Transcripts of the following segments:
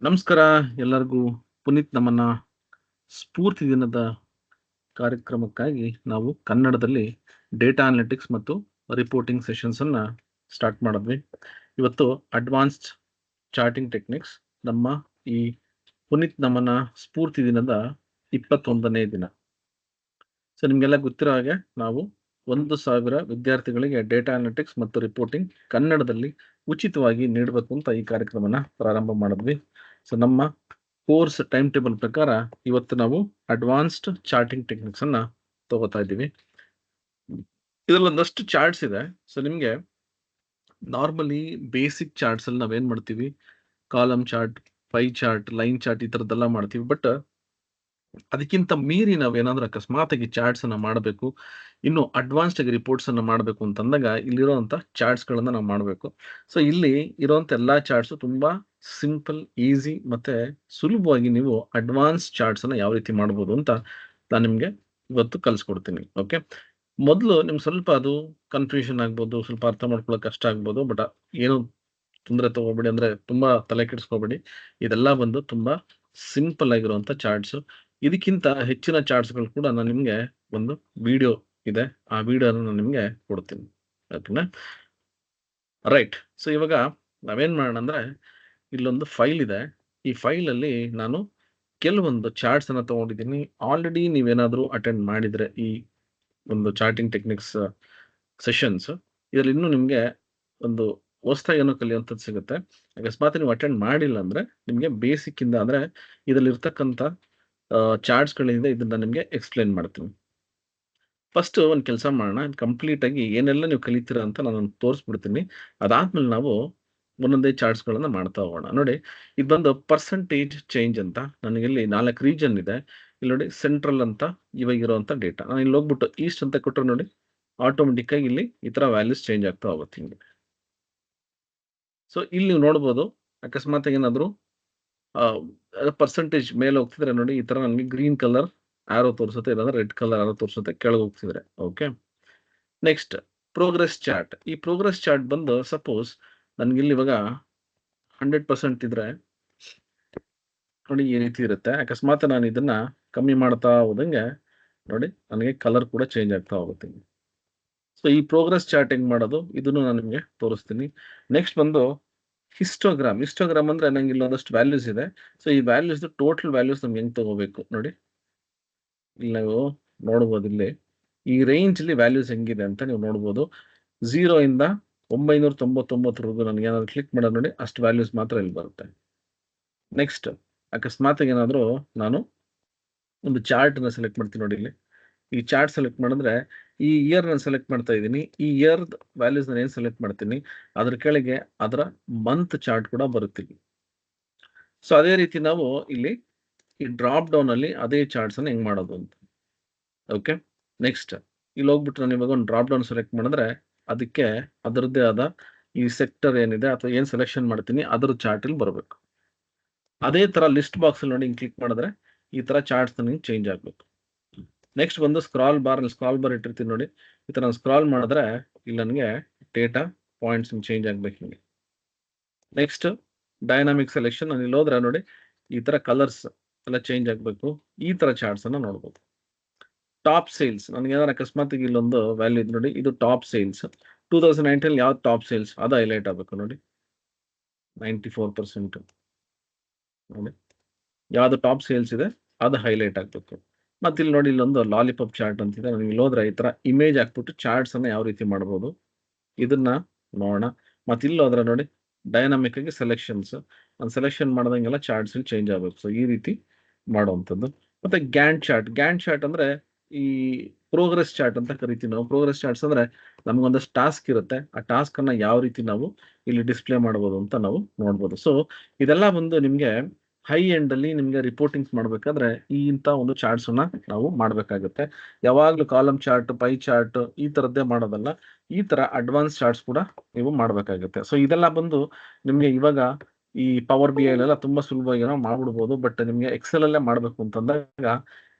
ನಮಸ್ಕಾರ ಎಲ್ಲರಿಗೂ. ಪುನೀತ್ ನಮ್ಮನ್ನ ಸ್ಫೂರ್ತಿ ದಿನದ ಕಾರ್ಯಕ್ರಮಕ್ಕಾಗಿ ನಾವು ಕನ್ನಡದಲ್ಲಿ ಡೇಟಾ ಅನಾಲಿಟಿಕ್ಸ್ ಮತ್ತು ರಿಪೋರ್ಟಿಂಗ್ ಸೆಷನ್ಸ್ ಅನ್ನ ಸ್ಟಾರ್ಟ್ ಮಾಡಿದ್ವಿ. ಇವತ್ತು ಅಡ್ವಾನ್ಸ್ಡ್ ಚಾರ್ಟಿಂಗ್ ಟೆಕ್ನಿಕ್ಸ್ ನಮ್ಮ ಈ ಪುನೀತ್ ನಮ್ಮನ್ನ ಸ್ಫೂರ್ತಿ ದಿನದ 21ನೇ ದಿನ. ಸೊ ನಿಮ್ಗೆಲ್ಲ ಗೊತ್ತಿರೋ ಹಾಗೆ ನಾವು 1,000 ವಿದ್ಯಾರ್ಥಿಗಳಿಗೆ ಡೇಟಾ ಅನಾಲಿಟಿಕ್ಸ್ ಮತ್ತು ರಿಪೋರ್ಟಿಂಗ್ ಕನ್ನಡದಲ್ಲಿ ಉಚಿತವಾಗಿ ನೀಡಬೇಕು ಅಂತ ಈ ಕಾರ್ಯಕ್ರಮನ ಪ್ರಾರಂಭ ಮಾಡಿದ್ವಿ. ಸೊ ನಮ್ಮ ಕೋರ್ಸ್ ಟೈಮ್ ಟೇಬಲ್ ಪ್ರಕಾರ ಇವತ್ತು ನಾವು ಅಡ್ವಾನ್ಸ್ಡ್ ಚಾರ್ಟಿಂಗ್ ಟೆಕ್ನಿಕ್ಸ್ ಅನ್ನ ತಗೋತಾ ಇದ್ದೀವಿ. ಇದರಲ್ಲಿ ಒಂದಷ್ಟು ಚಾರ್ಟ್ಸ್ ಇದೆ. ಸೊ ನಿಮ್ಗೆ ನಾರ್ಮಲಿ ಬೇಸಿಕ್ ಚಾರ್ಟ್ಸ್ ಅಲ್ಲಿ ನಾವೇನ್ ಮಾಡ್ತೀವಿ, column chart, pi chart, line chart ಈ ತರದ್ದೆಲ್ಲ ಮಾಡ್ತೀವಿ. ಬಟ್ ಅದಕ್ಕಿಂತ ಮೀರಿ ನಾವೇನಾದ್ರೂ ಅಕಸ್ಮಾತ್ ಆಗಿ ಚಾರ್ಟ್ಸ್ ಅನ್ನ ಮಾಡಬೇಕು, ಇನ್ನು ಅಡ್ವಾನ್ಸ್ಡ್ ಆಗಿ ರಿಪೋರ್ಟ್ಸ್ ಅನ್ನ ಮಾಡಬೇಕು ಅಂತಂದಾಗ ಇಲ್ಲಿರುವಂತ ಚಾರ್ಟ್ಸ್ ಗಳನ್ನ ನಾವು ಮಾಡಬೇಕು. ಸೊ ಇಲ್ಲಿ ಇರುವಂತ ಎಲ್ಲಾ ಚಾರ್ಟ್ಸ್ ತುಂಬಾ ಸಿಂಪಲ್, ಈಸಿ ಮತ್ತೆ ಸುಲಭವಾಗಿ ನೀವು ಅಡ್ವಾನ್ಸ್ ಚಾರ್ಟ್ಸ್ ಅನ್ನ ಯಾವ ರೀತಿ ಮಾಡಬಹುದು ಅಂತ ನಾನು ನಿಮ್ಗೆ ಇವತ್ತು ಕಲಿಸ್ಕೊಡ್ತೀನಿ. ಓಕೆ, ಮೊದಲು ನಿಮ್ಗೆ ಸ್ವಲ್ಪ ಅದು ಕನ್ಫ್ಯೂಷನ್ ಆಗ್ಬೋದು, ಸ್ವಲ್ಪ ಅರ್ಥ ಮಾಡ್ಕೊಳ್ಳೋಕೆ ಕಷ್ಟ ಆಗ್ಬೋದು. ಬಟ್ ಏನು ತೊಂದರೆ ತಗೋಬೇಡಿ, ಅಂದ್ರೆ ತುಂಬಾ ತಲೆ ಕೆಡಿಸ್ಕೋಬೇಡಿ. ಇದೆಲ್ಲ ಬಂದು ತುಂಬಾ ಸಿಂಪಲ್ ಆಗಿರುವಂತ ಚಾರ್ಟ್ಸ್. ಇದಕ್ಕಿಂತ ಹೆಚ್ಚಿನ ಚಾರ್ಟ್ಸ್ಗಳು ಕೂಡ ನಾನು ನಿಮ್ಗೆ ಒಂದು ವಿಡಿಯೋ ಇದೆ, ಆ ವಿಡಿಯೋನ ನಾನು ನಿಮ್ಗೆ ಕೊಡ್ತೀನಿ. ಓಕೆನಾ? ರೈಟ್. ಸೊ ಇವಾಗ ನಾವೇನ್ ಮಾಡೋಣ ಅಂದ್ರೆ, ಇಲ್ಲೊಂದು ಫೈಲ್ ಇದೆ. ಈ ಫೈಲ್ ಅಲ್ಲಿ ನಾನು ಕೆಲವೊಂದು ಚಾರ್ಟ್ಸ್ ಅನ್ನ ತಗೊಂಡಿದ್ದೀನಿ. ಆಲ್ರೆಡಿ ನೀವೇನಾದ್ರೂ ಅಟೆಂಡ್ ಮಾಡಿದ್ರೆ ಈ ಒಂದು ಚಾರ್ಟಿಂಗ್ ಟೆಕ್ನಿಕ್ಸ್ ಸೆಷನ್ಸ್, ಇದರಲ್ಲಿ ಇನ್ನೂ ನಿಮ್ಗೆ ಒಂದು ಹೊಸದಾಗಿ ಏನೋ ಕಲಿಯುವಂಥದ್ದು ಸಿಗುತ್ತೆ. ಅಕಸ್ಮಾತ್ ನೀವು ಅಟೆಂಡ್ ಮಾಡಿಲ್ಲ ಅಂದ್ರೆ ನಿಮ್ಗೆ ಬೇಸಿಕ್ ಇಂದ, ಅಂದ್ರೆ ಇದರಲ್ಲಿ ಇರ್ತಕ್ಕಂಥ ಚಾರ್ಟ್ಸ್ ಗಳಿಂದ ಇದನ್ನ ನಿಮ್ಗೆ ಎಕ್ಸ್ಪ್ಲೇನ್ ಮಾಡ್ತೀನಿ. ಫಸ್ಟ್ ಒಂದು ಕೆಲಸ ಮಾಡೋಣ, ಕಂಪ್ಲೀಟ್ ಆಗಿ ಏನೆಲ್ಲ ನೀವು ಕಲಿತೀರಾ ಅಂತ ನಾನು ತೋರಿಸ್ಬಿಡ್ತೀನಿ. ಅದಾದ್ಮೇಲೆ ನಾವು ಒಂದೊಂದೇ ಚಾರ್ಟ್ಸ್ ಗಳನ್ನ ಮಾಡ್ತಾ ಹೋಗೋಣ. ನೋಡಿ, ಇದು ಬಂದು ಪರ್ಸೆಂಟೇಜ್ ಚೇಂಜ್ ಅಂತ. ನನಗೆ ಇಲ್ಲಿ 4 ರೀಜನ್ ಇದೆ. ಇಲ್ಲಿ ನೋಡಿ, ಸೆಂಟ್ರಲ್ ಅಂತ ಇವಾಗ ಇರುವಂತ ಡೇಟಾ. ನಾನು ಇಲ್ಲಿ ಹೋಗ್ಬಿಟ್ಟು ಈಸ್ಟ್ ಅಂತ ಕೊಟ್ಟರೆ ನೋಡಿ, ಆಟೋಮೆಟಿಕ್ ಆಗಿ ಇಲ್ಲಿ ಈ ತರ ವ್ಯಾಲ್ಯೂಸ್ ಚೇಂಜ್ ಆಗ್ತಾ ಹೋಗುತ್ತೆ ಹಿಂಗೆ. ಸೊ ಇಲ್ಲಿ ನೀವು ನೋಡ್ಬೋದು, ಅಕಸ್ಮಾತ್ ಏನಾದ್ರು ಪರ್ಸೆಂಟೇಜ್ ಮೇಲೆ ಹೋಗ್ತಿದ್ರೆ ನೋಡಿ, ಈ ತರ ನನಗೆ ಗ್ರೀನ್ ಕಲರ್ ಆರೋ ತೋರಿಸುತ್ತೆ, ಇಲ್ಲಾಂದ್ರೆ ರೆಡ್ ಕಲರ್ ಆರೋ ತೋರಿಸುತ್ತೆ ಕೆಳಗೆ ಹೋಗ್ತಿದ್ರೆ. Okay, next progress chart. ಈ ಪ್ರೋಗ್ರೆಸ್ ಚಾರ್ಟ್ ಬಂದು ಸಪೋಸ್ ನನ್ಗೆ ಇಲ್ಲಿ ಇವಾಗ 100% ಇದ್ರೆ ನೋಡಿ ಈ ರೀತಿ ಇರುತ್ತೆ. ಅಕಸ್ಮಾತ್ ನಾನು ಇದನ್ನ ಕಮ್ಮಿ ಮಾಡ್ತಾ ಹೋದಂಗೆ ನೋಡಿ ನನಗೆ ಕಲರ್ ಕೂಡ ಚೇಂಜ್ ಆಗ್ತಾ ಹೋಗುತ್ತೆ. ಸೊ ಈ ಪ್ರೋಗ್ರೆಸ್ ಚಾರ್ಟ್ ಹೆಂಗ್ ಮಾಡೋದು ಇದನ್ನು ನಾನು ನಿಮಗೆ ತೋರಿಸ್ತೀನಿ. ನೆಕ್ಸ್ಟ್ ಬಂದು ಹಿಸ್ಟೋಗ್ರಾಮ್. ಹಿಸ್ಟೋಗ್ರಾಮ್ ಅಂದ್ರೆ ನಂಗೆ ಇಲ್ಲೊಂದಷ್ಟು ವ್ಯಾಲ್ಯೂಸ್ ಇದೆ. ಸೊ ಈ ವ್ಯಾಲ್ಯೂಸ್ ಟೋಟಲ್ ವ್ಯಾಲ್ಯೂಸ್ ನಮ್ಗೆ ಹೆಂಗ್ ತಗೋಬೇಕು ನೋಡಿ, ಇಲ್ಲಿ ನಾವು ನೋಡ್ಬೋದು. ಇಲ್ಲಿ ಈ ರೇಂಜ್ ಅಲ್ಲಿ ವ್ಯಾಲ್ಯೂಸ್ ಹೆಂಗಿದೆ ಅಂತ ನೀವು ನೋಡ್ಬೋದು. 0 ಇಂದ 999 ನನಗೆ ಏನಾದ್ರು ಕ್ಲಿಕ್ ಮಾಡೋದು ನೋಡಿ, ಅಷ್ಟು ವ್ಯಾಲ್ಯೂಸ್ ಮಾತ್ರ ಇಲ್ಲಿ ಬರುತ್ತೆ. ನೆಕ್ಸ್ಟ್ ಅಕಸ್ಮಾತ್ ಏನಾದ್ರು ನಾನು ಒಂದು ಚಾರ್ಟ್ ಅನ್ನ ಸೆಲೆಕ್ಟ್ ಮಾಡ್ತೀನಿ ನೋಡಿ, ಇಲ್ಲಿ ಈ ಚಾರ್ಟ್ ಸೆಲೆಕ್ಟ್ ಮಾಡಿದ್ರೆ ಈ ಇಯರ್ ನಾನು ಸೆಲೆಕ್ಟ್ ಮಾಡ್ತಾ ಇದ್ದೀನಿ. ಈ ಇಯರ್ ವ್ಯಾಲ್ಯೂಸ್ ನಾನು ಏನ್ ಸೆಲೆಕ್ಟ್ ಮಾಡ್ತೀನಿ ಅದ್ರ ಕೆಳಗೆ ಅದರ ಮಂತ್ ಚಾರ್ಟ್ ಕೂಡ ಬರುತ್ತೆ ಇಲ್ಲಿ. ಸೊ ಅದೇ ರೀತಿ ನಾವು ಇಲ್ಲಿ ಈ ಡ್ರಾಪ್ ಡೌನ್ ಅಲ್ಲಿ ಅದೇ ಚಾರ್ಟ್ಸ್ ಅನ್ನ ಹೆಂಗ್ ಮಾಡೋದು ಅಂತ. ಓಕೆ, ನೆಕ್ಸ್ಟ್ ಇಲ್ಲಿ ಹೋಗ್ಬಿಟ್ಟು ನಾನು ಇವಾಗ ಒಂದು ಡ್ರಾಪ್ ಡೌನ್ ಸೆಲೆಕ್ಟ್ ಮಾಡಿದ್ರೆ ಅದಕ್ಕೆ ಅದರದ್ದೇ ಆದ ಈ ಸೆಕ್ಟರ್ ಏನಿದೆ ಅಥವಾ ಏನ್ ಸೆಲೆಕ್ಷನ್ ಮಾಡ್ತೀನಿ ಅದರ ಚಾರ್ಟ್ ಇಲ್ಲಿ ಬರಬೇಕು. ಅದೇ ತರ ಲಿಸ್ಟ್ ಬಾಕ್ಸ್ ಅಲ್ಲಿ ನೋಡಿ ಕ್ಲಿಕ್ ಮಾಡಿದ್ರೆ ಈ ತರ ಚಾರ್ಟ್ಸ್ ನನಗೆ ಚೇಂಜ್ ಆಗ್ಬೇಕು. ನೆಕ್ಸ್ಟ್ ಬಂದು ಸ್ಕ್ರಾಲ್ ಬಾರ್ ಇಟ್ಟಿರ್ತೀನಿ ನೋಡಿ, ಈ ತರ ಸ್ಕ್ರಾಲ್ ಮಾಡಿದ್ರೆ ಇಲ್ಲಿ ನನಗೆ ಡೇಟಾ ಪಾಯಿಂಟ್ಸ್ ಚೇಂಜ್ ಆಗ್ಬೇಕು ಹಿಂಗೆ. Next dynamic selection. ನಾನು ಇಲ್ಲಿ ಹೋದ್ರೆ ನೋಡಿ ಈ ತರ ಕಲರ್ಸ್ ಎಲ್ಲ ಚೇಂಜ್ ಆಗ್ಬೇಕು. ಈ ತರ ಚಾರ್ಟ್ಸ್ ಅನ್ನ ನೋಡ್ಬೋದು. ಟಾಪ್ ಸೇಲ್ಸ್, ನನಗೆ ಏನಾದ್ರು ಅಕಸ್ಮಾತ್ ಇಲ್ಲೊಂದು ವ್ಯಾಲ್ಯೂ ಇದೆ ನೋಡಿ, ಇದು ಟಾಪ್ ಸೇಲ್ಸ್ 2019 ಯಾವ್ದು ಟಾಪ್ ಸೇಲ್ಸ್ ಅದು ಹೈಲೈಟ್ ಆಗಬೇಕು ನೋಡಿ, 94% ನೋಡಿ, ಯಾವ್ದು ಟಾಪ್ ಸೇಲ್ಸ್ ಇದೆ ಅದು ಹೈಲೈಟ್ ಆಗ್ಬೇಕು. ಮತ್ತೆ ಇಲ್ಲಿ ನೋಡಿ, ಇಲ್ಲೊಂದು ಲಾಲಿಪಾಪ್ ಚಾರ್ಟ್ ಅಂತಿದೆ. ನನಗೆ ಇಲ್ಲಿ ಹೋದ್ರೆ ಈ ತರ ಇಮೇಜ್ ಹಾಕ್ಬಿಟ್ಟು ಚಾರ್ಟ್ಸ್ ಅನ್ನ ಯಾವ ರೀತಿ ಮಾಡಬಹುದು ಇದನ್ನ ನೋಡೋಣ. ಮತ್ತೆ ಇಲ್ಲಿ ಹೋದ್ರೆ ನೋಡಿ ಡೈನಾಮಿಕ್ ಆಗಿ ಸೆಲೆಕ್ಷನ್ಸ್, ನಾನು ಸೆಲೆಕ್ಷನ್ ಮಾಡ್ದಂಗೆಲ್ಲ ಚಾರ್ಟ್ಸ್ ಚೇಂಜ್ ಆಗಬೇಕು. ಸೊ ಈ ರೀತಿ ಮಾಡುವಂಥದ್ದು. ಮತ್ತೆ ಗ್ಯಾಂಟ್ ಚಾರ್ಟ್ ಅಂದ್ರೆ ಈ ಪ್ರೋಗ್ರೆಸ್ ಚಾರ್ಟ್ ಅಂತ ಕರಿತೀವಿ ನಾವು. ಪ್ರೋಗ್ರೆಸ್ ಚಾರ್ಟ್ಸ್ ಅಂದ್ರೆ ನಮಗೊಂದಷ್ಟು ಟಾಸ್ಕ್ ಇರುತ್ತೆ, ಆ ಟಾಸ್ಕ್ ಅನ್ನ ಯಾವ ರೀತಿ ನಾವು ಇಲ್ಲಿ ಡಿಸ್ಪ್ಲೇ ಮಾಡಬಹುದು ಅಂತ ನಾವು ನೋಡ್ಬೋದು. ಸೊ ಇದೆಲ್ಲ ಬಂದು ನಿಮ್ಗೆ ಹೈ ಎಂಡ್ ಅಲ್ಲಿ ನಿಮ್ಗೆ ರಿಪೋರ್ಟಿಂಗ್ಸ್ ಮಾಡ್ಬೇಕಾದ್ರೆ ಈ ಇಂತ ಒಂದು ಚಾರ್ಟ್ಸ್ ಅನ್ನ ನಾವು ಮಾಡ್ಬೇಕಾಗುತ್ತೆ. ಯಾವಾಗ್ಲೂ ಕಾಲಮ್ ಚಾರ್ಟ್, ಪೈ ಚಾರ್ಟ್ ಈ ತರದ್ದೇ ಮಾಡೋದಲ್ಲ, ಈ ತರ ಅಡ್ವಾನ್ಸ್ ಚಾರ್ಟ್ಸ್ ಕೂಡ ನೀವು ಮಾಡ್ಬೇಕಾಗುತ್ತೆ. ಸೊ ಇದೆಲ್ಲ ಬಂದು ನಿಮ್ಗೆ ಇವಾಗ ಈ ಪವರ್ ಬಿ ಐ ಎಲ್ಲ ತುಂಬಾ ಸುಲಭವಾಗಿ ನಾವು ಮಾಡ್ಬಿಡ್ಬೋದು. ಬಟ್ ನಿಮ್ಗೆ ಎಕ್ಸೆಲ್ ಅಲ್ಲೇ ಮಾಡ್ಬೇಕು ಅಂತಂದಾಗ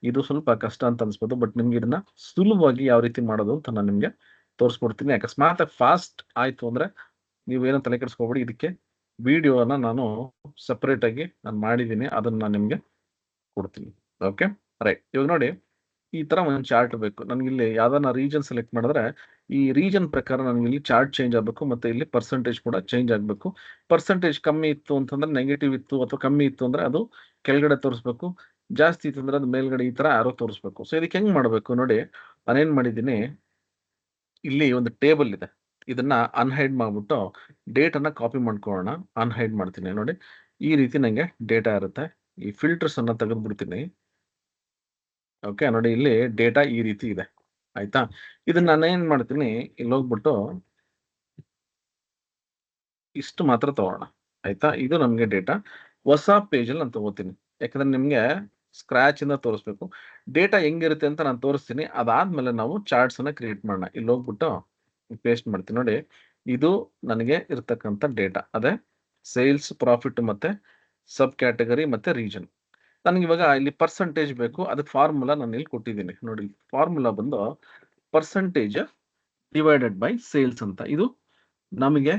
ಇದು ಸ್ವಲ್ಪ ಕಷ್ಟ ಅಂತ ಅನ್ಸ್ಬೋದು. ಬಟ್ ನಿಮ್ಗೆ ಇದನ್ನ ಸುಲಭವಾಗಿ ಯಾವ ರೀತಿ ಮಾಡೋದು ಅಂತ ನಾನು ನಿಮ್ಗೆ ತೋರಿಸ್ಕೊಡ್ತೀನಿ. ಅಕಸ್ಮಾತ್ ಫಾಸ್ಟ್ ಆಯ್ತು ಅಂದ್ರೆ ನೀವು ಏನೋ ತಲೆ ಕೆಡಿಸ್ಕೋಬೇಡಿ, ಇದಕ್ಕೆ ವಿಡಿಯೋನ ನಾನು ಸೆಪರೇಟ್ ಆಗಿ ನಾನು ಮಾಡಿದ್ದೀನಿ, ಅದನ್ನ ನಾನು ನಿಮಗೆ ಕೊಡ್ತೀನಿ. Okay, right. ಇವಾಗ ನೋಡಿ, ಈ ತರ ಒಂದು ಚಾರ್ಟ್ ಬೇಕು ನನಗೆ. ಇಲ್ಲಿ ಯಾವ್ದಾನ ರೀಜನ್ ಸೆಲೆಕ್ಟ್ ಮಾಡಿದ್ರೆ ಈ ರೀಜನ್ ಪ್ರಕಾರ ನನಗೆ ಇಲ್ಲಿ ಚಾರ್ಟ್ ಚೇಂಜ್ ಆಗಬೇಕು, ಮತ್ತೆ ಇಲ್ಲಿ ಪರ್ಸೆಂಟೇಜ್ ಕೂಡ ಚೇಂಜ್ ಆಗಬೇಕು. ಪರ್ಸೆಂಟೇಜ್ ಕಮ್ಮಿ ಇತ್ತು ಅಂತಂದ್ರೆ ನೆಗೆಟಿವ್ ಇತ್ತು, ಅಥವಾ ಕಮ್ಮಿ ಇತ್ತು ಅಂದ್ರೆ ಅದು ಕೆಳಗಡೆ ತೋರಿಸ್ಬೇಕು, ಜಾಸ್ತಿ ಇತ್ತು ಅಂದ್ರೆ ಅದು ಮೇಲ್ಗಡೆ ಈ ತರ ಆರೋ ತೋರಿಸ್ಬೇಕು. ಸೊ ಇದಕ್ಕೆ ಹೆಂಗ್ ಮಾಡಬೇಕು ನೋಡಿ, ನಾನೇನ್ ಮಾಡಿದ್ದೀನಿ, ಇಲ್ಲಿ ಒಂದು ಟೇಬಲ್ ಇದೆ, ಇದನ್ನ ಅನ್ಹೈಡ್ ಮಾಡ್ಬಿಟ್ಟು ಡೇಟನ್ನ ಕಾಪಿ ಮಾಡ್ಕೊಳ್ಳೋಣ. ಅನ್ಹೈಡ್ ಮಾಡ್ತೀನಿ ನೋಡಿ, ಈ ರೀತಿ ನಂಗೆ ಡೇಟಾ ಇರುತ್ತೆ. ಈ ಫಿಲ್ಟರ್ಸ್ ಅನ್ನ ತೆಗೆದ್ಬಿಡ್ತೀನಿ. ಓಕೆ, ನೋಡಿ ಇಲ್ಲಿ ಡೇಟಾ ಈ ರೀತಿ ಇದೆ, ಆಯ್ತಾ. ಇದನ್ನ ನಾನು ಏನ್ ಮಾಡ್ತೀನಿ, ಇಲ್ಲಿ ಹೋಗ್ಬಿಟ್ಟು ಇಷ್ಟು ಮಾತ್ರ ತಗೋಣ, ಆಯ್ತಾ. ಇದು ನಮ್ಗೆ ಡೇಟಾ ಹೊಸ ಪೇಜ್ ಅಲ್ಲಿ ನಾನು ತಗೋತೀನಿ, ಯಾಕಂದ್ರೆ ನಿಮ್ಗೆ ಸ್ಕ್ರಾಚ್ ಇಂದ ತೋರಿಸ್ಬೇಕು. ಡೇಟಾ ಹೆಂಗಿರುತ್ತೆ ಅಂತ ನಾನು ತೋರಿಸ್ತೀನಿ, ಅದಾದ್ಮೇಲೆ ನಾವು ಚಾರ್ಟ್ಸ್ ಅನ್ನ ಕ್ರಿಯೇಟ್ ಮಾಡೋಣ. ಇಲ್ಲಿ ಹೋಗ್ಬಿಟ್ಟು ಪೇಸ್ಟ್ ಮಾಡ್ತೀನಿ ನೋಡಿ, ಇದು ನನಗೆ ಇರ್ತಕ್ಕಂಥ ಡೇಟಾ, ಅದೇ ಸೇಲ್ಸ್, ಪ್ರಾಫಿಟ್, ಮತ್ತೆ ಸಬ್ ಕ್ಯಾಟಗರಿ ಮತ್ತೆ ರೀಜನ್. ನನಗೆ ಇವಾಗ ಇಲ್ಲಿ ಪರ್ಸೆಂಟೇಜ್ ಬೇಕು, ಅದಕ್ಕೆ ಫಾರ್ಮುಲಾ ನಾನು ಇಲ್ಲಿ ಕೊಟ್ಟಿದ್ದೀನಿ ನೋಡಿ. ಫಾರ್ಮುಲಾ ಬಂದು ಪರ್ಸೆಂಟೇಜ್ ಡಿವೈಡೆಡ್ ಬೈ ಸೇಲ್ಸ್ ಅಂತ. ಇದು ನಮಗೆ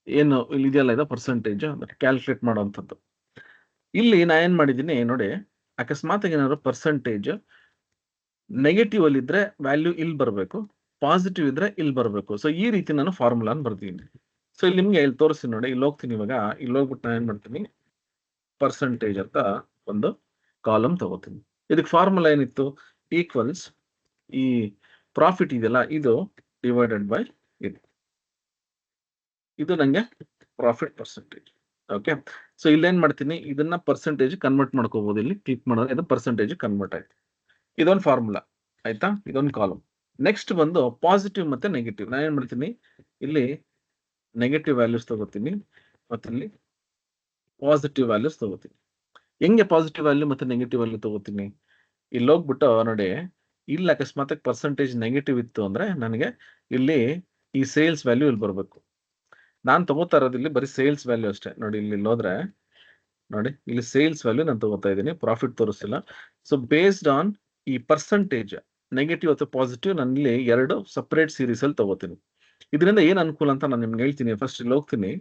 ಏನು ಇಲ್ಲಿ ಇದೆಯಲ್ಲ, ಇದು ಪರ್ಸೆಂಟೇಜ್ ಕ್ಯಾಲ್ಕುಲೇಟ್ ಮಾಡುವಂಥದ್ದು. ಇಲ್ಲಿ ನಾ ಏನ್ ಮಾಡಿದ್ದೀನಿ ನೋಡಿ, ಅಕಸ್ಮಾತ್ ಏನಾದ್ರು ಪರ್ಸೆಂಟೇಜ್ ನೆಗೆಟಿವ್ ಅಲ್ಲಿ ಇದ್ರೆ ವ್ಯಾಲ್ಯೂ ಇಲ್ಲಿ ಬರಬೇಕು, ಪಾಸಿಟಿವ್ ಇದ್ರೆ ಇಲ್ಲಿ ಬರಬೇಕು. ಸೊ ಈ ರೀತಿ ನಾನು ಫಾರ್ಮುಲಾನ್ ಬರ್ತೀನಿ. ಸೊ ಇಲ್ಲಿ ನಿಮ್ಗೆ ಇಲ್ಲಿ ತೋರಿಸ್ತೀನಿ ನೋಡಿ, ಇಲ್ಲಿ ಹೋಗ್ತೀನಿ. ಇವಾಗ ಇಲ್ಲಿ ಹೋಗ್ಬಿಟ್ಟು ನಾನು ಏನ್ ಮಾಡ್ತೀನಿ, ಪರ್ಸೆಂಟೇಜ್ ಅಂತ ಒಂದು ಕಾಲಮ್ ತಗೋತೀನಿ. ಇದಕ್ಕೆ ಫಾರ್ಮುಲಾ ಏನಿತ್ತು, ಈಕ್ವಲ್ಸ್ ಈ ಪ್ರಾಫಿಟ್ ಇದೆಯಲ್ಲ ಇದು ಡಿವೈಡೆಡ್ ಬೈ ಇದು, ಇದು ನಂಗೆ ಪ್ರಾಫಿಟ್ ಪರ್ಸೆಂಟೇಜ್. ಓಕೆ, ಸೊ ಇಲ್ಲೇನ್ ಮಾಡ್ತೀನಿ, ಇದನ್ನ ಪರ್ಸೆಂಟೇಜ್ ಕನ್ವರ್ಟ್ ಮಾಡ್ಕೋಬಹುದು. ಇಲ್ಲಿ ಕ್ಲಿಕ್ ಮಾಡಿದ್ರೆ ಇದು ಪರ್ಸೆಂಟೇಜ್ ಕನ್ವರ್ಟ್ ಆಯ್ತು. ಇದೊಂದು ಫಾರ್ಮುಲಾ, ಆಯ್ತಾ, ಇದೊಂದು ಕಾಲಮ್. ನೆಕ್ಸ್ಟ್ ಬಂದು ಪಾಸಿಟಿವ್ ಮತ್ತೆ ನೆಗೆಟಿವ್. ನಾನು ಏನ್ ಮಾಡ್ತೀನಿ, ಇಲ್ಲಿ ನೆಗೆಟಿವ್ ವ್ಯಾಲ್ಯೂಸ್ ತಗೋತೀನಿ, ಮತ್ತೆ ಇಲ್ಲಿ ಪಾಸಿಟಿವ್ ವ್ಯಾಲ್ಯೂಸ್ ತಗೋತೀನಿ. ಹೆಂಗೆ ಪಾಸಿಟಿವ್ ವ್ಯಾಲ್ಯೂ ಮತ್ತೆ ನೆಗೆಟಿವ್ ವ್ಯಾಲ್ಯೂ ತಗೋತೀನಿ, ಇಲ್ಲಿ ಹೋಗ್ಬಿಟ್ಟು ನೋಡಿ, ಇಲ್ಲಿ ಅಕಸ್ಮಾತ್ ಪರ್ಸೆಂಟೇಜ್ ನೆಗೆಟಿವ್ ಇತ್ತು ಅಂದ್ರೆ ನನಗೆ ಇಲ್ಲಿ ಈ ಸೇಲ್ಸ್ ವ್ಯಾಲ್ಯೂ ಇಲ್ಲಿ ಬರಬೇಕು. ನಾನು ತಗೋತಾ ಇರೋದು ಇಲ್ಲಿ ಬರೀ ಸೇಲ್ಸ್ ವ್ಯಾಲ್ಯೂ ಅಷ್ಟೇ. ನೋಡಿ ಇಲ್ಲಿ ಹೋದ್ರೆ ನೋಡಿ, ಇಲ್ಲಿ ಸೇಲ್ಸ್ ವ್ಯಾಲ್ಯೂ ನಾನು ತಗೋತಾ ಇದ್ದೀನಿ, ಪ್ರಾಫಿಟ್ ತೋರಿಸಿಲ್ಲ. ಸೊ ಬೇಸ್ಡ್ ಆನ್ ಈ ಪರ್ಸೆಂಟೇಜ್ ನೆಗೆಟಿವ್ ಅಥವಾ ಪಾಸಿಟಿವ್ ನಾನು ಇಲ್ಲಿ ಎರಡು ಸಪರೇಟ್ ಸೀರೀಸ್ ಅಲ್ಲಿ ತಗೋತೀನಿ. ಇದರಿಂದ ಏನ್ ಅನುಕೂಲ ಅಂತ ನಾನು ನಿಮ್ಗೆ ಹೇಳ್ತೀನಿ. ಫಸ್ಟ್ ಇಲ್ಲಿ ಹೋಗ್ತೀನಿ,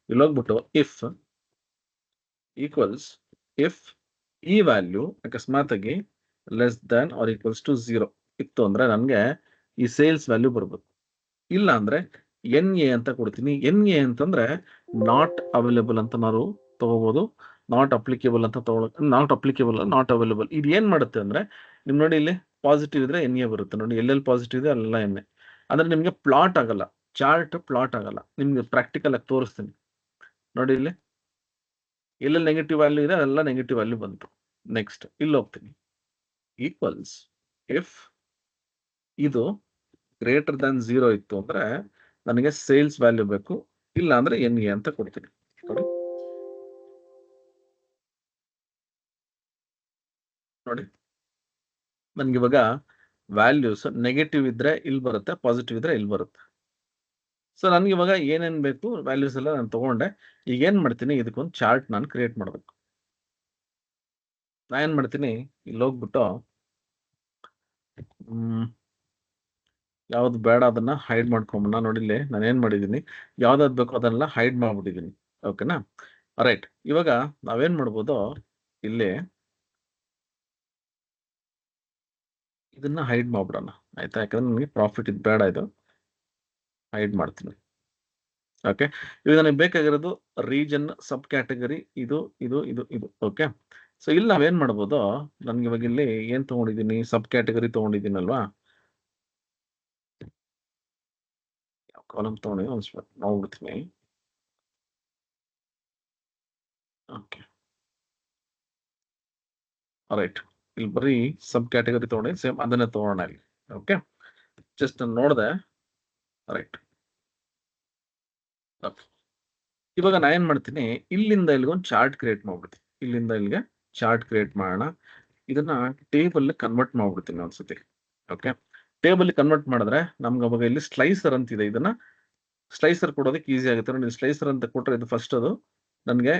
ಇಲ್ಲಿ ಹೋಗ್ಬಿಟ್ಟು ಇಫ್ ಈಕ್ವಲ್ಸ್, ಇಫ್ ಈ ವ್ಯಾಲ್ಯೂ ಅಕಸ್ಮಾತ್ ಆಗಿ less than or equals to 0 ಇತ್ತು ಅಂದ್ರೆ ನನಗೆ ಈ ಸೇಲ್ಸ್ ವ್ಯಾಲ್ಯೂ ಬರಬೇಕು. ಇಲ್ಲ ಅಂದ್ರೆ NA ಅಂತ ಕೊಡ್ತೀನಿ. NA ಅಂತಂದ್ರೆ ನಾಟ್ ಅವೈಲೇಬಲ್ ಅಂತ ನಾವು ತಗೋಬಹುದು, ನಾಟ್ ಅಪ್ಲಿಕೇಬಲ್ ಅಂತ ತಗೊಳಕ್, ನಾಟ್ ಅಪ್ಲಿಕೇಬಲ್, ನಾಟ್ ಅವೈಲೇಬಲ್. ಇದು ಏನ್ ಮಾಡುತ್ತೆ ಅಂದ್ರೆ, ನಿಮ್ ನೋಡಿ ಇಲ್ಲಿ ಪಾಸಿಟಿವ್ ಇದ್ರೆ NA ಬರುತ್ತೆ ನೋಡಿ, ಎಲ್ಲೆಲ್ಲಿ ಪಾಸಿಟಿವ್ ಇದೆ ಅಲ್ಲೆಲ್ಲ NA. ಅಂದ್ರೆ ನಿಮ್ಗೆ ಪ್ಲಾಟ್ ಆಗಲ್ಲ, ಚಾರ್ಟ್ ಪ್ಲಾಟ್ ಆಗಲ್ಲ. ನಿಮ್ಗೆ ಪ್ರಾಕ್ಟಿಕಲ್ ಆಗಿ ತೋರಿಸ್ತೀನಿ ನೋಡಿ, ಇಲ್ಲಿ ಎಲ್ಲೆಲ್ಲಿ ನೆಗೆಟಿವ್ ವ್ಯಾಲ್ಯೂ ಇದೆ ಅಲ್ಲೆಲ್ಲ ನೆಗೆಟಿವ್ ವ್ಯಾಲ್ಯೂ ಬಂತು. ನೆಕ್ಸ್ಟ್ ಇಲ್ಲಿ ಹೋಗ್ತೀನಿ, ಈಕ್ವಲ್ಸ್ ಇಫ್ ಇದು ಗ್ರೇಟರ್ ದನ್ 0 ಇತ್ತು ಅಂದ್ರೆ ನನಗೆ ಸೇಲ್ಸ್ ವ್ಯಾಲ್ಯೂ ಬೇಕು, ಇಲ್ಲ ಅಂದ್ರೆ NA ಅಂತ ಕೊಡ್ತೀನಿ ನೋಡಿ. ನೋಡಿ ನನ್ಗೆ ಇವಾಗ ವ್ಯಾಲ್ಯೂಸ್ ನೆಗೆಟಿವ್ ಇದ್ರೆ ಇಲ್ಲಿ ಬರುತ್ತೆ, ಪಾಸಿಟಿವ್ ಇದ್ರೆ ಇಲ್ಲಿ ಬರುತ್ತೆ. ಸೊ ನನ್ಗೆ ಇವಾಗ ಏನೇನ್ ಬೇಕು ವ್ಯಾಲ್ಯೂಸ್ ಎಲ್ಲ ನಾನು ತಗೊಂಡೆ. ಈಗ ಏನ್ ಮಾಡ್ತೀನಿ, ಇದಕ್ಕೊಂದು ಚಾರ್ಟ್ ನಾನು ಕ್ರಿಯೇಟ್ ಮಾಡ್ಬೇಕು. ನಾ ಏನ್ ಮಾಡ್ತೀನಿ, ಇಲ್ಲಿ ಹೋಗ್ಬಿಟ್ಟು ಯಾವ್ದು ಬೇಡ ಅದನ್ನ ಹೈಡ್ ಮಾಡ್ಕೊಂಬ. ನೋಡಿ ಇಲ್ಲಿ ನಾನು ಏನ್ ಮಾಡಿದೀನಿ, ಯಾವ್ದಾದ್ ಬೇಕು ಅದನ್ನೆಲ್ಲ ಹೈಡ್ ಮಾಡ್ಬಿಟ್ಟಿದೀನಿ. ಓಕೆನಾ, ರೈಟ್. ಇವಾಗ ನಾವೇನ್ ಮಾಡ್ಬೋದು, ಇಲ್ಲಿ ಇದನ್ನ ಹೈಡ್ ಮಾಡ್ಬಿಡೋಣ, ಆಯ್ತಾ. ಯಾಕಂದ್ರೆ ನನಗೆ ಪ್ರಾಫಿಟ್ ಇದು ಬೇಡ, ಇದು ಹೈಡ್ ಮಾಡ್ತೀನಿ. ಓಕೆ, ಇವಾಗ ನನಗೆ ಬೇಕಾಗಿರೋದು ರೀಜನ್, ಸಬ್ ಕ್ಯಾಟಗರಿ, ಇದು ಇದು ಇದು ಇದು. ಓಕೆ, ಸೊ ಇಲ್ಲಿ ನಾವೇನ್ ಮಾಡ್ಬೋದು, ನನ್ಗೆ ಇವಾಗ ಇಲ್ಲಿ ಏನ್ ತಗೊಂಡಿದ್ದೀನಿ, ಸಬ್ ಕ್ಯಾಟಗರಿ ತಗೊಂಡಿದ್ದೀನಲ್ವಾ, ಯಾವ ಕಾಲಮ್ ತಗೊಂಡಿದ್ದೀನಿ ಒಂದ್ ನೋಡ್ಬಿಡ್ತೀನಿ. Okay, right. ಇಲ್ಲಿ ಬರೀ ಸಬ್ ಕ್ಯಾಟಗರಿ ತಗೊಂಡಿ, ಸೇಮ್ ಅದನ್ನೇ ತಗೋಣ ಇಲ್ಲಿ. ಓಕೆ, ಜಸ್ಟ್ ನೋಡಿದೆ, ರೈಟ್. ಇವಾಗ ನಾ ಏನ್ ಮಾಡ್ತೀನಿ, ಇಲ್ಲಿಂದ ಇಲ್ಲಿಗೆ ಒಂದು ಚಾರ್ಟ್ ಕ್ರಿಯೇಟ್ ಮಾಡ್ಬಿಡ್ತೀನಿ. ಇಲ್ಲಿಂದ ಇಲ್ಲಿಗೆ ಚಾರ್ಟ್ ಕ್ರಿಯೇಟ್ ಮಾಡೋಣ. ಇದನ್ನ ಟೇಬಲ್ ಕನ್ವರ್ಟ್ ಮಾಡ್ಬಿಡ್ತೀನಿ ಒಂದ್ಸತಿ. ಓಕೆ, ಟೇಬಲ್ ಕನ್ವರ್ಟ್ ಮಾಡಿದ್ರೆ ನಮ್ಗೆ ಅವಾಗ ಇಲ್ಲಿ ಸ್ಲೈಸರ್ ಅಂತಿದೆ, ಇದನ್ನ ಸ್ಲೈಸರ್ ಕೊಡೋದಕ್ಕೆ ಈಸಿ ಆಗುತ್ತೆ ನೋಡಿ. ಸ್ಲೈಸರ್ ಅಂತ ಕೊಟ್ರೆ ಇದು ಫಸ್ಟ್ ಅದು ನನಗೆ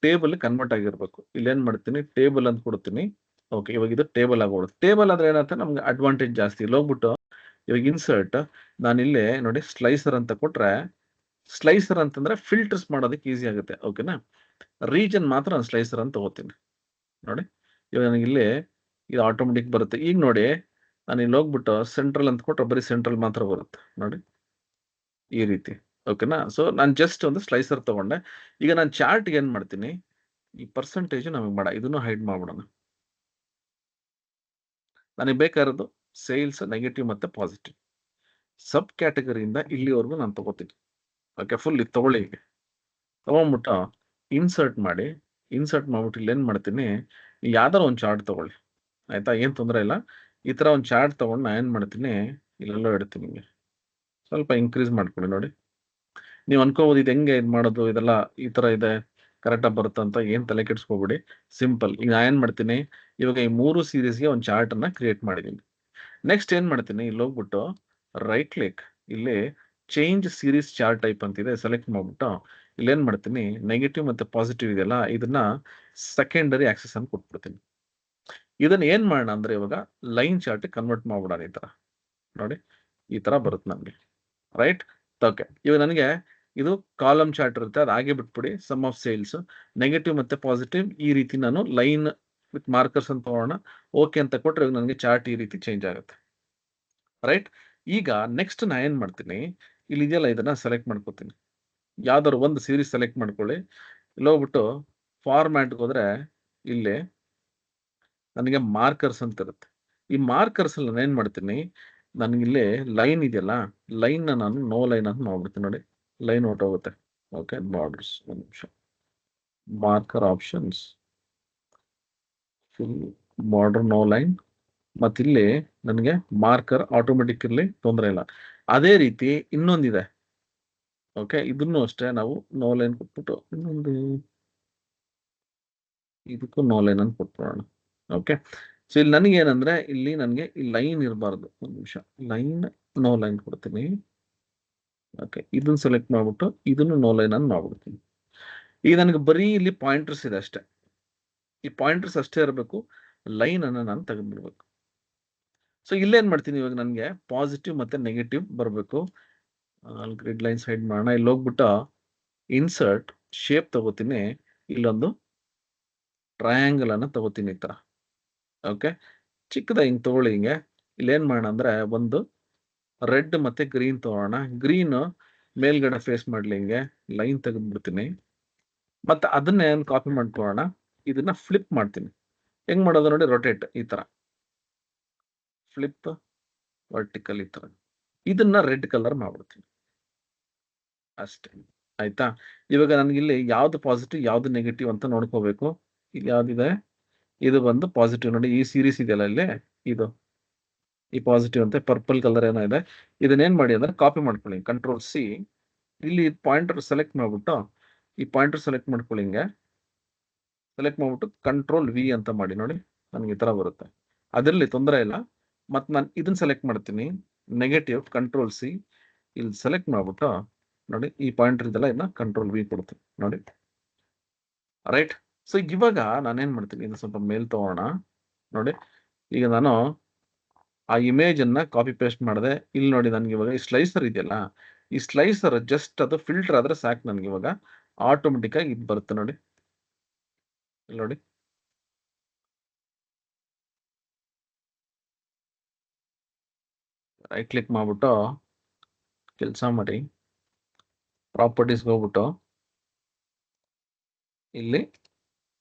ಟೇಬಲ್ ಕನ್ವರ್ಟ್ ಆಗಿರ್ಬೇಕು. ಇಲ್ಲಿ ಏನ್ ಮಾಡ್ತೀನಿ, ಟೇಬಲ್ ಅಂತ ಕೊಡ್ತೀನಿ. ಓಕೆ, ಇವಾಗ ಇದು ಟೇಬಲ್ ಆಗೋಡುತ್ತೆ. ಟೇಬಲ್ ಆದ್ರೆ ಏನಾಗುತ್ತೆ, ನಮ್ಗೆ ಅಡ್ವಾಂಟೇಜ್ ಜಾಸ್ತಿ. ಇಲ್ಲಿ ಹೋಗ್ಬಿಟ್ಟು ಇವಾಗ ಇನ್ಸರ್ಟ್, ನಾನು ಇಲ್ಲೇ ನೋಡಿ ಸ್ಲೈಸರ್ ಅಂತ ಕೊಟ್ರೆ ಸ್ಲೈಸರ್ ಅಂತಂದ್ರೆ ಫಿಲ್ಟರ್ಸ್ ಮಾಡೋದಕ್ಕೆ ಈಸಿ ಆಗುತ್ತೆ. ಓಕೆನಾ? ರೀಜನ್ ಮಾತ್ರ ನಾನು ಸ್ಲೈಸರ್ ಅಂತ ತಗೋತೀನಿ. ನೋಡಿ, ಇವಾಗ ನನಗೆ ಇಲ್ಲಿ ಇದು ಆಟೋಮೆಟಿಕ್ ಬರುತ್ತೆ. ಈಗ ನೋಡಿ, ನಾನು ಇಲ್ಲಿ ಹೋಗ್ಬಿಟ್ಟು ಸೆಂಟ್ರಲ್ ಅಂತ ಕೊಟ್ಟರೆ ಬರೀ ಸೆಂಟ್ರಲ್ ಮಾತ್ರ ಬರುತ್ತೆ. ನೋಡಿ, ಈ ರೀತಿ. ಓಕೆನಾ? ಸೊ ನಾನು ಜಸ್ಟ್ ಒಂದು ಸ್ಲೈಸರ್ ತಗೊಂಡೆ. ಈಗ ನಾನು ಚಾರ್ಟ್ಗೆ ಏನ್ ಮಾಡ್ತೀನಿ, ಈ ಪರ್ಸೆಂಟೇಜ್ ನಮಗೆ ಬೇಡ, ಇದನ್ನು ಹೈಡ್ ಮಾಡ್ಬಿಡೋಣ. ನನಗೆ ಬೇಕಾಗಿರೋದು ಸೇಲ್ಸ್, ನೆಗೆಟಿವ್ ಮತ್ತೆ ಪಾಸಿಟಿವ್. ಸಬ್ ಕ್ಯಾಟಗರಿಯಿಂದ ಇಲ್ಲಿವರೆಗೂ ನಾನು ತಗೋತೀನಿ. ಓಕೆ, ಫುಲ್ ಇದು ತಗೊಳ್ಳಿ. ಈಗ ತಗೊಂಡ್ಬಿಟ್ಟು ಇನ್ಸರ್ಟ್ ಮಾಡ್ಬಿಟ್ಟು ಇಲ್ಲಿ ಏನ್ ಮಾಡ್ತೀನಿ, ಯಾವ್ದಾರು ಒಂದು ಚಾರ್ಟ್ ತಗೊಳ್ಳಿ. ಆಯ್ತಾ? ಏನ್ ತೊಂದರೆ ಇಲ್ಲ. ಈ ತರ ಒಂದು ಚಾರ್ಟ್ ತಗೊಂಡು ನಾನು ಏನ್ ಮಾಡ್ತೀನಿ, ಇಲ್ಲೆಲ್ಲೋ ಇಡ್ತೀನಿ. ನಿಮಗೆ ಸ್ವಲ್ಪ ಇನ್ಕ್ರೀಸ್ ಮಾಡ್ಕೊಳ್ಳಿ. ನೋಡಿ, ನೀವು ಅನ್ಕೋಬಹುದು ಇದು ಹೆಂಗೆ ಇದು ಮಾಡೋದು, ಇದೆಲ್ಲ ಈ ತರ ಇದೆ, ಕರೆಕ್ಟಾಗಿ ಬರುತ್ತೆ ಅಂತ. ಏನ್ ತಲೆ ಕೆಡಿಸ್ಕೋಬೇಡಿ, ಸಿಂಪಲ್. ಈಗ ನಾನು ಏನ್ ಮಾಡ್ತೀನಿ, ಇವಾಗ ಈ 3 ಸೀರೀಸ್ಗೆ ಒಂದು ಚಾರ್ಟ್ ಅನ್ನ ಕ್ರಿಯೇಟ್ ಮಾಡಿದ್ದೀನಿ. ನೆಕ್ಸ್ಟ್ ಏನ್ ಮಾಡ್ತೀನಿ, ಇಲ್ಲಿ ಹೋಗ್ಬಿಟ್ಟು ರೈಟ್ ಕ್ಲಿಕ್, ಇಲ್ಲಿ ಚೇಂಜ್ ಸೀರೀಸ್ ಚಾರ್ಟ್ ಟೈಪ್ ಅಂತಿದೆ, ಸೆಲೆಕ್ಟ್ ಮಾಡ್ಬಿಟ್ಟು ಇಲ್ಲಿ ಏನ್ ಮಾಡ್ತೀನಿ, ನೆಗೆಟಿವ್ ಮತ್ತೆ ಪಾಸಿಟಿವ್ ಇದೆಯಲ್ಲ, ಇದನ್ನ ಸೆಕೆಂಡರಿ ಆಕ್ಸೆಸ್ ಅಂತ ಕೊಟ್ಬಿಡ್ತೀನಿ. ಇದನ್ನ ಏನ್ ಮಾಡೋಣ ಅಂದ್ರೆ ಇವಾಗ ಲೈನ್ ಚಾರ್ಟ್ ಕನ್ವರ್ಟ್ ಮಾಡ್ಬಿಡೋಣ. ಈ ತರ ನೋಡಿ, ಈ ತರ ಬರುತ್ತೆ ನಮ್ಗೆ. ರೈಟ್? ಓಕೆ, ಇವಾಗ ನನಗೆ ಇದು ಕಾಲಮ್ ಚಾರ್ಟ್ ಇರುತ್ತೆ, ಅದು ಹಾಗೆ ಬಿಟ್ಬಿಡಿ. ಸಮ್ ಆಫ್ ಸೇಲ್ಸ್, ನೆಗೆಟಿವ್ ಮತ್ತೆ ಪಾಸಿಟಿವ್ ಈ ರೀತಿ ನಾನು ಲೈನ್ ವಿತ್ ಮಾರ್ಕರ್ಸ್ ಅಂತ ತಗೋಣ. ಓಕೆ ಅಂತ ಕೊಟ್ರೆ ನನಗೆ ಚಾರ್ಟ್ ಈ ರೀತಿ ಚೇಂಜ್ ಆಗುತ್ತೆ. ರೈಟ್? ಈಗ ನೆಕ್ಸ್ಟ್ ನಾ ಏನ್ ಮಾಡ್ತೀನಿ, ಇಲ್ಲಿ ಇದೆಯಲ್ಲ, ಇದನ್ನ ಸೆಲೆಕ್ಟ್ ಮಾಡ್ಕೋತೀನಿ. ಯಾವ್ದಾದ್ರು ಒಂದು ಸೀರೀಸ್ ಸೆಲೆಕ್ಟ್ ಮಾಡ್ಕೊಳ್ಳಿ. ಇಲ್ಲಿ ಹೋಗ್ಬಿಟ್ಟು ಫಾರ್ಮ್ಯಾಟ್ಗೆ ಹೋದ್ರೆ ಇಲ್ಲಿ ನನಗೆ ಮಾರ್ಕರ್ಸ್ ಅಂತ ಇರುತ್ತೆ. ಈ ಮಾರ್ಕರ್ಸ್ ಅಲ್ಲಿ ನಾನು ಏನ್ ಮಾಡ್ತೀನಿ, ನನಗಿಲ್ಲಿ ಲೈನ್ ಇದೆಯಲ್ಲ, ಲೈನ್ ನಾನು ನೋ ಲೈನ್ ಅಂತ ಮಾಡ್ಬಿಡ್ತೀನಿ. ನೋಡಿ, ಲೈನ್ ಹೊರಟೋಗುತ್ತೆ. ಓಕೆ, ಬಾರ್ಡರ್ಸ್, ಒಂದು ನಿಮಿಷ, marker options, full border no line, ಮತ್ತಿಲ್ಲಿ ನನಗೆ ಮಾರ್ಕರ್ ಆಟೋಮೆಟಿಕ್ ಇರಲಿ, ತೊಂದರೆ ಇಲ್ಲ. ಅದೇ ರೀತಿ ಇನ್ನೊಂದಿದೆ. ಓಕೆ, ಇದನ್ನು ಅಷ್ಟೇ ನಾವು ನೋ ಲೈನ್ ಕೊಟ್ಬಿಟ್ಟು ಇನ್ನೊಂದು ಇದಕ್ಕೂ ನೋ ಲೈನ್ ಅಂತ ಕೊಟ್ಬಿಡೋಣ. ಓಕೆ, ಸೊ ಇಲ್ಲಿ ನನಗೆ ಏನಂದ್ರೆ, ಇಲ್ಲಿ ನನಗೆ ಈ ಲೈನ್ ಇರಬಾರ್ದು. ಒಂದು ನಿಮಿಷ, ಲೈನ್ ನೋ ಲೈನ್ ಕೊಡ್ತೀನಿ. ಓಕೆ, ಇದನ್ನ ಸೆಲೆಕ್ಟ್ ಮಾಡ್ಬಿಟ್ಟು ಇದನ್ನು ನೋ ಲೈನ್ ಅಂತ ಮಾಡ್ಬಿಡ್ತೀನಿ. ಈಗ ನನಗೆ ಬರೀ ಇಲ್ಲಿ ಪಾಯಿಂಟರ್ಸ್ ಇದೆ ಅಷ್ಟೇ. ಈ ಪಾಯಿಂಟರ್ಸ್ ಅಷ್ಟೇ ಇರಬೇಕು, ಲೈನ್ ಅನ್ನ ನಾನು ತೆಗೆದ್ಬಿಡ್ಬೇಕು. ಸೊ ಇಲ್ಲೇನ್ ಮಾಡ್ತೀನಿ, ಇವಾಗ ನನಗೆ ಪಾಸಿಟಿವ್ ಮತ್ತೆ ನೆಗೆಟಿವ್ ಬರಬೇಕು. ಗ್ರಿಡ್ ಲೈನ್ ಸೈಡ್ ಮಾಡೋಣ. ಇಲ್ಲಿ ಹೋಗ್ಬಿಟ್ಟು ಇನ್ಸರ್ಟ್ ಶೇಪ್ ತಗೋತೀನಿ. ಇಲ್ಲೊಂದು ಟ್ರಯಾಂಗಲ್ ಅನ್ನ ತಗೋತೀನಿ, ಈ ತರ. ಓಕೆ, ಚಿಕ್ಕದ ಹಿಂಗ್ ತಗೊಳ್ಳಿ. ಹಿಂಗೆ ಇಲ್ಲೇನ್ ಮಾಡೋಣ ಅಂದ್ರೆ, ಒಂದು ರೆಡ್ ಮತ್ತೆ ಗ್ರೀನ್ ತಗೋಣ. ಗ್ರೀನ್ ಮೇಲ್ಗಡೆ ಫೇಸ್ ಮಾಡ್ಲಿ, ಹಿಂಗೆ ಲೈನ್ ತೆಗೆದ್ಬಿಡ್ತೀನಿ. ಮತ್ತೆ ಅದನ್ನೇ ಕಾಪಿ ಮಾಡ್ಕೊಳ್ಳೋಣ. ಇದನ್ನ ಫ್ಲಿಪ್ ಮಾಡ್ತೀನಿ. ಹೆಂಗ್ ಮಾಡೋದು ನೋಡಿ, ರೊಟೇಟ್, ಈ ತರ ಫ್ಲಿಪ್, ವರ್ಟಿಕಲ್, ಈ ತರ. ಇದನ್ನ ರೆಡ್ ಕಲರ್ ಮಾಡ್ಬಿಡ್ತೀನಿ ಅಷ್ಟೇ. ಆಯ್ತಾ? ಇವಾಗ ನನಗಿಲ್ಲಿ ಯಾವ್ದು ಪಾಸಿಟಿವ್ ಯಾವ್ದು ನೆಗೆಟಿವ್ ಅಂತ ನೋಡ್ಕೋಬೇಕು. ಇಲ್ಲಿ ಯಾವ್ದಿದೆ, ಇದು ಬಂದು ಪಾಸಿಟಿವ್. ನೋಡಿ, ಈ ಸೀರೀಸ್ ಇದೆಯಲ್ಲ, ಇಲ್ಲಿ ಇದು ಈ ಪಾಸಿಟಿವ್ ಅಂತ ಪರ್ಪಲ್ ಕಲರ್ ಏನೋ ಇದೆ. ಇದನ್ನೇನ್ ಮಾಡಿ ಅಂದ್ರೆ ಕಾಪಿ ಮಾಡ್ಕೊಳ್ಳಿ, ಕಂಟ್ರೋಲ್ ಸಿ. ಇಲ್ಲಿ ಪಾಯಿಂಟರ್ ಸೆಲೆಕ್ಟ್ ಮಾಡ್ಬಿಟ್ಟು ಈ ಪಾಯಿಂಟರ್ ಸೆಲೆಕ್ಟ್ ಮಾಡ್ಕೊಳ್ಳಿ. ಹಿಂಗೆ ಸೆಲೆಕ್ಟ್ ಮಾಡ್ಬಿಟ್ಟು ಕಂಟ್ರೋಲ್ ವಿ ಅಂತ ಮಾಡಿ. ನೋಡಿ, ನನಗೆ ಈ ತರ ಬರುತ್ತೆ. ಅದರಲ್ಲಿ ತೊಂದರೆ ಇಲ್ಲ. ಮತ್ತೆ ನಾನು ಇದನ್ನ ಸೆಲೆಕ್ಟ್ ಮಾಡ್ತೀನಿ, ನೆಗೆಟಿವ್, ಕಂಟ್ರೋಲ್ ಸಿ. ಇಲ್ಲಿ ಸೆಲೆಕ್ಟ್ ಮಾಡ್ಬಿಟ್ಟು ನೋಡಿ, ಈ ಪಾಯಿಂಟರ್ ಇದೆಲ್ಲ, ಇದನ್ನ ಕಂಟ್ರೋಲ್ ವಿ ಕೊಡ್ತೀನಿ. ನೋಡಿ, ರೈಟ್? ಸೊ ಇವಾಗ ನಾನೇನ್ ಮಾಡ್ತೀನಿ, ಇದು ಸ್ವಲ್ಪ ಮೇಲ್ ತಗೋಣ. ನೋಡಿ, ಈಗ ನಾನು ಆ ಇಮೇಜ್ ಅನ್ನ ಕಾಪಿ ಪೇಸ್ಟ್ ಮಾಡಿದೆ. ಇಲ್ಲಿ ನೋಡಿ, ನನ್ಗೆ ಇವಾಗ ಈ ಸ್ಲೈಸರ್ ಇದೆಯಲ್ಲ, ಈ ಸ್ಲೈಸರ್ ಜಸ್ಟ್ ಅದು ಫಿಲ್ಟರ್ ಆದ್ರೆ ಸಾಕು, ನನ್ಗೆ ಇವಾಗ ಆಟೋಮೆಟಿಕ್ ಆಗಿ ಇದು ಬರುತ್ತೆ. ನೋಡಿ, ಇಲ್ಲಿ ನೋಡಿ, ರೈಟ್ ಕ್ಲಿಕ್ ಮಾಡ್ಬಿಟ್ಟು ಕೆಲಸ ಮಾಡಿ, ಪ್ರಾಪರ್ಟೀಸ್ಗೆ ಹೋಗ್ಬಿಟ್ಟು ಇಲ್ಲಿ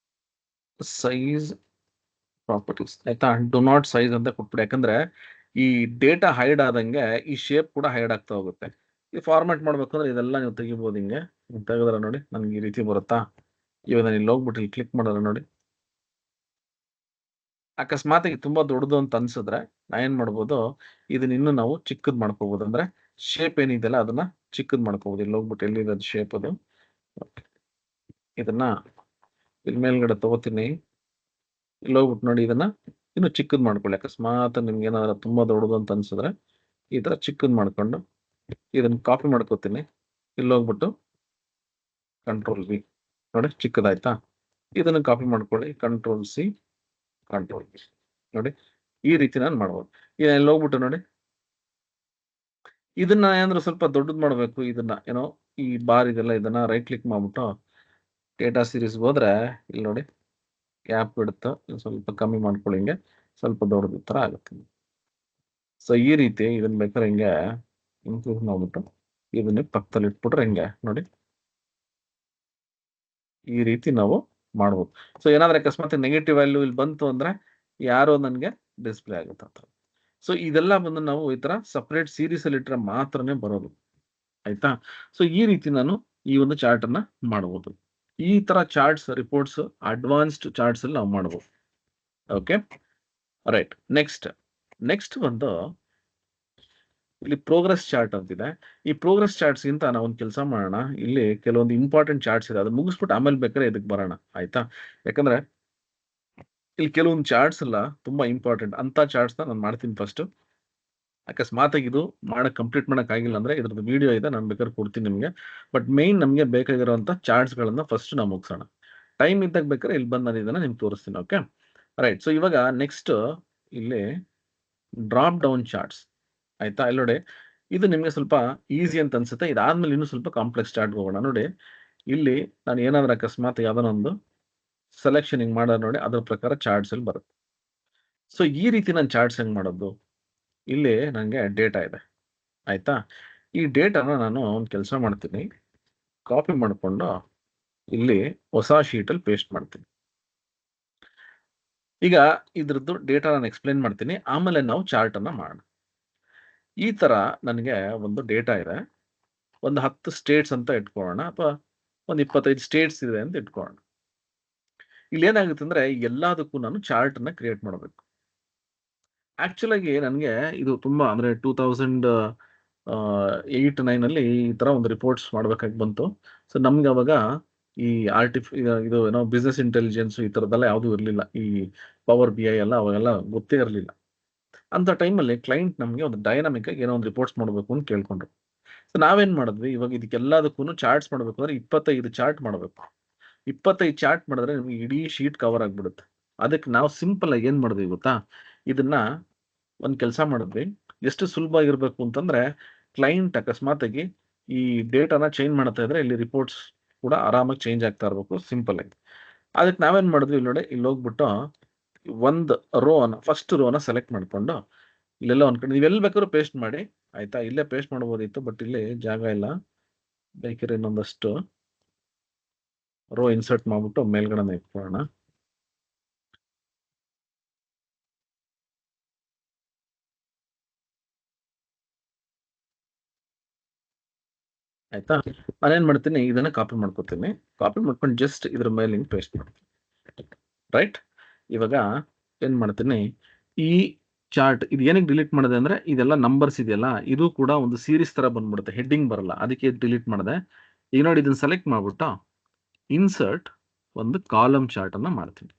ಸೈಜ್ ಪ್ರಾಪರ್ಟೀಸ್, ಆಯ್ತಾ, ಡು ನಾಟ್ ಸೈಜ್ ಅಂತ ಕೊಟ್ಬಿಡಿ. ಯಾಕಂದ್ರೆ ಈ ಡೇಟಾ ಹೈಡ್ ಆದಂಗೆ ಈ ಶೇಪ್ ಕೂಡ ಹೈಡ್ ಆಗ್ತಾ ಹೋಗುತ್ತೆ. ಈ ಫಾರ್ಮ್ಯಾಟ್ ಮಾಡ್ಬೇಕಂದ್ರೆ ಇದೆಲ್ಲ ನೀವು ತೆಗಿಬೋದು. ಹಿಂಗೆ ತೆಗೆದ್ರೆ ನೋಡಿ, ನನ್ಗೆ ಈ ರೀತಿ ಬರುತ್ತಾ. ಇವಾಗ ನಾನು ಇಲ್ಲಿ ಹೋಗ್ಬಿಟ್ಟು ಇಲ್ಲಿ ಕ್ಲಿಕ್ ಮಾಡೋಣ. ನೋಡಿ, ಅಕಸ್ಮಾತ್ ತುಂಬಾ ದೊಡ್ಡದು ಅಂತ ಅನ್ಸಿದ್ರೆ ನಾ ಏನ್ ಮಾಡ್ಬೋದು, ಇದನ್ನ ಇನ್ನು ನಾವು ಚಿಕ್ಕದ್ ಮಾಡ್ಕೋಬಹುದು. ಅಂದ್ರೆ ಶೇಪ್ ಏನಿದೆಯಲ್ಲ ಅದನ್ನ ಚಿಕ್ಕದ್ ಮಾಡ್ಕೋಬಹುದು. ಇಲ್ಲಿ ಹೋಗ್ಬಿಟ್ಟು ಎಲ್ಲಿದೆ ಶೇಪ್, ಅದು ಇದನ್ನ ಇಲ್ಲಿ ಮೇಲ್ಗಡೆ ತಗೋತೀನಿ. ಇಲ್ಲಿ ಹೋಗ್ಬಿಟ್ಟು ನೋಡಿ, ಇದನ್ನ ಇನ್ನು ಚಿಕ್ಕದ್ ಮಾಡ್ಕೊಳ್ಳಿ. ಅಕಸ್ಮಾತ್ ನಿಮ್ಗೆ ಏನಾದ್ರು ತುಂಬಾ ದೊಡ್ಡದು ಅಂತ ಅನ್ಸಿದ್ರೆ ಈ ತರ ಚಿಕ್ಕದ್ ಮಾಡ್ಕೊಂಡು ಇದನ್ನ ಕಾಪಿ ಮಾಡ್ಕೋತೀನಿ. ಇಲ್ಲಿ ಹೋಗ್ಬಿಟ್ಟು ಕಂಟ್ರೋಲ್ ವಿ, ನೋಡಿ ಚಿಕ್ಕದಾಯ್ತಾ. ಇದನ್ನ ಕಾಪಿ ಮಾಡ್ಕೊಳ್ಳಿ, ಕಂಟ್ರೋಲ್ ಸಿ, ಕಂಟ್ರೋಲ್ ವಿ. ನೋಡಿ, ಈ ರೀತಿ ನಾನು ಮಾಡ್ಬೋದು. ಈಗ ಇಲ್ಲಿ ಹೋಗ್ಬಿಟ್ಟು ನೋಡಿ, ಇದನ್ನ ಏನಾದ್ರು ಸ್ವಲ್ಪ ದೊಡ್ಡದ್ ಮಾಡ್ಬೇಕು, ಇದನ್ನ ಏನೋ ಈ ಬಾರ್ ಇದೆಲ್ಲ ಇದನ್ನ ರೈಟ್ ಕ್ಲಿಕ್ ಮಾಡ್ಬಿಟ್ಟು ಡೇಟಾ ಸೀರೀಸ್ ಹೋದ್ರೆ ಇಲ್ಲಿ ನೋಡಿ ಗ್ಯಾಪ್ ಬಿಡುತ್ತೆ, ಸ್ವಲ್ಪ ಕಮ್ಮಿ ಮಾಡ್ಕೊಳ್ಳಿ, ಹಿಂಗೆ ಸ್ವಲ್ಪ ದೊಡ್ಡದ ಥರ ಆಗುತ್ತೆ. ಸೊ ಈ ರೀತಿ ಇದನ್ನ ಬೇಕಾದ್ರೆ ಹಿಂಗೆ ಇಂಕ್ಲೂಡ್ ಮಾಡ್ಬಿಟ್ಟು ಇದನ್ನ ಪಕ್ಕದಲ್ಲಿ ಇಟ್ಬಿಟ್ರೆ ಹಿಂಗೆ ನೋಡಿ ಈ ರೀತಿ ನಾವು ಮಾಡ್ಬೋದು. ಸೊ ಏನಾದ್ರೆ ಅಕಸ್ಮಾತ್ ನೆಗೆಟಿವ್ ವ್ಯಾಲ್ಯೂ ಇಲ್ಲಿ ಬಂತು ಅಂದ್ರೆ ಯಾರೋ ನನಗೆ ಡಿಸ್ಪ್ಲೇ ಆಗುತ್ತೆ ಅಂತ. ಸೊ ಇದೆಲ್ಲ ಬಂದು ನಾವು ಈ ತರ ಸಪರೇಟ್ ಸೀರೀಸ್ ಅಲ್ಲಿ ಇಟ್ಟರೆ ಮಾತ್ರನೇ ಬರೋದು, ಆಯ್ತಾ. ಸೊ ಈ ರೀತಿ ನಾನು ಈ ಒಂದು ಚಾರ್ಟ್ ಅನ್ನ ಮಾಡಬಹುದು. ಈ ತರ ಚಾರ್ಟ್ಸ್ ರಿಪೋರ್ಟ್ಸ್ ಅಡ್ವಾನ್ಸ್ಡ್ ಚಾರ್ಟ್ಸ್ ಅಲ್ಲಿ ನಾವು ಮಾಡಬಹುದು. Okay right. ನೆಕ್ಸ್ಟ್ ಬಂದು ಇಲ್ಲಿ ಪ್ರೋಗ್ರೆಸ್ ಚಾರ್ಟ್ ಅಂತಿದೆ. ಈ ಪ್ರೋಗ್ರೆಸ್ ಚಾರ್ಟ್ಸ್ ಗಿಂತ ನಾವು ಒಂದು ಕೆಲಸ ಮಾಡೋಣ, ಇಲ್ಲಿ ಕೆಲವೊಂದು ಇಂಪಾರ್ಟೆಂಟ್ ಚಾರ್ಟ್ಸ್ ಇದೆ, ಅದು ಮುಗಿಸ್ಬಿಟ್ಟು ಆಮೇಲೆ ಬೇಕಾದ್ರೆ ಇದಕ್ಕೆ ಬರೋಣ, ಆಯ್ತಾ. ಯಾಕಂದ್ರೆ ಇಲ್ಲಿ ಕೆಲವೊಂದು ಚಾರ್ಟ್ಸ್ ಎಲ್ಲ ತುಂಬಾ ಇಂಪಾರ್ಟೆಂಟ್ ಅಂತ ಚಾರ್ಟ್ಸ್ ನಾನು ಮಾಡ್ತೀನಿ ಫಸ್ಟ್. ಅಕಸ್ಮಾತಾಗಿ ಇದು ಕಂಪ್ಲೀಟ್ ಮಾಡಕ್ ಆಗಿಲ್ಲ ಅಂದ್ರೆ ಇದ್ರದ್ದು ವಿಡಿಯೋ ಇದೆ, ನಾನು ಬೇಕಾದ್ರೆ ಕೊಡ್ತೀನಿ ನಿಮಗೆ. ಬಟ್ ಮೇನ್ ನಮಗೆ ಬೇಕಾಗಿರುವಂತ ಚಾರ್ಟ್ಸ್ ಗಳನ್ನ ಫಸ್ಟ್ ನಾವು ಮುಗಿಸೋಣ. ಟೈಮ್ ಇದ್ದಾಗ ಬೇಕಾದ್ರೆ ಇಲ್ಲಿ ಬಂದು ನಾನು ಇದನ್ನ ನಿಮ್ಗೆ ತೋರಿಸ್ತೀನಿ. Okay right. ಸೊ ಇವಾಗ ನೆಕ್ಸ್ಟ್ ಇಲ್ಲಿ ಡ್ರಾಪ್ ಡೌನ್ ಚಾರ್ಟ್ಸ್, ಆಯ್ತಾ. ಇಲ್ಲಿ ನೋಡಿ ಇದು ನಿಮಗೆ ಸ್ವಲ್ಪ ಈಸಿ ಅಂತ ಅನ್ಸುತ್ತೆ, ಇದಾದ್ಮೇಲೆ ಇನ್ನೂ ಸ್ವಲ್ಪ ಕಾಂಪ್ಲೆಕ್ಸ್ ಚಾರ್ಟ್ ಹೋಗೋಣ. ನೋಡಿ ಇಲ್ಲಿ ನಾನು ಏನಾದ್ರೂ ಅಕಸ್ಮಾತ್ ಯಾವ್ದಾನ ಒಂದು ಸೆಲೆಕ್ಷನ್ ಹಿಂಗ್ ಮಾಡೋದು ನೋಡಿ, ಅದ್ರ ಪ್ರಕಾರ ಚಾರ್ಟ್ಸ್ ಅಲ್ಲಿ ಬರುತ್ತೆ. ಸೊ ಈ ರೀತಿ ನಾನು ಚಾರ್ಟ್ಸ್ ಹೆಂಗ್ ಮಾಡೋದು, ಇಲ್ಲಿ ನನಗೆ ಡೇಟಾ ಇದೆ, ಆಯ್ತಾ. ಈ ಡೇಟಾನ ನಾನು ಒಂದು ಕೆಲಸ ಮಾಡ್ತೀನಿ, ಕಾಪಿ ಮಾಡಿಕೊಂಡು ಇಲ್ಲಿ ಹೊಸ ಶೀಟಲ್ಲಿ ಪೇಸ್ಟ್ ಮಾಡ್ತೀನಿ. ಈಗ ಇದ್ರದ್ದು ಡೇಟಾ ನಾನು ಎಕ್ಸ್ಪ್ಲೇನ್ ಮಾಡ್ತೀನಿ, ಆಮೇಲೆ ನಾವು ಚಾರ್ಟ್ ಅನ್ನ ಮಾಡೋಣ. ಈ ತರ ನನಗೆ ಒಂದು ಡೇಟಾ ಇದೆ, ಒಂದು 10 ಸ್ಟೇಟ್ಸ್ ಅಂತ ಇಟ್ಕೊಳ್ಳೋಣ, ಅಥವಾ ಒಂದು 25 ಸ್ಟೇಟ್ಸ್ ಇದೆ ಅಂತ ಇಟ್ಕೊಳ್ಳೋಣ. ಇಲ್ಲಿ ಏನಾಗುತ್ತೆ ಅಂದ್ರೆ ಎಲ್ಲದಕ್ಕೂ ನಾನು ಚಾರ್ಟ್ ಅನ್ನ ಕ್ರಿಯೇಟ್ ಮಾಡಬೇಕು. ಆಕ್ಚುಲ್ ಆಗಿ ನನಗೆ ಇದು ತುಂಬಾ ಅಂದ್ರೆ 2008-9 ಅಲ್ಲಿ ಈ ತರ ಒಂದು ರಿಪೋರ್ಟ್ಸ್ ಮಾಡ್ಬೇಕಾಗಿ ಬಂತು. ಸೊ ನಮ್ಗೆ ಅವಾಗ ಈ ಇದು ಏನೋ ಬಿಸ್ನೆಸ್ ಇಂಟೆಲಿಜೆನ್ಸ್ ಈ ತರದೆಲ್ಲ ಯಾವುದು ಇರಲಿಲ್ಲ, ಈ ಪವರ್ BI ಎಲ್ಲ ಅವಾಗೆಲ್ಲ ಗೊತ್ತೇ ಇರಲಿಲ್ಲ. ಅಂತ ಟೈಮಲ್ಲಿ ಕ್ಲೈಂಟ್ ನಮಗೆ ಒಂದು ಡೈನಾಮಿಕ್ ಆಗಿ ಏನೋ ಒಂದು ರಿಪೋರ್ಟ್ಸ್ ಮಾಡಬೇಕು ಅಂತ ಕೇಳ್ಕೊಂಡ್ರು. ಸೊ ನಾವೇನ್ ಮಾಡಿದ್ವಿ, ಇವಾಗ ಇದಕ್ಕೆಲ್ಲದಕ್ಕೂ ಚಾರ್ಟ್ಸ್ ಮಾಡಬೇಕು ಅಂದ್ರೆ 25 ಚಾರ್ಟ್ ಮಾಡಬೇಕು. 25 ಚಾರ್ಟ್ ಮಾಡಿದ್ರೆ ನಿಮ್ಗೆ ಇಡೀ ಶೀಟ್ ಕವರ್ ಆಗ್ಬಿಡುತ್ತೆ. ಅದಕ್ಕೆ ನಾವು ಸಿಂಪಲ್ ಆಗಿ ಏನ್ ಮಾಡಿದ್ವಿ ಗೊತ್ತಾ, ಇದನ್ನ ಒಂದು ಕೆಲಸ ಮಾಡಿದ್ವಿ. ಎಷ್ಟು ಸುಲಭ ಇರಬೇಕು ಅಂತಂದ್ರೆ, ಕ್ಲೈಂಟ್ ಅಕಸ್ಮಾತಾಗಿ ಈ ಡೇಟಾನ ಚೇಂಜ್ ಮಾಡ್ತಾ ಇದ್ರೆ ಇಲ್ಲಿ ರಿಪೋರ್ಟ್ಸ್ ಕೂಡ ಆರಾಮಾಗಿ ಚೇಂಜ್ ಆಗ್ತಾ ಇರಬೇಕು, ಸಿಂಪಲ್ ಆಗಿ. ಅದಕ್ಕೆ ನಾವೇನ್ ಮಾಡಿದ್ವಿ, ಇಲ್ಲಿ ನೋಡಿ ಇಲ್ಲಿ ಹೋಗ್ಬಿಟ್ಟು ಒಂದು ಫಸ್ಟ್ ರೋನ ಸೆಲೆಕ್ಟ್ ಮಾಡ್ಕೊಂಡು ಇಲ್ಲೆಲ್ಲ ಒಂದ್ ಕಡೆ ನೀವೆಲ್ಲಿ ಬೇಕಾದ್ರೂ ಪೇಸ್ಟ್ ಮಾಡಿ, ಆಯ್ತಾ. ಇಲ್ಲೇ ಪೇಸ್ಟ್ ಮಾಡ್ಬೋದಿತ್ತು, ಬಟ್ ಇಲ್ಲಿ ಜಾಗ ಇಲ್ಲ, ಬೇಕಿದ್ರೆ ಇನ್ನೊಂದಷ್ಟು ರೋ ಇನ್ಸರ್ಟ್ ಮಾಡ್ಬಿಟ್ಟು ಮೇಲ್ಗಡೆ ಇಟ್ಕೊಳ್ಳೋಣ. ಆಯ್ತಾ. ನಾನೇನ್ ಮಾಡ್ತೀನಿ, ಇದನ್ನ ಕಾಪಿ ಮಾಡ್ಕೊತೀನಿ, ಕಾಪಿ ಮಾಡ್ಕೊಂಡು ಜಸ್ಟ್ ಇದ್ರ ಮೇಲೆ ಹಿಂಗ್ ಪೇಸ್ಟ್ ಮಾಡ್ತೀನಿ. ರೈಟ್. ಇವಾಗ ಏನ್ ಮಾಡ್ತೀನಿ, ಈ ಚಾರ್ಟ್ ಇದು ಏನಕ್ಕೆ ಡಿಲೀಟ್ ಮಾಡಿದೆ ಅಂದ್ರೆ, ಇದೆಲ್ಲ ನಂಬರ್ಸ್ ಇದೆಯಲ್ಲ, ಇದು ಕೂಡ ಒಂದು ಸೀರೀಸ್ ತರ ಬಂದ್ಬಿಡುತ್ತೆ, ಹೆಡ್ಡಿಂಗ್ ಬರಲ್ಲ, ಅದಕ್ಕೆ ಡಿಲೀಟ್ ಮಾಡಿದೆ. ಈಗ ನೋಡಿ ಇದನ್ನ ಸೆಲೆಕ್ಟ್ ಮಾಡ್ಬಿಟ್ಟು ಇನ್ಸರ್ಟ್ ಒಂದು ಕಾಲಮ್ ಚಾರ್ಟ್ ಅನ್ನ ಮಾಡ್ತೀನಿ.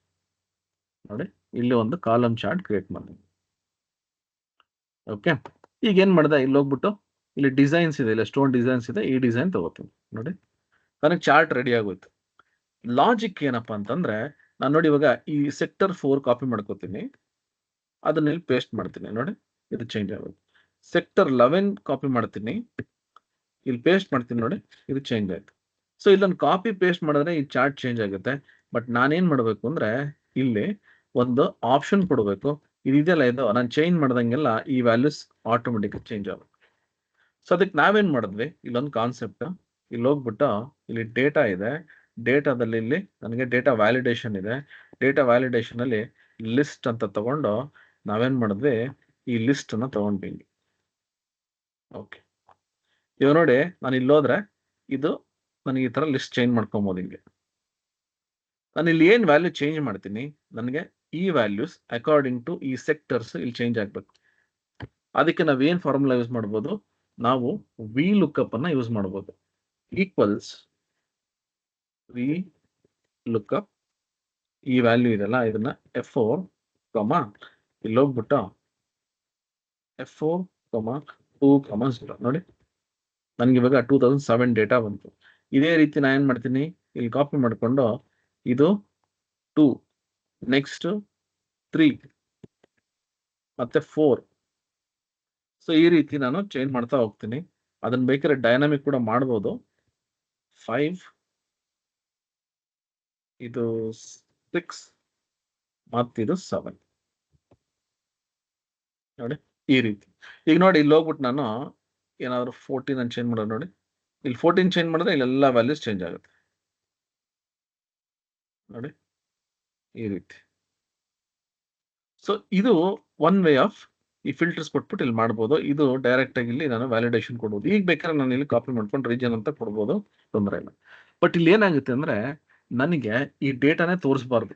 ನೋಡಿ ಇಲ್ಲಿ ಒಂದು ಕಾಲಮ್ ಚಾರ್ಟ್ ಕ್ರಿಯೇಟ್ ಮಾಡ್ತೀನಿ. ಓಕೆ. ಈಗ ಏನ್ ಮಾಡಿದೆ, ಇಲ್ಲಿ ಹೋಗ್ಬಿಟ್ಟು ಇಲ್ಲಿ ಡಿಸೈನ್ಸ್ ಇದೆ, ಇಲ್ಲ ಸ್ಟೋನ್ ಡಿಸೈನ್ಸ್ ಇದೆ, ಈ ಡಿಸೈನ್ ತಗೋತೀನಿ. ನೋಡಿ ನನಗೆ ಚಾರ್ಟ್ ರೆಡಿ ಆಗೋಯ್ತು. ಲಾಜಿಕ್ ಏನಪ್ಪಾ ಅಂತಂದ್ರೆ, ನಾನು ನೋಡಿ ಇವಾಗ ಈ ಸೆಕ್ಟರ್ 4 ಕಾಪಿ ಮಾಡ್ಕೋತೀನಿ, ಅದನ್ನ ಇಲ್ಲಿ ಪೇಸ್ಟ್ ಮಾಡ್ತೀನಿ. ನೋಡಿ ಇದು ಚೇಂಜ್ ಆಗುತ್ತೆ. ಸೆಕ್ಟರ್ 11 ಕಾಪಿ ಮಾಡ್ತೀನಿ, ಇಲ್ಲಿ ಪೇಸ್ಟ್ ಮಾಡ್ತೀನಿ. ನೋಡಿ ಇದು ಚೇಂಜ್ ಆಯ್ತು. ಸೊ ಇಲ್ಲೊಂದು ಕಾಪಿ ಪೇಸ್ಟ್ ಮಾಡಿದ್ರೆ ಈ ಚಾರ್ಟ್ ಚೇಂಜ್ ಆಗುತ್ತೆ. ಬಟ್ ನಾನೇನ್ ಮಾಡ್ಬೇಕು ಅಂದ್ರೆ, ಇಲ್ಲಿ ಒಂದು ಆಪ್ಷನ್ ಕೊಡಬೇಕು, ಇದೆಯಲ್ಲ ಇದು ನಾನು ಚೇಂಜ್ ಮಾಡ್ದಂಗೆಲ್ಲ ಈ ವ್ಯಾಲ್ಯೂಸ್ ಆಟೋಮೆಟಿಕ್ ಚೇಂಜ್ ಆಗುತ್ತೆ. ಸೊ ಅದಕ್ಕೆ ನಾವೇನ್ ಮಾಡಿದ್ವಿ, ಇಲ್ಲೊಂದು ಕಾನ್ಸೆಪ್ಟ್, ಇಲ್ಲಿ ಹೋಗ್ಬಿಟ್ಟು ಇಲ್ಲಿ ಡೇಟಾ ಇದೆ, ಡೇಟಾದಲ್ಲಿ ಇಲ್ಲಿ ನನಗೆ ಡೇಟಾ ವ್ಯಾಲಿಡೇಷನ್ ಇದೆ, ಡೇಟಾ ವ್ಯಾಲಿಡೇಷನ್ ಅಲ್ಲಿ ಲಿಸ್ಟ್ ಅಂತ ತಗೊಂಡು ನಾವೇನ್ ಮಾಡಿದ್ವಿ, ಈ ಲಿಸ್ಟ್ ಅನ್ನ ತಗೊಂಡ್ವಿ. ಓಕೆ. ಇವಾಗ ನೋಡಿ ನಾನು ಇಲ್ಲಿ ಹೋದ್ರೆ ಇದು ನನಗೆ ಈ ತರ ಲಿಸ್ಟ್ ಚೇಂಜ್ ಮಾಡ್ಕೊಬಹುದು. ಹಿಂಗೆ ನಾನು ಇಲ್ಲಿ ಏನ್ ವ್ಯಾಲ್ಯೂ ಚೇಂಜ್ ಮಾಡ್ತೀನಿ, ನನಗೆ ಈ ವ್ಯಾಲ್ಯೂಸ್ ಅಕಾರ್ಡಿಂಗ್ ಟು ಈ ಸೆಕ್ಟರ್ಸ್ ಇಲ್ಲಿ ಚೇಂಜ್ ಆಗ್ಬೇಕು. ಅದಕ್ಕೆ ನಾವ್ ಏನ್ ಫಾರ್ಮುಲಾ ಯೂಸ್ ಮಾಡ್ಬೋದು, ನಾವು ವಿ ಲುಕ್ಅಪ್ ಅನ್ನ ಯೂಸ್ ಮಾಡ್ಬೋದು. ಈಕ್ವಲ್ಸ್ ವಿ ಲುಕ್ಅಪ್, ಈ ವ್ಯಾಲ್ಯೂ ಇದೆಲ್ಲ ಇದನ್ನ F4, ಇಲ್ಲಿ ಹೋಗ್ಬಿಟ್ಟು F4, 2, 0. ನೋಡಿ ನನ್ಗೆ ಇವಾಗ 2007 ಡೇಟಾ ಬಂತು. ಇದೇ ರೀತಿ ನಾನು ಏನ್ ಮಾಡ್ತೀನಿ, ಇಲ್ಲಿ ಕಾಪಿ ಮಾಡ್ಕೊಂಡು ಇದು 2, ನೆಕ್ಸ್ಟ್ 3 ಮತ್ತೆ 4. ಸೊ ಈ ರೀತಿ ನಾನು ಚೇಂಜ್ ಮಾಡ್ತಾ ಹೋಗ್ತೀನಿ. ಅದನ್ನ ಬೇಕಾದ್ರೆ ಡೈನಾಮಿಕ್ ಕೂಡ ಮಾಡ್ಬೋದು, 5, ಇದು 6 ಮತ್ತಿದು 7 ನೋಡಿ ಈ ರೀತಿ. ಈಗ ನೋಡಿ ಇಲ್ಲಿ ಹೋಗ್ಬಿಟ್ಟು ನಾನು ಏನಾದ್ರು 14 ಅನ್ನು ಚೇಂಜ್ ಮಾಡೋದು ನೋಡಿ. ಇಲ್ಲಿ 14 ಚೇಂಜ್ ಮಾಡಿದ್ರೆ ಇಲ್ಲೆಲ್ಲ ವ್ಯಾಲ್ಯೂಸ್ ಚೇಂಜ್ ಆಗುತ್ತೆ ನೋಡಿ ಈ ರೀತಿ. ಸೊ ಇದು ಒನ್ ವೇ ಆಫ್ ಈ ಫಿಲ್ಟರ್ಸ್ ಕೊಟ್ಬಿಟ್ಟು ಇಲ್ಲಿ ಮಾಡ್ಬೋದು. ಇದು ಡೈರೆಕ್ಟ್ ಆಗಿ ಇಲ್ಲಿ ನಾನು ವ್ಯಾಲಿಡೇಷನ್ ಕೊಡ್ಬೋದು. ಈಗ ಬೇಕಾದ್ರೆ ನಾನು ಇಲ್ಲಿ ಕಾಪಿ ಮಾಡ್ಕೊಂಡು ರೀಜನ್ ಅಂತ ಕೊಡ್ಬೋದು, ತೊಂದರೆ ಇಲ್ಲ. ಬಟ್ ಇಲ್ಲಿ ಏನಾಗುತ್ತೆ ಅಂದ್ರೆ ನನಗೆ ಈ ಡೇಟಾನೇ ತೋರಿಸಬಾರ್ದು,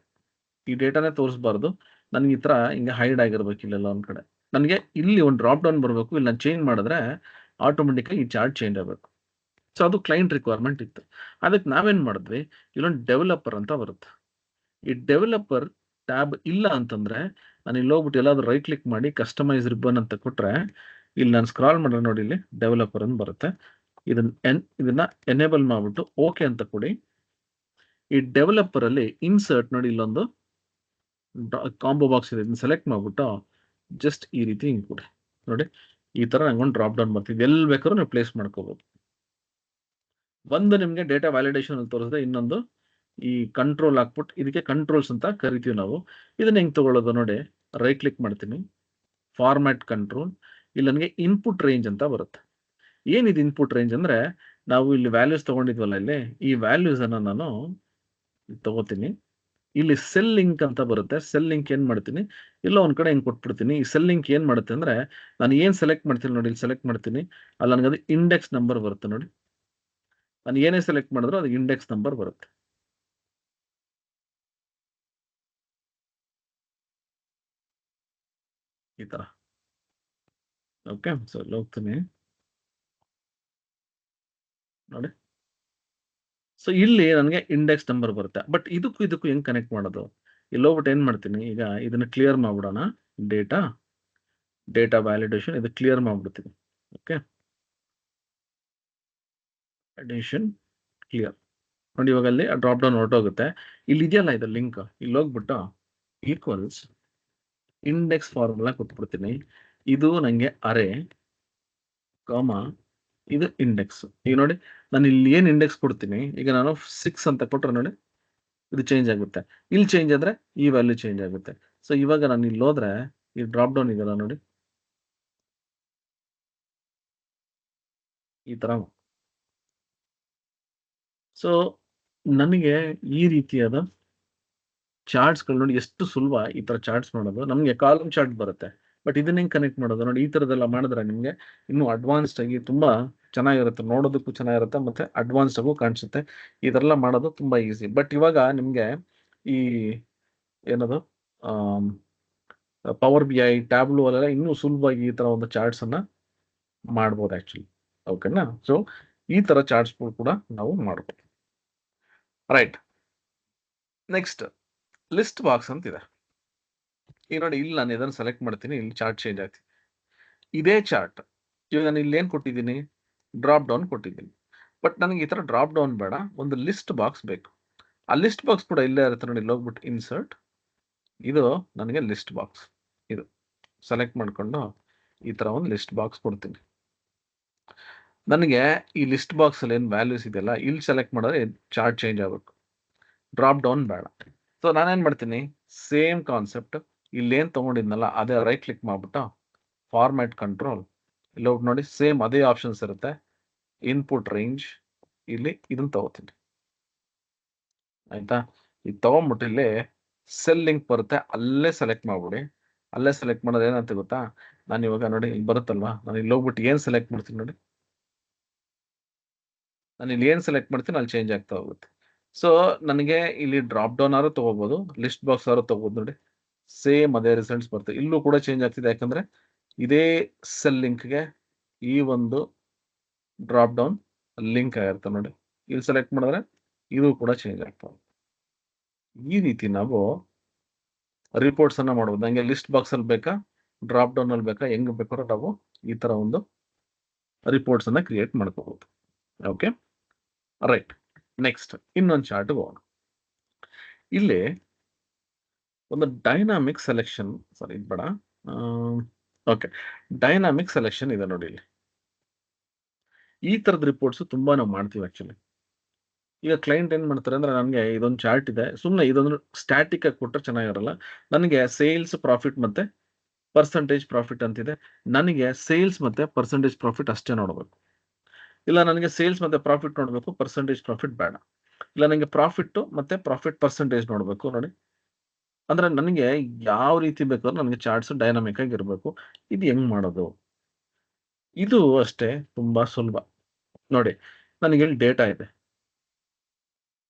ಈ ಡೇಟಾನೇ ತೋರಿಸಬಾರ್ದು. ನನಗೆ ಈ ತರ ಹಿಂಗೆ ಹೈಡ್ ಆಗಿರ್ಬೇಕು ಇಲ್ಲೆಲ್ಲ ಒಂದ್ ಕಡೆ. ನನಗೆ ಇಲ್ಲಿ ಒಂದು ಡ್ರಾಪ್ ಡೌನ್ ಬರಬೇಕು. ಇಲ್ಲಿ ನಾನು ಚೇಂಜ್ ಮಾಡಿದ್ರೆ ಆಟೋಮೆಟಿಕ್ ಈ ಚಾರ್ಟ್ ಚೇಂಜ್ ಆಗಬೇಕು. ಸೊ ಅದು ಕ್ಲೈಂಟ್ ರಿಕ್ವೈರ್ಮೆಂಟ್ ಇತ್ತು. ಅದಕ್ಕೆ ನಾವೇನ್ ಮಾಡಿದ್ವಿ, ಇಲ್ಲೊಂದು ಡೆವಲಪರ್ ಅಂತ ಬರುತ್ತೆ. ಈ ಡೆವಲಪರ್ ಟ್ಯಾಬ್ ಇಲ್ಲ ಅಂತಂದ್ರೆ ನಾನು ಇಲ್ಲಿ ಹೋಗ್ಬಿಟ್ಟು ಎಲ್ಲಾದ್ರೂ ರೈಟ್ ಕ್ಲಿಕ್ ಮಾಡಿ ಕಸ್ಟಮೈಸ್ ರಿಬ್ಬನ್ ಅಂತ ಕೊಟ್ರೆ ಇಲ್ಲಿ ನಾನು ಸ್ಕ್ರಾಲ್ ಮಾಡಿದ್ರೆ ನೋಡಿ ಇಲ್ಲಿ ಡೆವಲಪರ್ ಅಂತ ಬರುತ್ತೆ. ಇದನ್ನ ಎನೇಬಲ್ ಮಾಡ್ಬಿಟ್ಟು ಓಕೆ ಅಂತ ಕೊಡಿ. ಈ ಡೆವಲಪರ್ ಅಲ್ಲಿ ಇನ್ಸರ್ಟ್ ನೋಡಿ ಇಲ್ಲೊಂದು ಕಾಂಬೋ ಬಾಕ್ಸ್ ಇದೆ, ಇದನ್ನ ಸೆಲೆಕ್ಟ್ ಮಾಡ್ಬಿಟ್ಟು ಜಸ್ಟ್ ಈ ರೀತಿ ಹಿಂಗ್ ಕೊಡಿ. ನೋಡಿ ಈ ತರ ನಂಗೊಂದು ಡ್ರಾಪ್ ಡೌನ್ ಬರ್ತಿದೆ. ಎಲ್ಲಿ ಬೇಕಾದ್ರೂ ನೀವು ಪ್ಲೇಸ್ ಮಾಡ್ಕೋಬಹುದು. ಒಂದು ನಿಮ್ಗೆ ಡೇಟಾ ವ್ಯಾಲಿಡೇಷನ್ ಅಲ್ಲಿ ತೋರಿಸಿದ್ರೆ, ಇನ್ನೊಂದು ಈ ಕಂಟ್ರೋಲ್ ಹಾಕ್ಬಿಟ್ಟು ಇದಕ್ಕೆ ಕಂಟ್ರೋಲ್ಸ್ ಅಂತ ಕರಿತೀವಿ ನಾವು. ಇದನ್ನ ಹೆಂಗ್ ತಗೊಳ್ಳೋದು ನೋಡಿ, ರೈಟ್ ಕ್ಲಿಕ್ ಮಾಡ್ತೀನಿ, ಫಾರ್ಮ್ಯಾಟ್ ಕಂಟ್ರೋಲ್. ಇಲ್ಲಿ ನನಗೆ ಇನ್ಪುಟ್ ರೇಂಜ್ ಅಂತ ಬರುತ್ತೆ. ಏನಿದೆ ಇನ್ಪುಟ್ ರೇಂಜ್ ಅಂದ್ರೆ ನಾವು ಇಲ್ಲಿ ವ್ಯಾಲ್ಯೂಸ್ ತಗೊಂಡಿದ್ವಲ್ಲ, ಇಲ್ಲಿ ಈ ವ್ಯಾಲ್ಯೂಸ್ ಅನ್ನ ನಾನು ತಗೋತೀನಿ. ಇಲ್ಲಿ ಸೆಲ್ ಲಿಂಕ್ ಅಂತ ಬರುತ್ತೆ. ಸೆಲ್ ಲಿಂಕ್ ಏನ್ ಮಾಡ್ತೀನಿ, ಇಲ್ಲ ಒಂದ್ ಕಡೆ ಹಿಂಗ್ ಕೊಟ್ಬಿಡ್ತೀನಿ. ಈ ಸೆಲ್ ಲಿಂಕ್ ಏನ್ ಮಾಡುತ್ತೆ ಅಂದ್ರೆ ನಾನು ಏನ್ ಸೆಲೆಕ್ಟ್ ಮಾಡ್ತೀನಿ ನೋಡಿ, ಇಲ್ಲಿ ಸೆಲೆಕ್ಟ್ ಮಾಡ್ತೀನಿ, ಅಲ್ಲಿ ನನಗೆ ಅದು ಇಂಡೆಕ್ಸ್ ನಂಬರ್ ಬರುತ್ತೆ ನೋಡಿ. ನಾನು ಏನೇ ಸೆಲೆಕ್ಟ್ ಮಾಡಿದ್ರು ಅದು ಇಂಡೆಕ್ಸ್ ನಂಬರ್ ಬರುತ್ತೆ. ಈ ತರ ಓಕೆ. ಸೊ ಇಲ್ಲಿ ಹೋಗ್ತೀನಿ ನೋಡಿ. ಸೊ ಇಲ್ಲಿ ನನಗೆ ಇಂಡೆಕ್ಸ್ ನಂಬರ್ ಬರುತ್ತೆ. ಬಟ್ ಇದಕ್ಕೂ ಹೆಂಗ್ ಕನೆಕ್ಟ್ ಮಾಡೋದು, ಇಲ್ಲಿ ಹೋಗ್ಬಿಟ್ಟು ಏನ್ ಮಾಡ್ತೀನಿ, ಈಗ ಇದನ್ನ ಕ್ಲಿಯರ್ ಮಾಡ್ಬಿಡೋಣ. ಡೇಟಾ ವ್ಯಾಲಿಡೇಷನ್ ಇದು ಕ್ಲಿಯರ್ ಮಾಡ್ಬಿಡ್ತೀನಿ. ಓಕೆ, ಅಡಿಷನ್ ಕ್ಲಿಯರ್ ನೋಡಿ. ಇವಾಗ ಅಲ್ಲಿ ಡ್ರಾಪ್ ಡೌನ್ ಹೊರಟೋಗುತ್ತೆ. ಇಲ್ಲಿ ಇದೆಯಲ್ಲ ಇದು ಲಿಂಕ್, ಇಲ್ಲಿ ಹೋಗ್ಬಿಟ್ಟು ಈಕ್ವಲ್ಸ್ ಇಂಡೆಕ್ಸ್ ಫಾರ್ಮುಲಾ ಕೊಟ್ಬಿಡ್ತೀನಿ. ಇದು ನಂಗೆ ಅರೆ ಕಾಮ ಇದು ಇಂಡೆಕ್ಸ್. ಈಗ ನೋಡಿ ನಾನು ಇಲ್ಲಿ ಏನ್ ಇಂಡೆಕ್ಸ್ ಕೊಡ್ತೀನಿ, ಈಗ ನಾನು 6 ಅಂತ ಕೊಟ್ರೆ ನೋಡಿ ಇದು ಚೇಂಜ್ ಆಗುತ್ತೆ. ಇಲ್ಲಿ ಚೇಂಜ್ ಆದ್ರೆ ಈ ವ್ಯಾಲ್ಯೂ ಚೇಂಜ್ ಆಗುತ್ತೆ. ಸೊ ಇವಾಗ ನಾನು ಇಲ್ಲಿ ಹೋದ್ರೆ ಈ ಡ್ರಾಪ್ ಡೌನ್ ಇದೆಯಲ್ಲ ನೋಡಿ, ಈ ತರ. ಸೊ ನನಗೆ ಈ ರೀತಿಯಾದ ಚಾರ್ಟ್ಸ್ ಗಳು ನೋಡಿ ಎಷ್ಟು ಸುಲಭ ಈ ತರ ಚಾರ್ಟ್ಸ್ ಮಾಡೋದು. ನಮ್ಗೆ ಕಾಲಮ್ ಚಾರ್ಟ್ ಬರುತ್ತೆ, ಬಟ್ ಇದನ್ನ ಹೆಂಗ್ ಕನೆಕ್ಟ್ ಮಾಡೋದು ನೋಡಿ. ಈ ತರದೆಲ್ಲ ಮಾಡಿದ್ರೆ ನಿಮ್ಗೆ ಇನ್ನೂ ಅಡ್ವಾನ್ಸ್ಡ್ ಆಗಿ ತುಂಬಾ ಚೆನ್ನಾಗಿರುತ್ತೆ, ನೋಡೋದಕ್ಕೂ ಚೆನ್ನಾಗಿರುತ್ತೆ, ಮತ್ತೆ ಅಡ್ವಾನ್ಸ್ಡ್ ಆಗು ಕಾಣಿಸುತ್ತೆ. ಇದೆಲ್ಲ ಮಾಡೋದು ತುಂಬಾ ಈಸಿ. ಬಟ್ ಇವಾಗ ನಿಮ್ಗೆ ಈ ಏನದು ಪವರ್ ಬಿ ಐ, ಟ್ಯಾಬ್ಲೂ ಅಲ್ಲೆಲ್ಲ ಇನ್ನೂ ಸುಲಭವಾಗಿ ಈ ತರ ಒಂದು ಚಾರ್ಟ್ಸ್ ಅನ್ನ ಮಾಡ್ಬೋದು ಆಕ್ಚುಲಿ. ಓಕೆನಾ. ಸೊ ಈ ತರ ಚಾರ್ಟ್ಸ್ ಕೂಡ ನಾವು ಮಾಡ್ಬೋದು. ರೈಟ್. ನೆಕ್ಸ್ಟ್ ಲಿಸ್ಟ್ ಬಾಕ್ಸ್ ಅಂತ ಇದೆ. ಈಗ ನೋಡಿ ಇಲ್ಲಿ ನಾನು ಇದನ್ನು ಸೆಲೆಕ್ಟ್ ಮಾಡ್ತೀನಿ, ಇಲ್ಲಿ ಚಾರ್ಟ್ ಚೇಂಜ್ ಆಗ್ತೀನಿ. ಇದೇ ಚಾರ್ಟ್ ಇವಾಗ ನಾನು ಇಲ್ಲಿ ಏನ್ ಕೊಟ್ಟಿದ್ದೀನಿ, ಡ್ರಾಪ್ ಡೌನ್ ಕೊಟ್ಟಿದ್ದೀನಿ. ಬಟ್ ನನಗೆ ಈ ತರ ಡ್ರಾಪ್ ಡೌನ್ ಬೇಡ, ಒಂದು ಲಿಸ್ಟ್ ಬಾಕ್ಸ್ ಬೇಕು. ಆ ಲಿಸ್ಟ್ ಬಾಕ್ಸ್ ಕೂಡ ಇಲ್ಲೇ ಇರುತ್ತೆ ನೋಡಿ. ಇಲ್ಲಿ ಹೋಗ್ಬಿಟ್ಟು ಇನ್ಸರ್ಟ್, ಇದು ನನಗೆ ಲಿಸ್ಟ್ ಬಾಕ್ಸ್, ಇದು ಸೆಲೆಕ್ಟ್ ಮಾಡ್ಕೊಂಡು ಈ ತರ ಒಂದು ಲಿಸ್ಟ್ ಬಾಕ್ಸ್ ಕೊಡ್ತೀನಿ. ನನಗೆ ಈ ಲಿಸ್ಟ್ ಬಾಕ್ಸ್ ಅಲ್ಲಿ ಏನ್ ವ್ಯಾಲ್ಯೂಸ್ ಇದೆಯಲ್ಲ ಇಲ್ಲಿ ಸೆಲೆಕ್ಟ್ ಮಾಡಿದ್ರೆ ಚಾರ್ಟ್ ಚೇಂಜ್ ಆಗಬೇಕು, ಡ್ರಾಪ್ ಡೌನ್ ಬೇಡ. ಸೊ ನಾನೇನ್ ಮಾಡ್ತೀನಿ, ಸೇಮ್ ಕಾನ್ಸೆಪ್ಟ್ ಇಲ್ಲೇನ್ ತಗೊಂಡಿದ್ನಲ್ಲ ಅದೇ ರೈಟ್ ಕ್ಲಿಕ್ ಮಾಡ್ಬಿಟ್ಟು ಫಾರ್ಮ್ಯಾಟ್ ಕಂಟ್ರೋಲ್, ಇಲ್ಲಿ ಹೋಗಿ ನೋಡಿ ಸೇಮ್ ಅದೇ ಆಪ್ಷನ್ಸ್ ಇರುತ್ತೆ. ಇನ್ಪುಟ್ ರೇಂಜ್, ಇಲ್ಲಿ ಇದನ್ನ ತಗೋತೀನಿ ಆಯ್ತಾ. ಇದು ತಗೊಂಡ್ಬಿಟ್ಟು ಇಲ್ಲಿ ಸೆಲ್ ಲಿಂಕ್ ಬರುತ್ತೆ, ಅಲ್ಲೇ ಸೆಲೆಕ್ಟ್ ಮಾಡ್ಬಿಡಿ. ಅಲ್ಲೇ ಸೆಲೆಕ್ಟ್ ಮಾಡೋದು ಏನಂತ ಗೊತ್ತಾ, ನಾನು ಇವಾಗ ನೋಡಿ ಇಲ್ಲಿ ಬರುತ್ತಲ್ವಾ, ನಾನು ಇಲ್ಲಿ ಹೋಗ್ಬಿಟ್ಟು ಏನ್ ಸೆಲೆಕ್ಟ್ ಮಾಡ್ತೀನಿ ನೋಡಿ, ನಾನು ಇಲ್ಲಿ ಏನ್ ಸೆಲೆಕ್ಟ್ ಮಾಡ್ತೀನಿ ಅಲ್ಲಿ ಚೇಂಜ್ ಆಗ್ತಾ ಹೋಗುತ್ತೆ. ಸೊ ನನಗೆ ಇಲ್ಲಿ ಡ್ರಾಪ್ ಡೌನ್ ಆದ್ರೂ ತಗೋಬಹುದು, ಲಿಸ್ಟ್ ಬಾಕ್ಸ್ ಆದ್ರೂ ತಗೋಬಹುದು ನೋಡಿ, ಸೇಮ್ ಅದೇ ರಿಸಲ್ಟ್ಸ್ ಬರ್ತದೆ. ಇಲ್ಲೂ ಕೂಡ ಚೇಂಜ್ ಆಗ್ತಿದೆ, ಯಾಕಂದ್ರೆ ಇದೇ ಸೆಲ್ ಲಿಂಕ್ಗೆ ಈ ಒಂದು ಡ್ರಾಪ್ ಡೌನ್ ಲಿಂಕ್ ಆಗಿರುತ್ತೆ ನೋಡಿ. ಇಲ್ಲಿ ಸೆಲೆಕ್ಟ್ ಮಾಡಿದ್ರೆ ಇದು ಕೂಡ ಚೇಂಜ್ ಆಗ್ತದೆ. ಈ ರೀತಿ ನಾವು ರಿಪೋರ್ಟ್ಸ್ ಅನ್ನ ಮಾಡಬಹುದು. ನಂಗೆ ಲಿಸ್ಟ್ ಬಾಕ್ಸ್ ಅಲ್ಲಿ ಬೇಕಾ, ಡ್ರಾಪ್ ಡೌನ್ ಅಲ್ಲಿ ಬೇಕಾ, ಹೆಂಗ್ ಬೇಕಾದ್ರೂ ನಾವು ಈ ತರ ಒಂದು ರಿಪೋರ್ಟ್ಸ್ ಅನ್ನ ಕ್ರಿಯೇಟ್ ಮಾಡ್ಕೋಬಹುದು. Okay, right. ನೆಕ್ಸ್ಟ್ ಇನ್ನೊಂದು ಚಾರ್ಟ್ ಹೋಗೋಣ. ಇಲ್ಲಿ ಒಂದು ಡೈನಾಮಿಕ್ ಸೆಲೆಕ್ಷನ್, ಸಾರಿ ಇದು ಬೇಡ, ಓಕೆ, ಡೈನಾಮಿಕ್ ಸೆಲೆಕ್ಷನ್ ಇದೆ ನೋಡಿ. ಇಲ್ಲಿ ಈ ತರದ ರಿಪೋರ್ಟ್ಸ್ ತುಂಬಾ ನಾವು ಮಾಡ್ತೀವಿ ಆಕ್ಚುಲಿ. ಈಗ ಕ್ಲೈಂಟ್ ಏನ್ ಮಾಡ್ತಾರೆ ಅಂದ್ರೆ ನನಗೆ ಇದೊಂದು ಚಾರ್ಟ್ ಇದೆ, ಸುಮ್ಮನೆ ಇದೊಂದು ಸ್ಟ್ಯಾಟಿಕ್ ಆಗಿ ಕೊಟ್ಟರೆ ಚೆನ್ನಾಗಿರಲ್ಲ. ನನಗೆ ಸೇಲ್ಸ್ ಪ್ರಾಫಿಟ್ ಮತ್ತೆ ಪರ್ಸೆಂಟೇಜ್ ಪ್ರಾಫಿಟ್ ಅಂತಿದೆ. ನನಗೆ ಸೇಲ್ಸ್ ಮತ್ತೆ ಪರ್ಸೆಂಟೇಜ್ ಪ್ರಾಫಿಟ್ ಅಷ್ಟೇ ನೋಡಬೇಕು. ಇಲ್ಲ ನನಗೆ ಸೇಲ್ಸ್ ಮತ್ತೆ ಪ್ರಾಫಿಟ್ ನೋಡಬೇಕು, ಪರ್ಸೆಂಟೇಜ್ ಪ್ರಾಫಿಟ್ ಬೇಡ. ಇಲ್ಲ ನನಗೆ ಪ್ರಾಫಿಟ್ ಮತ್ತೆ ಪ್ರಾಫಿಟ್ ಪರ್ಸೆಂಟೇಜ್ ನೋಡಬೇಕು. ನೋಡಿ, ಅಂದ್ರೆ ನನಗೆ ಯಾವ ರೀತಿ ಬೇಕಾದ್ರೂ ನನಗೆ ಚಾರ್ಟ್ಸ್ ಡೈನಾಮಿಕ್ ಆಗಿ ಇರಬೇಕು. ಇದು ಹೆಂಗ್ ಮಾಡೋದು? ಇದು ಅಷ್ಟೇ ತುಂಬಾ ಸುಲಭ. ನೋಡಿ, ನನಗೆ ಇಲ್ಲಿ ಡೇಟಾ ಇದೆ.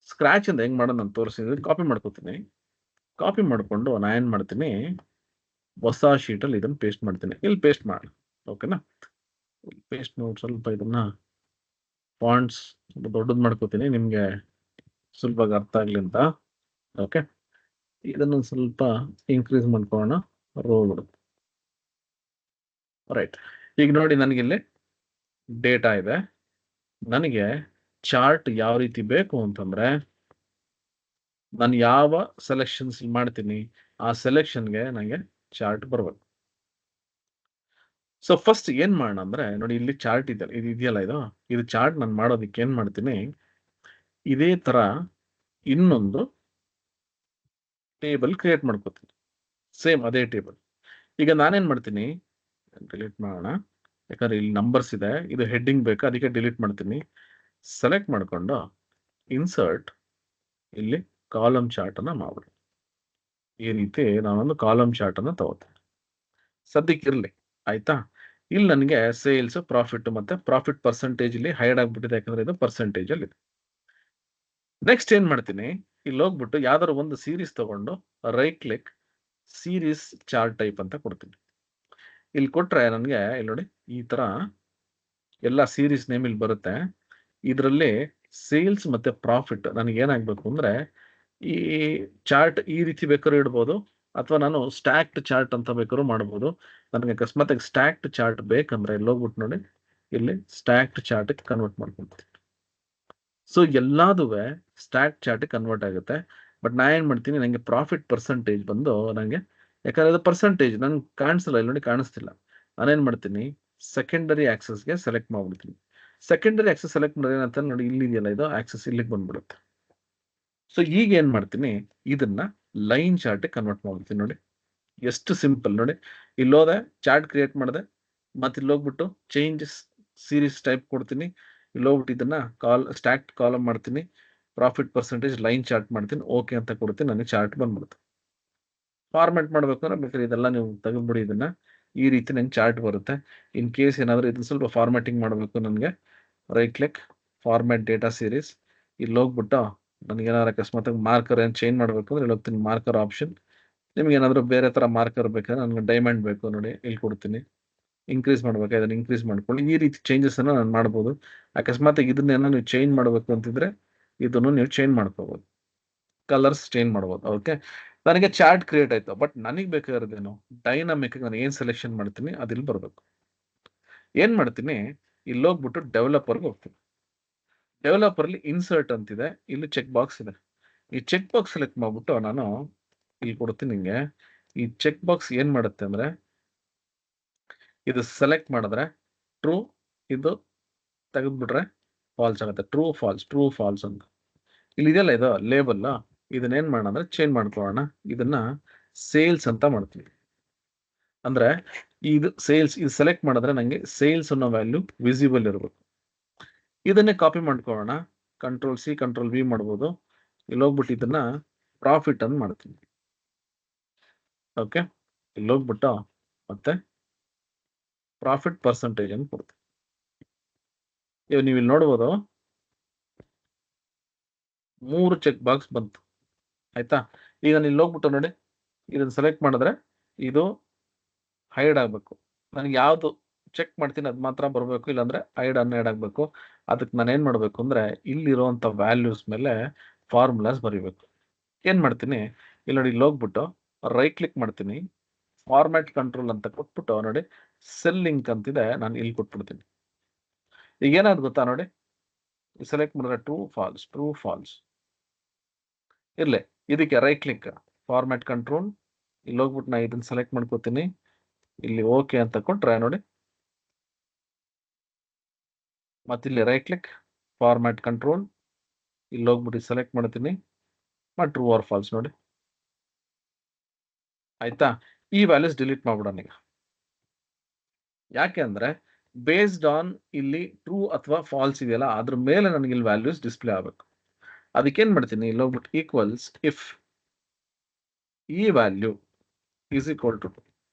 ಸ್ಕ್ರಾಚ್ ಇಂದ ಹೆಂಗ್ ಮಾಡೋದು ನಾನು ತೋರಿಸಿದ್ರೆ ಕಾಪಿ ಮಾಡ್ಕೋತೀನಿ. ಕಾಪಿ ಮಾಡ್ಕೊಂಡು ನಾನು ಏನ್ ಮಾಡ್ತೀನಿ, ಹೊಸ ಶೀಟ್ ಅಲ್ಲಿ ಇದನ್ನ ಪೇಸ್ಟ್ ಮಾಡ್ತೀನಿ. ಇಲ್ಲಿ ಪೇಸ್ಟ್ ಮಾಡಿ, ಓಕೆನಾ? ಪೇಸ್ಟ್ ನೋಡಿ, ಸ್ವಲ್ಪ ಇದನ್ನ ಫಾಂಟ್ಸ್ ದೊಡ್ಡದು ಮಾಡ್ಕೋತೀನಿ ನಿಮ್ಗೆ ಸುಲಭವಾಗಿ ಅರ್ಥ ಆಗ್ಲಿ ಅಂತ. ಓಕೆ, ಇದನ್ನು ಸ್ವಲ್ಪ ಇನ್ಕ್ರೀಸ್ ಮಾಡ್ಕೊಳ್ಳೋಣ. Roll right. ಈಗ ನೋಡಿ, ನನಗಿಲ್ಲಿ ಡೇಟಾ ಇದೆ. ನನಗೆ ಚಾರ್ಟ್ ಯಾವ ರೀತಿ ಬೇಕು ಅಂತಂದ್ರೆ, ನಾನು ಯಾವ ಸೆಲೆಕ್ಷನ್ಸ್ ಮಾಡ್ತೀನಿ ಆ ಸೆಲೆಕ್ಷನ್ಗೆ ನನಗೆ ಚಾರ್ಟ್ ಬರ್ಬೇಕು. ಸೊ ಫಸ್ಟ್ ಏನ್ ಮಾಡೋಣ ಅಂದ್ರೆ, ನೋಡಿ ಇಲ್ಲಿ ಚಾರ್ಟ್ ಇದೆ, ಇದು ಇದೆಯಲ್ಲ, ಇದು ಚಾರ್ಟ್ ನಾನು ಮಾಡೋದಕ್ಕೆ ಏನ್ ಮಾಡ್ತೀನಿ, ಇದೇ ತರ ಇನ್ನೊಂದು ಟೇಬಲ್ ಕ್ರಿಯೇಟ್ ಮಾಡ್ಕೋತೀನಿ. ಸೇಮ್ ಅದೇ ಟೇಬಲ್. ಈಗ ನಾನೇನ್ ಮಾಡ್ತೀನಿ, ಡಿಲೀಟ್ ಮಾಡೋಣ, ಯಾಕಂದ್ರೆ ಇಲ್ಲಿ ನಂಬರ್ಸ್ ಇದೆ, ಇದು ಹೆಡ್ಡಿಂಗ್ ಬೇಕು, ಅದಕ್ಕೆ ಡಿಲೀಟ್ ಮಾಡ್ತೀನಿ. ಸೆಲೆಕ್ಟ್ ಮಾಡ್ಕೊಂಡು ಇನ್ಸರ್ಟ್, ಇಲ್ಲಿ ಕಾಲಮ್ ಚಾರ್ಟ್ ಅನ್ನ ಮಾಡ್ಬಿಡಿ. ಈ ರೀತಿ ನಾನೊಂದು ಕಾಲಮ್ ಚಾರ್ಟ್ ಅನ್ನ ತಗೋತೀನಿ. ಸದ್ಯಕ್ಕೆ ಇರ್ಲಿ, ಆಯ್ತಾ? ಇಲ್ಲಿ ನನಗೆ ಸೇಲ್ಸ್, ಪ್ರಾಫಿಟ್ ಮತ್ತೆ ಪ್ರಾಫಿಟ್ ಪರ್ಸೆಂಟೇಜ್ ಇಲ್ಲಿ ಹೈಡ್ ಆಗ್ಬಿಟ್ಟಿದೆ, ಯಾಕಂದ್ರೆ ಇದು ಪರ್ಸೆಂಟೇಜ್ ಅಲ್ಲಿ ಇದೆ. ನೆಕ್ಸ್ಟ್ ಏನ್ ಮಾಡ್ತೀನಿ, ಇಲ್ಲಿ ಹೋಗ್ಬಿಟ್ಟು ಯಾವ್ದಾದ್ರು ಒಂದು ಸೀರೀಸ್ ತಗೊಂಡು right click, series chart type ಅಂತ ಕೊಡ್ತೀನಿ. ಇಲ್ಲಿ ಕೊಟ್ರೆ ನನಗೆ ಇಲ್ಲಿ ನೋಡಿ, ಈ ತರ ಎಲ್ಲ ಸೀರೀಸ್ ನೇಮ್ ಇಲ್ಲಿ ಬರುತ್ತೆ. ಇದರಲ್ಲಿ ಸೇಲ್ಸ್ ಮತ್ತೆ ಪ್ರಾಫಿಟ್ ನನಗೆ ಏನಾಗಬೇಕು ಅಂದ್ರೆ, ಈ ಚಾರ್ಟ್ ಈ ರೀತಿ ಬೇಕಾದ್ರೂ ಇಡ್ಬೋದು, ಅಥವಾ ನಾನು ಸ್ಟ್ಯಾಕ್ಡ್ ಚಾರ್ಟ್ ಅಂತ ಬೇಕಾದ್ರೂ ಮಾಡ್ಬೋದು. ನನಗೆ ಅಕಸ್ಮಾತ್ ಸ್ಟ್ಯಾಕ್ಡ್ ಚಾರ್ಟ್ ಬೇಕಂದ್ರೆ ಇಲ್ಲಿ ಹೋಗ್ಬಿಟ್ಟು ನೋಡಿ, ಇಲ್ಲಿ ಸ್ಟ್ಯಾಕ್ಡ್ ಚಾರ್ಟ್ ಕನ್ವರ್ಟ್ ಮಾಡ್ಕೊಂತೀನಿ. ಸೊ ಎಲ್ಲಾದುವೆ ಸ್ಟ್ಯಾಕ್ ಚಾರ್ಟ್ ಕನ್ವರ್ಟ್ ಆಗುತ್ತೆ. ಬಟ್ ನಾ ಏನ್ ಮಾಡ್ತೀನಿ, ನನಗೆ ಪ್ರಾಫಿಟ್ ಪರ್ಸೆಂಟೇಜ್ ಬಂದು ನನಗೆ, ಯಾಕಂದ್ರೆ ಅದು ಪರ್ಸೆಂಟೇಜ್ ನನ್ಗೆ ಕಾಣಿಸಲ್ಲ, ಇಲ್ಲಿ ನೋಡಿ ಕಾಣಿಸ್ತಿಲ್ಲ. ನಾನೇನ್ ಮಾಡ್ತೀನಿ, ಸೆಕೆಂಡರಿ ಆಕ್ಸೆಸ್ಗೆ ಸೆಲೆಕ್ಟ್ ಮಾಡ್ಬಿಡ್ತೀನಿ. ಸೆಕೆಂಡರಿ ಆಕ್ಸೆಸ್ ಸೆಲೆಕ್ಟ್ ಮಾಡಿದ್ರೆ ಏನಂತ ನೋಡಿ, ಇಲ್ಲಿ ಇದೆಯಲ್ಲ ಇದು ಆಕ್ಸೆಸ್, ಇಲ್ಲಿಗೆ ಬಂದ್ಬಿಡುತ್ತೆ. ಸೊ ಈಗ ಏನ್ ಮಾಡ್ತೀನಿ, ಇದನ್ನ ಲೈನ್ ಚಾರ್ಟ್ ಕನ್ವರ್ಟ್ ಮಾಡ್ಬಿಡ್ತೀನಿ. ನೋಡಿ ಎಷ್ಟು ಸಿಂಪಲ್. ನೋಡಿ, ಇಲ್ಲೋದೆ ಚಾರ್ಟ್ ಕ್ರಿಯೇಟ್ ಮಾಡಿದೆ, ಮತ್ತೆ ಇಲ್ಲಿ ಹೋಗ್ಬಿಟ್ಟು ಚೇಂಜಸ್ ಸೀರೀಸ್ ಟೈಪ್ ಕೊಡ್ತೀನಿ. ಇಲ್ಲಿ ಹೋಗ್ಬಿಟ್ಟು ಇದನ್ನ ಸ್ಟ್ಯಾಕ್ ಕಾಲಮ್ ಮಾಡ್ತೀನಿ, ಪ್ರಾಫಿಟ್ ಪರ್ಸೆಂಟೇಜ್ ಲೈನ್ ಚಾರ್ಟ್ ಮಾಡ್ತೀನಿ, ಓಕೆ ಅಂತ ಕೊಡ್ತೀನಿ. ನನಗೆ ಚಾರ್ಟ್ ಬಂದ್ಬಿಡುತ್ತೆ. ಫಾರ್ಮೆಟ್ ಮಾಡ್ಬೇಕು ಅಂದ್ರೆ ಬೇಕಾದ್ರೆ ಇದೆಲ್ಲ ನೀವು ತೆಗೆದ್ಬಿಡಿ, ಇದನ್ನ ಈ ರೀತಿ ನಂಗೆ ಚಾರ್ಟ್ ಬರುತ್ತೆ. ಇನ್ ಕೇಸ್ ಏನಾದ್ರು ಇದನ್ನ ಸ್ವಲ್ಪ ಫಾರ್ಮ್ಯಾಟಿಂಗ್ ಮಾಡಬೇಕು, ನನಗೆ right click, format data series, ಇಲ್ಲಿ ಹೋಗ್ಬಿಟ್ಟು ನನಗೆ ಏನಾದ್ರು ಅಕಸ್ಮಾತ್ ಮಾರ್ಕರ್ ಏನು ಚೇಂಜ್ ಮಾಡಬೇಕು ಅಂದ್ರೆ ಇಲ್ಲಿ ಹೋಗ್ತೀನಿ, ಮಾರ್ಕರ್ ಆಪ್ಷನ್. ನಿಮ್ಗೆ ಏನಾದ್ರು ಬೇರೆ ತರ ಮಾರ್ಕರ್ ಬೇಕಾದ್ರೆ ನನಗೆ ಡೈಮಂಡ್ ಬೇಕು, ನೋಡಿ ಇಲ್ಲಿ ಕೊಡ್ತೀನಿ. ಇನ್ಕ್ರೀಸ್ ಮಾಡ್ಬೇಕು, ಇದನ್ನ ಇನ್ಕ್ರೀಸ್ ಮಾಡ್ಕೊಳ್ಳಿ. ಈ ರೀತಿ ಚೇಂಜಸ್ ಅನ್ನ ನಾನು ಮಾಡ್ಬೋದು. ಅಕಸ್ಮಾತ್ ಇದನ್ನ ನೀವು ಚೇಂಜ್ ಮಾಡಬೇಕು ಅಂತಿದ್ರೆ ಇದನ್ನು ನೀವು ಚೇಂಜ್ ಮಾಡ್ಕೋಬಹುದು, ಕಲರ್ಸ್ ಚೇಂಜ್ ಮಾಡ್ಬೋದು. ಓಕೆ, ನನಗೆ ಚಾರ್ಟ್ ಕ್ರಿಯೇಟ್ ಆಯ್ತು. ಬಟ್ ನನಗೆ ಬೇಕಾಗಿರೋದೇನು, ಡೈನಾಮಿಕ್ ನಾನು ಏನ್ ಸೆಲೆಕ್ಷನ್ ಮಾಡ್ತೀನಿ ಅದಿಲ್ಲಿ ಬರ್ಬೇಕು. ಏನ್ ಮಾಡ್ತೀನಿ, ಇಲ್ಲಿ ಹೋಗ್ಬಿಟ್ಟು ಡೆವಲಪರ್ಗೆ ಹೋಗ್ತೀನಿ. ಡೆವಲಪರ್ ಅಲ್ಲಿ ಇನ್ಸರ್ಟ್ ಅಂತಿದೆ, ಇಲ್ಲಿ ಚೆಕ್ ಬಾಕ್ಸ್ ಇದೆ. ಈ ಚೆಕ್ ಬಾಕ್ಸ್ ಸೆಲೆಕ್ಟ್ ಮಾಡ್ಬಿಟ್ಟು ನಾನು ಇಲ್ಲಿ ಕೊಡ್ತೀನಿ ನಿಂಗೆ. ಈ ಚೆಕ್ ಬಾಕ್ಸ್ ಏನ್ ಮಾಡುತ್ತೆ ಅಂದ್ರೆ, ಇದು ಸೆಲೆಕ್ಟ್ ಮಾಡಿದ್ರೆ ಟ್ರೂ, ಇದು ತೆಗೆದ್ಬಿಟ್ರೆ ಫಾಲ್ಸ್ ಆಗುತ್ತೆ. ಟ್ರೂ ಫಾಲ್ಸ್, ಟ್ರೂ ಫಾಲ್ಸ್ ಅಂತ ಇಲ್ಲಿ ಇದೆಯಲ್ಲ, ಇದು ಲೇಬಲ್. ಇದನ್ನ ಏನ್ ಮಾಡೋಣ ಅಂದ್ರೆ ಚೇಂಜ್ ಮಾಡ್ಕೊಳ್ಳೋಣ. ಇದನ್ನ ಸೇಲ್ಸ್ ಅಂತ ಮಾಡ್ತೀವಿ. ಅಂದ್ರೆ ಇದು ಸೇಲ್ಸ್, ಇದು ಸೆಲೆಕ್ಟ್ ಮಾಡಿದ್ರೆ ನಂಗೆ ಸೇಲ್ಸ್ ಅನ್ನೋ ವ್ಯಾಲ್ಯೂ ವಿಸಿಬಲ್ ಇರಬೇಕು. ಇದನ್ನೇ ಕಾಪಿ ಮಾಡ್ಕೊಳ್ಳೋಣ, ಕಂಟ್ರೋಲ್ ಸಿ ಕಂಟ್ರೋಲ್ ವಿ ಮಾಡ್ಬೋದು. ಇಲ್ಲಿ ಹೋಗ್ಬಿಟ್ಟು ಇದನ್ನ ಪ್ರಾಫಿಟ್ ಅಂತ ಮಾಡ್ತೀನಿ. ಓಕೆ, ಇಲ್ಲಿ ಹೋಗ್ಬಿಟ್ಟು ಮತ್ತೆ ಪ್ರಾಫಿಟ್ ಪರ್ಸೆಂಟೇಜ್ ಅಂತ ಕೊಡ್ತೀನಿ. ಇವ್ ನೀವು ಇಲ್ಲಿ ನೋಡ್ಬೋದು, 3 ಚೆಕ್ ಬಾಕ್ಸ್ ಬಂತು. ಆಯ್ತಾ? ಈಗ ಇಲ್ಲಿ ಹೋಗ್ಬಿಟ್ಟು ನೋಡಿ, ಇದನ್ನ ಸೆಲೆಕ್ಟ್ ಮಾಡಿದ್ರೆ ಇದು ಹೈಡ್ ಆಗ್ಬೇಕು. ನನಗೆ ಯಾವ್ದು ಚೆಕ್ ಮಾಡ್ತೀನಿ ಅದು ಮಾತ್ರ ಬರಬೇಕು, ಇಲ್ಲಾಂದ್ರೆ ಹೈಡ್ ಅನ್ಹೈಡ್ ಆಗ್ಬೇಕು. ಅದಕ್ಕೆ ನಾನು ಏನ್ ಮಾಡ್ಬೇಕು ಅಂದ್ರೆ, ಇಲ್ಲಿರುವಂತ ವ್ಯಾಲ್ಯೂಸ್ ಮೇಲೆ ಫಾರ್ಮುಲಾಸ್ ಬರೀಬೇಕು. ಏನ್ ಮಾಡ್ತೀನಿ, ಇಲ್ಲಿ ನೋಡಿ, ಇಲ್ಲಿ ಹೋಗ್ಬಿಟ್ಟು ರೈಟ್ ಕ್ಲಿಕ್ ಮಾಡ್ತೀನಿ, ಫಾರ್ಮ್ಯಾಟ್ ಕಂಟ್ರೋಲ್ ಅಂತ ಕೊಟ್ಬಿಟ್ಟು ನೋಡಿ, ಸೆಲ್ ಲಿಂಕ್ ಅಂತಿದೆ, ನಾನು ಇಲ್ಲಿ ಕೊಟ್ಬಿಡ್ತೀನಿ. ಈಗ ಏನಾದ್ರು ಗೊತ್ತಾ ನೋಡಿ, ಸೆಲೆಕ್ಟ್ ಮಾಡಿದ್ರೆ ಟ್ರೂ ಫಾಲ್ಸ್, ಟ್ರೂ ಫಾಲ್ಸ್ ಇರ್ಲಿ. ಇದಕ್ಕೆ ರೈಟ್ ಕ್ಲಿಕ್, ಫಾರ್ಮ್ಯಾಟ್ ಕಂಟ್ರೋಲ್, ಇಲ್ಲಿ ಹೋಗ್ಬಿಟ್ಟು ನಾ ಇದನ್ನ ಸೆಲೆಕ್ಟ್ ಮಾಡ್ಕೋತೀನಿ, ಇಲ್ಲಿ ಓಕೆ ಅಂತ ಕೊಟ್ರೆ ನೋಡಿ, ಮತ್ತಿಲ್ಲಿ ರೈಟ್ ಕ್ಲಿಕ್, ಫಾರ್ಮ್ಯಾಟ್ ಕಂಟ್ರೋಲ್, ಇಲ್ಲಿ ಹೋಗ್ಬಿಟ್ಟು ಸೆಲೆಕ್ಟ್ ಮಾಡ್ತೀನಿ ಮತ್ತು ಟ್ರೂ ಆರ್ ಫಾಲ್ಸ್ ನೋಡಿ. ಆಯ್ತಾ, ಈ ವ್ಯಾಲ್ಯೂಸ್ ಡಿಲೀಟ್ ಮಾಡ್ಬಿಡೋಣ ಈಗ. ಯಾಕೆ ಅಂದ್ರೆ ಬೇಸ್ಡ್ ಆನ್ ಇಲ್ಲಿ ಟ್ರೂ ಅಥವಾ ಫಾಲ್ಸ್ ಇದೆಯಲ್ಲ ಅದ್ರ ಮೇಲೆ ನನಗೆ ಇಲ್ಲಿ ವ್ಯಾಲ್ಯೂಸ್ ಡಿಸ್ಪ್ಲೇ ಆಗಬೇಕು. ಅದಕ್ಕೇನ್ ಮಾಡ್ತೀನಿ, ಇಲ್ಲಿ ಹೋಗ್ಬಿಟ್ಟು ಈಕ್ವಲ್ಸ್ ಇಫ್ ಈ ವ್ಯಾಲ್ಯೂ ಈಸ್ ಈಕ್ವಲ್ ಟು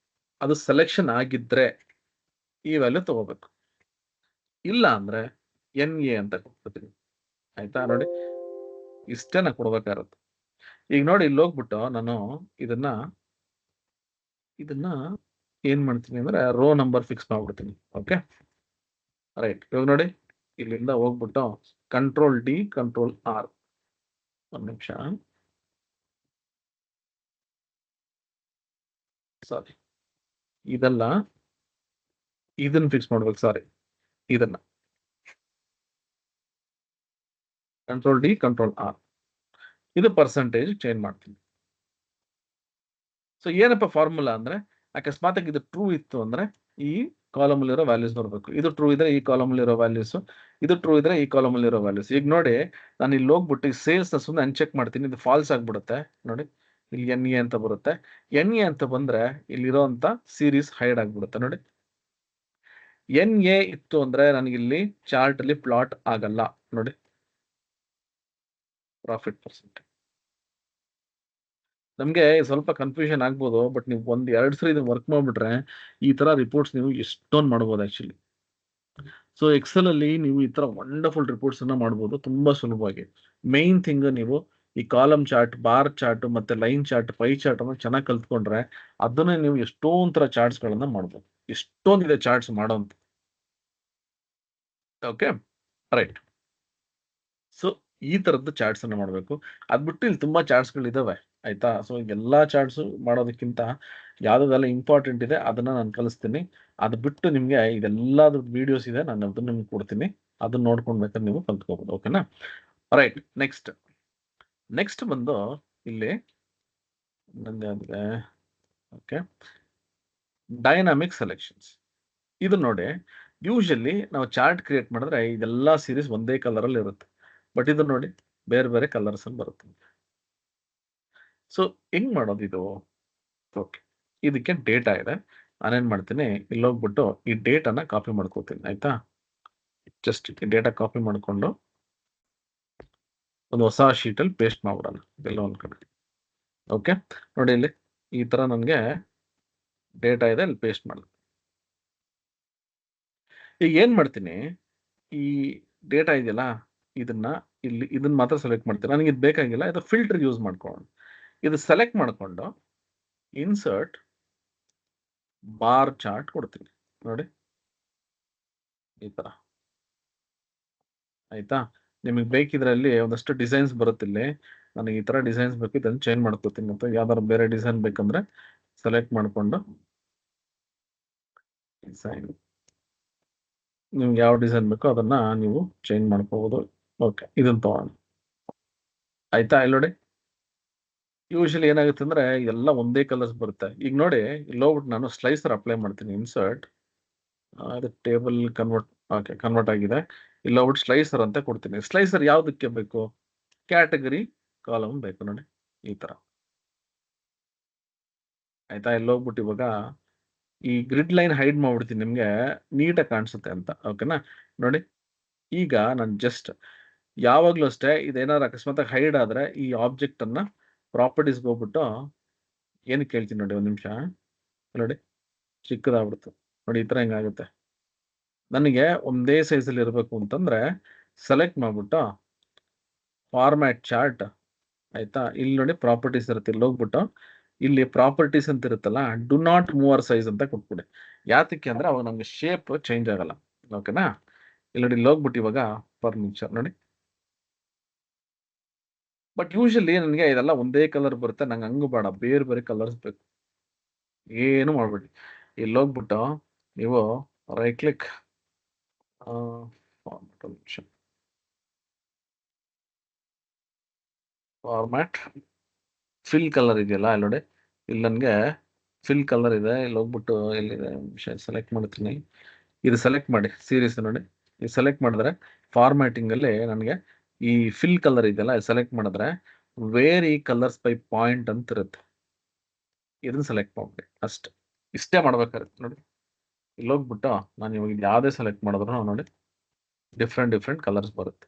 ಅದು ಸೆಲೆಕ್ಷನ್ ಆಗಿದ್ರೆ ಈ ವ್ಯಾಲ್ಯೂ ತಗೋಬೇಕು, ಇಲ್ಲ ಅಂದ್ರೆ NA ಅಂತ ಕೊಡ್ತೀನಿ. ಆಯ್ತಾ, ನೋಡಿ ಇಷ್ಟೇ ನಾ ಕೊಡ್ಬೇಕಾಗಿರುತ್ತೆ. ಈಗ ನೋಡಿ ಇಲ್ಲಿ ಹೋಗ್ಬಿಟ್ಟು ನಾನು ಇದನ್ನ ಏನ್ ಮಾಡ್ತೀನಿ ಅಂದ್ರೆ ರೋ ನಂಬರ್ ಫಿಕ್ಸ್ ಮಾಡ್ಬಿಡ್ತೀನಿ. Okay right. ಇವಾಗ ನೋಡಿ ಇಲ್ಲಿಂದ ಹೋಗ್ಬಿಟ್ಟು ಕಂಟ್ರೋಲ್ D ಕಂಟ್ರೋಲ್ R, ಒಂದ್ ನಿಮಿಷ, ಸಾರಿ ಇದೆಲ್ಲ ಇದನ್ನ ಫಿಕ್ಸ್ ಮಾಡ್ಬೇಕು, ಸಾರಿ ಇದನ್ನ ಕಂಟ್ರೋಲ್ D ಕಂಟ್ರೋಲ್ R, ಇದು ಪರ್ಸೆಂಟೇಜ್ ಚೇಂಜ್ ಮಾಡ್ತೀನಿ. ಸೊ ಏನಪ್ಪ ಫಾರ್ಮುಲಾ ಅಂದ್ರೆ, ಅಕಸ್ಮಾತ್ ಇದು ಟ್ರೂ ಇತ್ತು ಅಂದ್ರೆ ಈ ಕಾಲಮ್ ಅಲ್ಲಿರೋ ವ್ಯಾಲ್ಯೂಸ್ ನೋಡ್ಬೇಕು, ಇದು ಟ್ರೂ ಇದ್ರೆ ಈ ಕಾಲಮ್ ಅಲ್ಲಿರೋ ವ್ಯಾಲ್ಯೂಸ್, ಇದು ಟ್ರೂ ಇದ್ರೆ ಈ ಕಾಲಮ್ ಅಲ್ಲಿರೋ ವ್ಯಾಲ್ಯೂಸ್. ಈಗ ನೋಡಿ ನಾನು ಇಲ್ಲಿ ಹೋಗ್ಬಿಟ್ಟು ಸೇಲ್ಸ್ ನ ಸುಮ್ಮನೆ ಅನ್ಚೆಕ್ ಮಾಡ್ತೀನಿ, ಇದು ಫಾಲ್ಸ್ ಆಗ್ಬಿಡುತ್ತೆ. ನೋಡಿ ಇಲ್ಲಿ NA ಅಂತ ಬರುತ್ತೆ, NA ಅಂತ ಬಂದ್ರೆ ಇಲ್ಲಿರೋಂತ ಸೀರೀಸ್ ಹೈಡ್ ಆಗ್ಬಿಡುತ್ತೆ. ನೋಡಿ NA ಇತ್ತು ಅಂದ್ರೆ ನನಗಿಲ್ಲಿ ಚಾರ್ಟ್ ಅಲ್ಲಿ ಪ್ಲಾಟ್ ಆಗಲ್ಲ. ನೋಡಿ ಪ್ರಾಫಿಟ್ ಪರ್ಸೆಂಟ್ ನಮ್ಗೆ ಸ್ವಲ್ಪ ಕನ್ಫ್ಯೂಷನ್ ಆಗ್ಬೋದು, ಬಟ್ ನೀವು ಒಂದ್ 2 ಸರಿ ಇದನ್ನ ವರ್ಕ್ ಮಾಡ್ಬಿಟ್ರೆ ಈ ತರ ರಿಪೋರ್ಟ್ಸ್ ನೀವು ಎಷ್ಟೊಂದು ಮಾಡ್ಬೋದು ಆಕ್ಚುಲಿ. ಸೊ ಎಕ್ಸೆಲ್ ಅಲ್ಲಿ ನೀವು ಈ ತರ ವಂಡರ್ಫುಲ್ ರಿಪೋರ್ಟ್ಸ್ ಅನ್ನ ಮಾಡ್ಬೋದು ತುಂಬಾ ಸುಲಭವಾಗಿ. ಮೈನ್ ಥಿಂಗ್ ನೀವು ಈ ಕಾಲಮ್ ಚಾರ್ಟ್, ಬಾರ್ ಚಾರ್ಟ್ ಮತ್ತೆ ಲೈನ್ ಚಾರ್ಟ್, ಪೈ ಚಾರ್ಟ್ ಅನ್ನ ಚೆನ್ನಾಗಿ ಕಲ್ತ್ಕೊಂಡ್ರೆ ಅದನ್ನೇ ನೀವು ಎಷ್ಟೊಂದ್ ತರ ಚಾರ್ಟ್ಸ್ ಗಳನ್ನ ಮಾಡ್ಬೋದು. ಎಷ್ಟೊಂದಿದೆ ಚಾರ್ಟ್ಸ್ ಮಾಡೋಂತ. Okay right. ಸೊ ಈ ತರದ್ದು ಚಾರ್ಟ್ಸ್ ಅನ್ನ ಮಾಡಬೇಕು. ಅದ್ಬಿಟ್ಟು ಇಲ್ಲಿ ತುಂಬಾ ಚಾರ್ಟ್ಸ್ ಗಳು ಇದಾವೆ. ಆಯ್ತಾ, ಸೊ ಎಲ್ಲಾ ಚಾರ್ಟ್ಸ್ ಮಾಡೋದಕ್ಕಿಂತ ಯಾವ್ದೆಲ್ಲ ಇಂಪಾರ್ಟೆಂಟ್ ಇದೆ ಅದನ್ನ ನಾನು ಕಲಿಸ್ತೀನಿ. ಅದು ಬಿಟ್ಟು ನಿಮ್ಗೆ ಇದೆಲ್ಲದ್ರ ವಿಡಿಯೋಸ್ ಇದೆ, ನಾನು ಅದನ್ನ ನಿಮ್ಗೆ ಕೊಡ್ತೀನಿ, ಅದನ್ನ ನೋಡ್ಕೊಂಡ್ ಬೇಕಾದ್ರೆ ನೀವು ಕಲ್ತ್ಕೋಬಹುದು. ಓಕೆನಾ ರೈಟ್. ನೆಕ್ಸ್ಟ್ ಬಂದು ಇಲ್ಲಿ ನಂಗೆ ಓಕೆ ಡೈನಾಮಿಕ್ ಸೆಲೆಕ್ಷನ್ಸ್. ಇದು ನೋಡಿ ಯೂಶಲಿ ನಾವು ಚಾರ್ಟ್ ಕ್ರಿಯೇಟ್ ಮಾಡಿದ್ರೆ ಇದೆಲ್ಲಾ ಸೀರೀಸ್ ಒಂದೇ ಕಲರ್ ಅಲ್ಲಿ ಇರುತ್ತೆ, ಬಟ್ ಇದು ನೋಡಿ ಬೇರೆ ಬೇರೆ ಕಲರ್ಸ್ ಅಲ್ಲಿ ಬರುತ್ತೆ. ಸೊ ಹೆಂಗ್ ಮಾಡೋದು ಇದು? ಓಕೆ, ಇದಕ್ಕೆ ಡೇಟಾ ಇದೆ. ನಾನೇನ್ ಮಾಡ್ತೀನಿ, ಇಲ್ಲಿ ಹೋಗ್ಬಿಟ್ಟು ಈ ಡೇಟಾನ ಕಾಪಿ ಮಾಡ್ಕೋತೀನಿ. ಆಯ್ತಾ, ಜಸ್ಟ್ ಡೇಟಾ ಕಾಪಿ ಮಾಡ್ಕೊಂಡು ಒಂದು ಹೊಸ ಶೀಟ್ ಅಲ್ಲಿ ಪೇಸ್ಟ್ ಮಾಡ್ಬಿಡೋಣ ಇದೆಲ್ಲ ಒಂದ್ ಕಡೆ. ಓಕೆ ನೋಡಿ ಇಲ್ಲಿ ಈ ತರ ನನ್ಗೆ ಡೇಟಾ ಇದೆ, ಅಲ್ಲಿ ಪೇಸ್ಟ್ ಮಾಡೋದು. ಈಗ ಏನ್ ಮಾಡ್ತೀನಿ, ಈ ಡೇಟಾ ಇದೆಯಲ್ಲ ಇದನ್ನ ಮಾತ್ರ ಸೆಲೆಕ್ಟ್ ಮಾಡ್ತೀನಿ. ನನಗೆ ಇದು ಬೇಕಾಗಿಲ್ಲ, ಇದು ಫಿಲ್ಟರ್ ಯೂಸ್ ಮಾಡ್ಕೊಂಡು ಇದು ಸೆಲೆಕ್ಟ್ ಮಾಡ್ಕೊಂಡು ಇನ್ಸರ್ಟ್ ಬಾರ್ ಚಾರ್ಟ್ ಕೊಡ್ತೀನಿ. ನೋಡಿ ಈ ತರ. ಆಯ್ತಾ, ನಿಮಗೆ ಬೇಕಿದ್ರಲ್ಲಿ ಒಂದಷ್ಟು ಡಿಸೈನ್ಸ್ ಬರುತ್ತಿಲ್ಲಿ. ನನಗೆ ಈ ತರ ಡಿಸೈನ್ಸ್ ಬೇಕು, ಇದನ್ನು ಚೇಂಜ್ ಮಾಡ್ಕೋತೀನಿ. ಮತ್ತು ಯಾವ್ದಾದ್ರು ಬೇರೆ ಡಿಸೈನ್ ಬೇಕಂದ್ರೆ ಸೆಲೆಕ್ಟ್ ಮಾಡ್ಕೊಂಡು ಡಿಸೈನ್, ನಿಮ್ಗೆ ಯಾವ ಡಿಸೈನ್ ಬೇಕೋ ಅದನ್ನ ನೀವು ಚೇಂಜ್ ಮಾಡ್ಕೋಬಹುದು. ಓಕೆ, ಇದನ್ನ ತಗೋಣ. ಆಯ್ತಾ, ಇಲ್ಲಿ ನೋಡಿ ಯೂಶಲಿ ಏನಾಗುತ್ತೆ ಅಂದ್ರೆ ಎಲ್ಲ ಒಂದೇ ಕಲರ್ಸ್ ಬರುತ್ತೆ. ಈಗ ನೋಡಿ ಇಲ್ಲಿ ಹೋಗ್ಬಿಟ್ಟು ನಾನು ಸ್ಲೈಸರ್ ಅಪ್ಲೈ ಮಾಡ್ತೀನಿ. ಇನ್ಸರ್ಟ್ ಅದು ಟೇಬಲ್ ಕನ್ವರ್ಟ್ ಆಗಿದೆ. ಇಲ್ಲಿ ಹೋಗ್ಬಿಟ್ಟು ಸ್ಲೈಸರ್ ಅಂತ ಕೊಡ್ತೀನಿ. ಸ್ಲೈಸರ್ ಯಾವ್ದಕ್ಕೆ ಬೇಕು, ಕ್ಯಾಟಗರಿ ಕಾಲಮ್ ಬೇಕು. ನೋಡಿ ಈ ತರ. ಆಯ್ತಾ, ಇಲ್ಲಿ ಹೋಗ್ಬಿಟ್ಟು ಇವಾಗ ಈ ಗ್ರಿಡ್ ಲೈನ್ ಹೈಡ್ ಮಾಡ್ಬಿಡ್ತೀನಿ, ನಿಮ್ಗೆ ನೀಟಾಗಿ ಕಾಣಿಸುತ್ತೆ ಅಂತ. ಓಕೆನಾ ನೋಡಿ, ಈಗ ನಾನು ಜಸ್ಟ್ ಯಾವಾಗ್ಲೂ ಅಷ್ಟೇ ಇದೇನಾದ್ರು ಅಕಸ್ಮಾತ್ ಹೈಡ್ ಆದ್ರೆ ಈ ಆಬ್ಜೆಕ್ಟ್ ಅನ್ನ ಪ್ರಾಪರ್ಟೀಸ್ಗೆ ಹೋಗ್ಬಿಟ್ಟು ಏನಕ್ಕೆ ಕೇಳ್ತೀನಿ ನೋಡಿ, ಒಂದ್ ನಿಮಿಷ ನೋಡಿ, ಚಿಕ್ಕದಾಗ್ಬಿಡ್ತು ನೋಡಿ. ಈ ತರ ಹೆಂಗಾಗುತ್ತೆ, ನನಗೆ ಒಂದೇ ಸೈಜ್ ಅಲ್ಲಿ ಇರಬೇಕು ಅಂತಂದ್ರೆ ಸೆಲೆಕ್ಟ್ ಮಾಡ್ಬಿಟ್ಟು ಫಾರ್ಮ್ಯಾಟ್ ಚಾರ್ಟ್. ಆಯ್ತಾ, ಇಲ್ಲಿ ನೋಡಿ ಪ್ರಾಪರ್ಟೀಸ್ ಇರುತ್ತೆ, ಇಲ್ಲಿ ಹೋಗ್ಬಿಟ್ಟು ಇಲ್ಲಿ ಪ್ರಾಪರ್ಟೀಸ್ ಅಂತ ಇರುತ್ತಲ್ಲ, ಡು ನಾಟ್ ಮೂವರ್ ಸೈಜ್ ಅಂತ ಕೊಟ್ಬಿಡಿ. ಯಾತಕ್ಕೆ ಅಂದ್ರೆ ಅವಾಗ ನಮ್ಗೆ ಶೇಪ್ ಚೇಂಜ್ ಆಗಲ್ಲ. ಓಕೆನಾ, ಇಲ್ಲಿ ನೋಡಿ ಇಲ್ಲಿ ಹೋಗ್ಬಿಟ್ಟು ಇವಾಗ ಫರ್ನಿಚರ್ ನೋಡಿ. ಬಟ್ ಯೂಶಲಿ ನನಗೆ ಇದೆಲ್ಲ ಒಂದೇ ಕಲರ್ ಬರುತ್ತೆ, ನಂಗೆ ಹಂಗು ಬೇಡ, ಬೇರೆ ಬೇರೆ ಕಲರ್ಸ್ ಬೇಕು. ಏನು ಮಾಡ್ಬೇಡಿ, ಇಲ್ಲಿ ಹೋಗ್ಬಿಟ್ಟು ನೀವು right click format fill colour ಇದೆಯಲ್ಲ, ಇಲ್ಲಿ ನೋಡಿ ಇಲ್ಲಿ ನನಗೆ ಫಿಲ್ ಕಲರ್ ಇದೆ. ಇಲ್ಲಿ ಹೋಗ್ಬಿಟ್ಟು ಎಲ್ಲಿದೆ ಸೆಲೆಕ್ಟ್ ಮಾಡ್ತೀನಿ, ಇದು ಸೆಲೆಕ್ಟ್ ಮಾಡಿ ಸೀರೀಸ್ ನೋಡಿ. ಇದು ಸೆಲೆಕ್ಟ್ ಮಾಡಿದ್ರೆ ಫಾರ್ಮ್ಯಾಟಿಂಗ್ ಅಲ್ಲಿ ನನಗೆ ಈ ಫಿಲ್ ಕಲರ್ ಇದೆಯಲ್ಲ ಸೆಲೆಕ್ಟ್ ಮಾಡಿದ್ರೆ ವೇರ್ ಈ ಕಲರ್ಸ್ ಬೈ ಪಾಯಿಂಟ್ ಅಂತ ಇರುತ್ತೆ. ಇದನ್ನ ಸೆಲೆಕ್ಟ್ ಮಾಡ್ಬೇಕು ಅಷ್ಟೇ. ಇಷ್ಟೇ ಮಾಡ್ಬೇಕಾಗುತ್ತೆ ನೋಡಿ. ಇಲ್ಲಿ ಹೋಗ್ಬಿಟ್ಟು ನಾನು ಇವಾಗ ಯಾವುದೇ ಸೆಲೆಕ್ಟ್ ಮಾಡಿದ್ರು ನೋಡಿ ಡಿಫ್ರೆಂಟ್ ಕಲರ್ಸ್ ಬರುತ್ತೆ.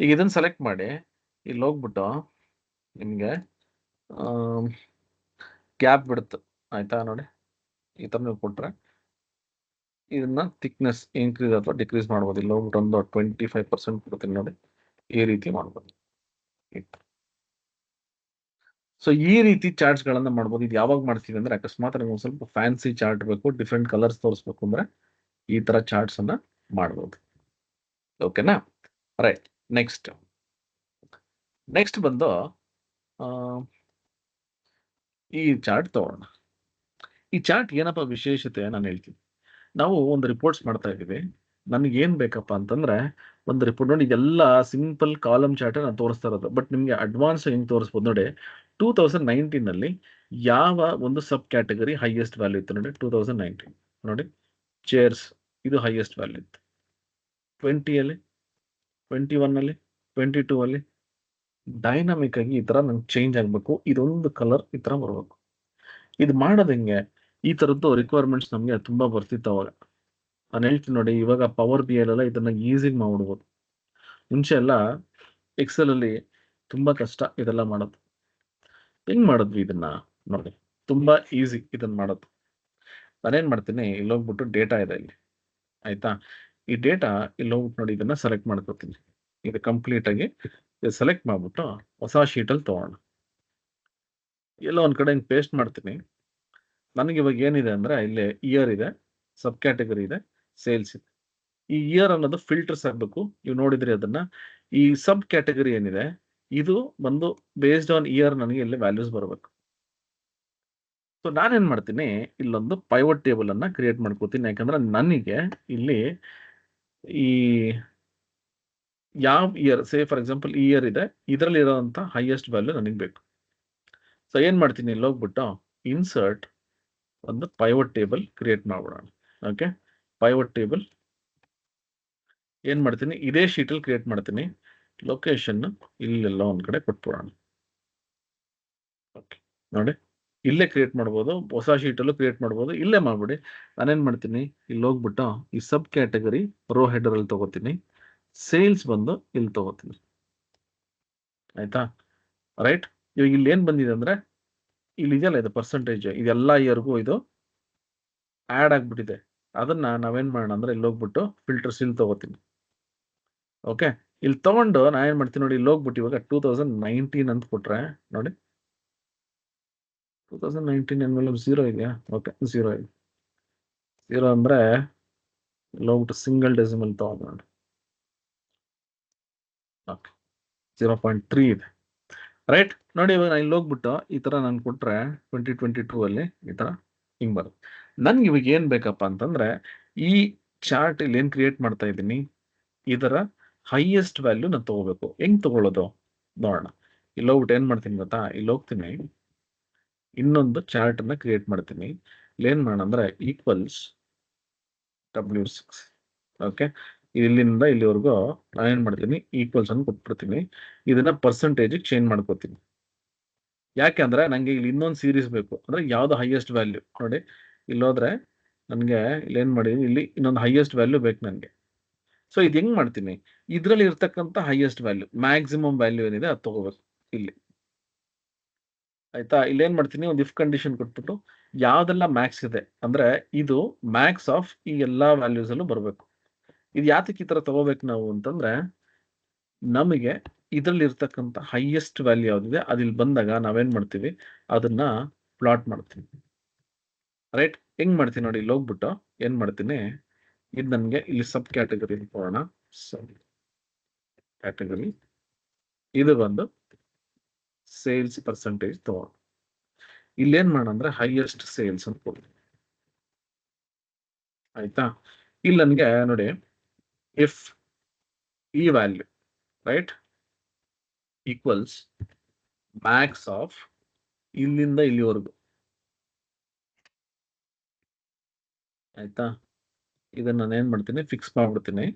ಈಗ ಇದನ್ನ ಸೆಲೆಕ್ಟ್ ಮಾಡಿ ಇಲ್ಲಿ ಹೋಗ್ಬಿಟ್ಟು ನಿಮಗೆ ಗ್ಯಾಪ್ ಬಿಡುತ್ತೆ. ಆಯ್ತಾ ನೋಡಿ, ಈ ಥರ ನೀವು ಕೊಟ್ಟರೆ ಇದನ್ನ ಥಿಕ್ನೆಸ್ ಇನ್ಕ್ರೀಸ್ ಅಥವಾ ಡಿಕ್ರೀಸ್ ಮಾಡ್ಬೋದು. ಇಲ್ಲಿ ಹೋಗ್ಬಿಟ್ಟು ಒಂದು 25% ಕೊಡ್ತೀನಿ ನೋಡಿ, ಈ ರೀತಿ ಮಾಡ್ಬೋದು. ಸೊ ಈ ರೀತಿ ಚಾರ್ಟ್ಸ್ ಗಳನ್ನ ಮಾಡ್ಬೋದು. ಇದು ಯಾವಾಗ ಮಾಡ್ತೀವಿ ಅಂದ್ರೆ ಅಕಸ್ಮಾತ್ ನಿಮ್ಗೆ ಒಂದು ಸ್ವಲ್ಪ ಫ್ಯಾನ್ಸಿ ಚಾರ್ಟ್ ಬೇಕು, ಡಿಫ್ರೆಂಟ್ ಕಲರ್ಸ್ ತೋರಿಸ್ಬೇಕು ಅಂದ್ರೆ ಈ ತರ ಚಾರ್ಟ್ಸ್ ಅನ್ನ ಮಾಡ್ಬೋದು. ಓಕೆನಾ? ರೈಟ್. ನೆಕ್ಸ್ಟ್ ಬಂದು ಈ ಚಾರ್ಟ್ ತಗೊಳ್ಳೋಣ. ಈ ಚಾರ್ಟ್ ಏನಪ್ಪ ವಿಶೇಷತೆ ನಾನು ಹೇಳ್ತೀನಿ. ನಾವು ಒಂದು ರಿಪೋರ್ಟ್ಸ್ ಮಾಡ್ತಾ ಇದ್ದೀವಿ. ನನಗೆ ಏನ್ ಬೇಕಪ್ಪ ಅಂತಂದ್ರೆ ಒಂದು ರಿಪೋರ್ಟ್ ನೋಡಿ, ಇದೆಲ್ಲ ಸಿಂಪಲ್ ಕಾಲಮ್ ಚಾರ್ಟ್ ನಾನು ತೋರಿಸ್ತಾ ಇರೋದು. ಬಟ್ ನಿಮ್ಗೆ ಅಡ್ವಾನ್ಸ್ ಹೆಂಗ್ ತೋರಿಸ್ಬೋದು ನೋಡಿ. 2019 ನಲ್ಲಿ ಯಾವ ಒಂದು ಸಬ್ ಕ್ಯಾಟಗರಿ ಹೈಯೆಸ್ಟ್ ವ್ಯಾಲ್ಯೂ ಇತ್ತು ನೋಡಿ. 2019 ನೋಡಿ, ಚೇರ್ಸ್ ಇದು ಹೈಯೆಸ್ಟ್ ವ್ಯಾಲ್ಯೂ ಇತ್ತು. 20 ಅಲ್ಲಿ, 21 ಅಲ್ಲಿ, 22 ಅಲ್ಲಿ ಡೈನಾಮಿಕ್ ಆಗಿ ಈ ತರ ನಂಗೆ ಚೇಂಜ್ ಆಗ್ಬೇಕು. ಇದೊಂದು ಕಲರ್ ಈ ತರ ಬರ್ಬೇಕು. ಇದು ಮಾಡೋದ್ ಹೆಂಗೆ? ಈ ತರದ್ದು ರಿಕ್ವೈರ್ಮೆಂಟ್ಸ್ ನಮ್ಗೆ ತುಂಬಾ ಬರ್ತಿತ್ತು ಅವಾಗ. ನಾನು ಹೇಳ್ತೀನಿ ನೋಡಿ, ಇವಾಗ ಪವರ್ ಬಿ ಎಲ್ಲ ಇದನ್ನ ಈಸಿಗೆ ಮಾಡ್ಬಿಡ್ಬೋದು. ಮುಂಚೆ ಎಲ್ಲ ಎಕ್ಸೆಲ್ ಅಲ್ಲಿ ತುಂಬಾ ಕಷ್ಟ ಇದೆಲ್ಲ ಮಾಡೋದು. ಹೆಂಗ್ ಮಾಡಿದ್ವಿ ಇದನ್ನ ನೋಡಿ, ತುಂಬಾ ಈಸಿ ಇದನ್ನ ಮಾಡೋದು. ನಾನೇನ್ ಮಾಡ್ತೀನಿ, ಇಲ್ಲಿ ಹೋಗ್ಬಿಟ್ಟು ಡೇಟಾ ಇದೆ ಇಲ್ಲಿ, ಆಯ್ತಾ? ಈ ಡೇಟಾ ಇಲ್ಲಿ ಹೋಗ್ಬಿಟ್ಟು ನೋಡಿ ಇದನ್ನ ಸೆಲೆಕ್ಟ್ ಮಾಡ್ಕೊತೀನಿ. ಇದು ಕಂಪ್ಲೀಟ್ ಆಗಿ ಸೆಲೆಕ್ಟ್ ಮಾಡ್ಬಿಟ್ಟು ಹೊಸ ಶೀಟ್ ಅಲ್ಲಿ ತಗೋಣ. ಎಲ್ಲೋ ಒಂದ್ ಕಡೆ ಹಿಂಗ್ ಪೇಸ್ಟ್ ಮಾಡ್ತೀನಿ. ನನಗೆ ಇವಾಗ ಏನಿದೆ ಅಂದ್ರೆ ಇಲ್ಲಿ ಇಯರ್ ಇದೆ, ಸಬ್ ಕ್ಯಾಟಗರಿ ಇದೆ, ಸೇಲ್ಸ್ ಇದೆ. ಈ ಇಯರ್ ಅನ್ನೋದು ಫಿಲ್ಟರ್ಸ್ ಆಗ್ಬೇಕು. ನೀವು ನೋಡಿದ್ರಿ ಅದನ್ನ. ಈ ಸಬ್ ಕ್ಯಾಟಗರಿ ಏನಿದೆ ಇದು ಬಂದು ಬೇಸ್ಡ್ ಆನ್ ಇಯರ್ ನನಗೆ ಇಲ್ಲಿ ವ್ಯಾಲ್ಯೂಸ್ ಬರಬೇಕು. ಸೊ ನಾನೇನ್ ಮಾಡ್ತೀನಿ, ಇಲ್ಲೊಂದು ಪೈವಟ್ ಟೇಬಲ್ ಅನ್ನ ಕ್ರಿಯೇಟ್ ಮಾಡ್ಕೋತೀನಿ. ಯಾಕಂದ್ರೆ ನನಗೆ ಇಲ್ಲಿ ಈ ಯಾವ ಇಯರ್, ಸೇ ಫಾರ್ ಎಕ್ಸಾಂಪಲ್ ಈ ಇಯರ್ ಇದೆ, ಇದರಲ್ಲಿ ಇರೋಂಥ ಹೈಯೆಸ್ಟ್ ವ್ಯಾಲ್ಯೂ ನನಗೆ ಬೇಕು. ಸೊ ಏನ್ ಮಾಡ್ತೀನಿ, ಇಲ್ಲಿ ಹೋಗ್ಬಿಟ್ಟು ಇನ್ಸರ್ಟ್ ಒಂದು ಪೈವಟ್ ಟೇಬಲ್ ಕ್ರಿಯೇಟ್ ಮಾಡ್ಬಿಡೋಣ. ಓಕೆ, ಪೈವಟ್ ಟೇಬಲ್ ಏನ್ ಮಾಡ್ತೀನಿ, ಇದೇ ಶೀಟ್ ಅಲ್ಲಿ ಕ್ರಿಯೇಟ್ ಮಾಡ್ತೀನಿ. ಲೊಕೇಶನ್ ಇಲ್ಲೆಲ್ಲ ಒಂದ್ ಕಡೆ ಕೊಟ್ಬಿಡೋಣ. ಓಕೆ ನೋಡಿ, ಇಲ್ಲೇ ಕ್ರಿಯೇಟ್ ಮಾಡ್ಬೋದು, ಹೊಸ ಶೀಟ್ ಅಲ್ಲೂ ಕ್ರಿಯೇಟ್ ಮಾಡ್ಬೋದು, ಇಲ್ಲೇ ಮಾಡ್ಬಿಡಿ. ನಾನೇನ್ ಮಾಡ್ತೀನಿ, ಇಲ್ಲಿ ಹೋಗ್ಬಿಟ್ಟು ಈ ಸಬ್ ಕ್ಯಾಟಗರಿ ರೋ ಹೆಡರ್ ಅಲ್ಲಿ ತಗೋತೀನಿ, ಸೇಲ್ಸ್ ಬಂದು ಇಲ್ಲಿ ತಗೋತೀನಿ. ಆಯ್ತಾ? ರೈಟ್. ಇವಾಗ ಇಲ್ಲಿ ಏನ್ ಬಂದಿದೆ ಅಂದ್ರೆ ಇಲ್ಲಿ ಇದೆಯಲ್ಲ ಇದು ಪರ್ಸೆಂಟೇಜ್, ಇದೆಲ್ಲ ಇಯರ್ಗೂ ಇದು ಆಡ್ ಆಗ್ಬಿಟ್ಟಿದೆ. ಅದನ್ನ ನಾವೇನ್ ಮಾಡೋಣ ಅಂದ್ರೆ ಇಲ್ಲಿ ಹೋಗ್ಬಿಟ್ಟು ಫಿಲ್ಟರ್ಸ್ ಇಲ್ಲಿ ತಗೋತೀನಿ. ಓಕೆ, ಇಲ್ಲಿ ತಗೊಂಡು ನಾ ಏನ್ ಮಾಡ್ತೀನಿ ನೋಡಿ, ಇಲ್ಲಿ ಹೋಗ್ಬಿಟ್ಟು ಇವಾಗ 2019 ಅಂತ ಕೊಟ್ರೆ ನೋಡಿ, 2019 ಅಂದ್ಮೇಲೆ 0 ಇದೆಯಾ? ಓಕೆ, 0 ಇದೆ. 0 ಅಂದ್ರೆ ಇಲ್ಲಿ ಹೋಗ್ಬಿಟ್ಟು ಸಿಂಗಲ್ ಡೆಸಿಮಲ್ ತಗೊಂಡು ಓಕೆ 0.3 ಇದೆ. ರೈಟ್ ನೋಡಿ, ಇವಾಗ ನಾನು ಇಲ್ಲಿ ಹೋಗ್ಬಿಟ್ಟು ಈ ತರ ನಾನು ಕೊಟ್ರೆ 2022 ಅಲ್ಲಿ ಈ ತರ ಹಿಂಗ್ ಬರುತ್ತೆ. ನನ್ಗೆ ಇವಾಗ ಏನ್ ಬೇಕಪ್ಪ ಅಂತಂದ್ರೆ ಈ ಚಾರ್ಟ್ ಇಲ್ಲಿ ಏನ್ ಕ್ರಿಯೇಟ್ ಮಾಡ್ತಾ ಇದ್ದೀನಿ ಇದರ ಹೈಯೆಸ್ಟ್ ವ್ಯಾಲ್ಯೂ ನಾನು ತಗೋಬೇಕು. ಹೆಂಗ್ ತಗೊಳ್ಳೋದು ನೋಡೋಣ. ಇಲ್ಲಿ ಹೋಗ್ಬಿಟ್ಟು ಏನ್ ಮಾಡ್ತೀನಿ ಗೊತ್ತಾ, ಇಲ್ಲಿ ಹೋಗ್ತೀನಿ, ಇನ್ನೊಂದು ಚಾರ್ಟ್ ಅನ್ನ ಕ್ರಿಯೇಟ್ ಮಾಡ್ತೀನಿ. ಇಲ್ಲಿ ಏನ್ ಮಾಡೋಣ ಅಂದ್ರೆ ಈಕ್ವಲ್ಸ್ W6. ಓಕೆ, ಇಲ್ಲಿಂದ ಇಲ್ಲಿವರೆಗೂ ನಾನು ಏನ್ ಮಾಡ್ತೀನಿ, ಈಕ್ವಲ್ಸ್ ಅನ್ನು ಕೊಟ್ಬಿಡ್ತೀನಿ. ಇದನ್ನ ಪರ್ಸೆಂಟೇಜ್ ಚೇಂಜ್ ಮಾಡ್ಕೋತೀನಿ. ಯಾಕೆಂದ್ರೆ ನಂಗೆ ಇಲ್ಲಿ ಇನ್ನೊಂದು ಸೀರೀಸ್ ಬೇಕು. ಅಂದ್ರೆ ಯಾವ್ದು ಹೈಯೆಸ್ಟ್ ವ್ಯಾಲ್ಯೂ ನೋಡಿ, ಇಲ್ಲಿ ಹೋದ್ರೆ ನನ್ಗೆ ಇಲ್ಲಿ ಏನ್ ಮಾಡಿದೀನಿ, ಇಲ್ಲಿ ಇನ್ನೊಂದು ಹೈಯೆಸ್ಟ್ ವ್ಯಾಲ್ಯೂ ಬೇಕು ನನಗೆ. ಸೊ ಇದು ಹೆಂಗ್ ಮಾಡ್ತೀನಿ, ಇದ್ರಲ್ಲಿ ಇರ್ತಕ್ಕಂಥ ಹೈಯೆಸ್ಟ್ ವ್ಯಾಲ್ಯೂ ಮ್ಯಾಕ್ಸಿಮಮ್ ವ್ಯಾಲ್ಯೂ ಏನಿದೆ ಅದು ತಗೋಬೇಕು ಇಲ್ಲಿ. ಆಯ್ತಾ? ಇಲ್ಲಿ ಏನ್ ಮಾಡ್ತೀನಿ, ಒಂದು ಇಫ್ ಕಂಡೀಷನ್ ಕೊಟ್ಬಿಟ್ಟು ಯಾವ್ದೆಲ್ಲ ಮ್ಯಾಕ್ಸ್ ಇದೆ ಅಂದ್ರೆ ಇದು ಮ್ಯಾಕ್ಸ್ ಆಫ್ ಈ ಎಲ್ಲಾ ವ್ಯಾಲ್ಯೂಸ್ ಅಲ್ಲೂ ಬರಬೇಕು. ಇದು ಯಾತಕ್ಕೆ ಈ ತರ ತಗೋಬೇಕು ನಾವು ಅಂತಂದ್ರೆ, ನಮಗೆ ಇದರಲ್ಲಿ ಇರ್ತಕ್ಕಂಥ ಹೈಯೆಸ್ಟ್ ವ್ಯಾಲ್ಯೂ ಯಾವ್ದಿದೆ ಅದಿಲ್ಲಿ ಬಂದಾಗ ನಾವೇನ್ ಮಾಡ್ತೀವಿ, ಅದನ್ನ ಪ್ಲಾಟ್ ಮಾಡ್ತೀವಿ. ರೈಟ್, ಹೆಂಗ್ ಮಾಡ್ತೀನಿ ನೋಡಿ, ಇಲ್ಲಿ ಹೋಗ್ಬಿಟ್ಟು ಏನ್ ಮಾಡ್ತೀನಿ, ಇದು ನನ್ಗೆ ಇಲ್ಲಿ ಸಬ್ ಕ್ಯಾಟಗರಿ ಕೊಡೋಣ. ಸಬ್ ಕ್ಯಾಟಗರಿ ಇದು ಬಂದು ಸೇಲ್ಸ್ ಪರ್ಸೆಂಟೇಜ್ ತಗೋಣ. ಇಲ್ಲಿ ಏನ್ ಮಾಡೋಣ ಅಂದ್ರೆ ಹೈಯೆಸ್ಟ್ ಸೇಲ್ಸ್ ಅಂತ ಕೊಡ್ತೀನಿ. ಆಯ್ತಾ? ಇಲ್ಲಿ ನನ್ಗೆ ನೋಡಿ, ಇಫ್ ಈ value right equals Max of ಇಲ್ಲಿಂದ ಇಲ್ಲಿವರೆಗೂ. ಆಯ್ತಾ? ಇದನ್ನ ನಾನು ಏನ್ ಮಾಡ್ತೀನಿ, ಫಿಕ್ಸ್ ಮಾಡ್ಬಿಡ್ತೀನಿ.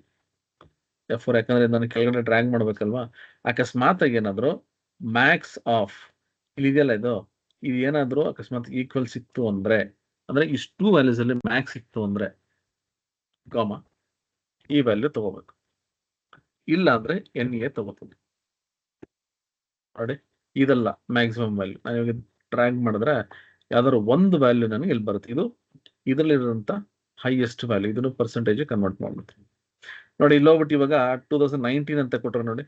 F4 ಯಾಕಂದ್ರೆ ನಾನು ಕೆಳಗಡೆ ಡ್ರ್ಯಾಗ್ ಮಾಡ್ಬೇಕಲ್ವಾ. ಅಕಸ್ಮಾತ್ ಆಗಿ ಏನಾದ್ರು ಮ್ಯಾಕ್ಸ್ ಆಫ್ ಇಲ್ಲಿದೆಯಲ್ಲ ಇದು ಏನಾದ್ರು ಅಕಸ್ಮಾತ್ ಈಕ್ವಲ್ ಸಿಕ್ತು ಅಂದ್ರೆ ಇಷ್ಟು ವ್ಯಾಲ್ಯೂಸ್ ಅಲ್ಲಿ ಮ್ಯಾಕ್ಸ್ ಸಿಕ್ತು ಅಂದ್ರೆ ಕಾಮ ಈ ವ್ಯಾಲ್ಯೂ ತಗೋಬೇಕು, ಇಲ್ಲ ಅಂದ್ರೆ ಎ ತಗೋತೀನಿ ನೋಡಿ. ಇದಲ್ಲ ಮ್ಯಾಕ್ಸಿಮಮ್ ವ್ಯಾಲ್ಯೂ. ನಾನು ಇವಾಗ ಡ್ರ್ಯಾಗ್ ಮಾಡಿದ್ರೆ ಯಾವ್ದಾದ್ರು ಒಂದು ವ್ಯಾಲ್ಯೂ ನನಗೆ ಇಲ್ಲಿ ಬರುತ್ತೆ. ಇದು ಇದರಲ್ಲಿರುವಂತ ಹೈಯೆಸ್ಟ್ ವ್ಯಾಲ್ಯೂ. ಇದನ್ನು ಪರ್ಸೆಂಟೇಜ್ ಕನ್ವರ್ಟ್ ಮಾಡ್ಬಿಡ್ತೀನಿ ನೋಡಿ. ಇಲ್ಲಿ ಹೋಗ್ಬಿಟ್ಟು ಇವಾಗ 2019 ಅಂತ ಕೊಟ್ರೆ ನೋಡಿ,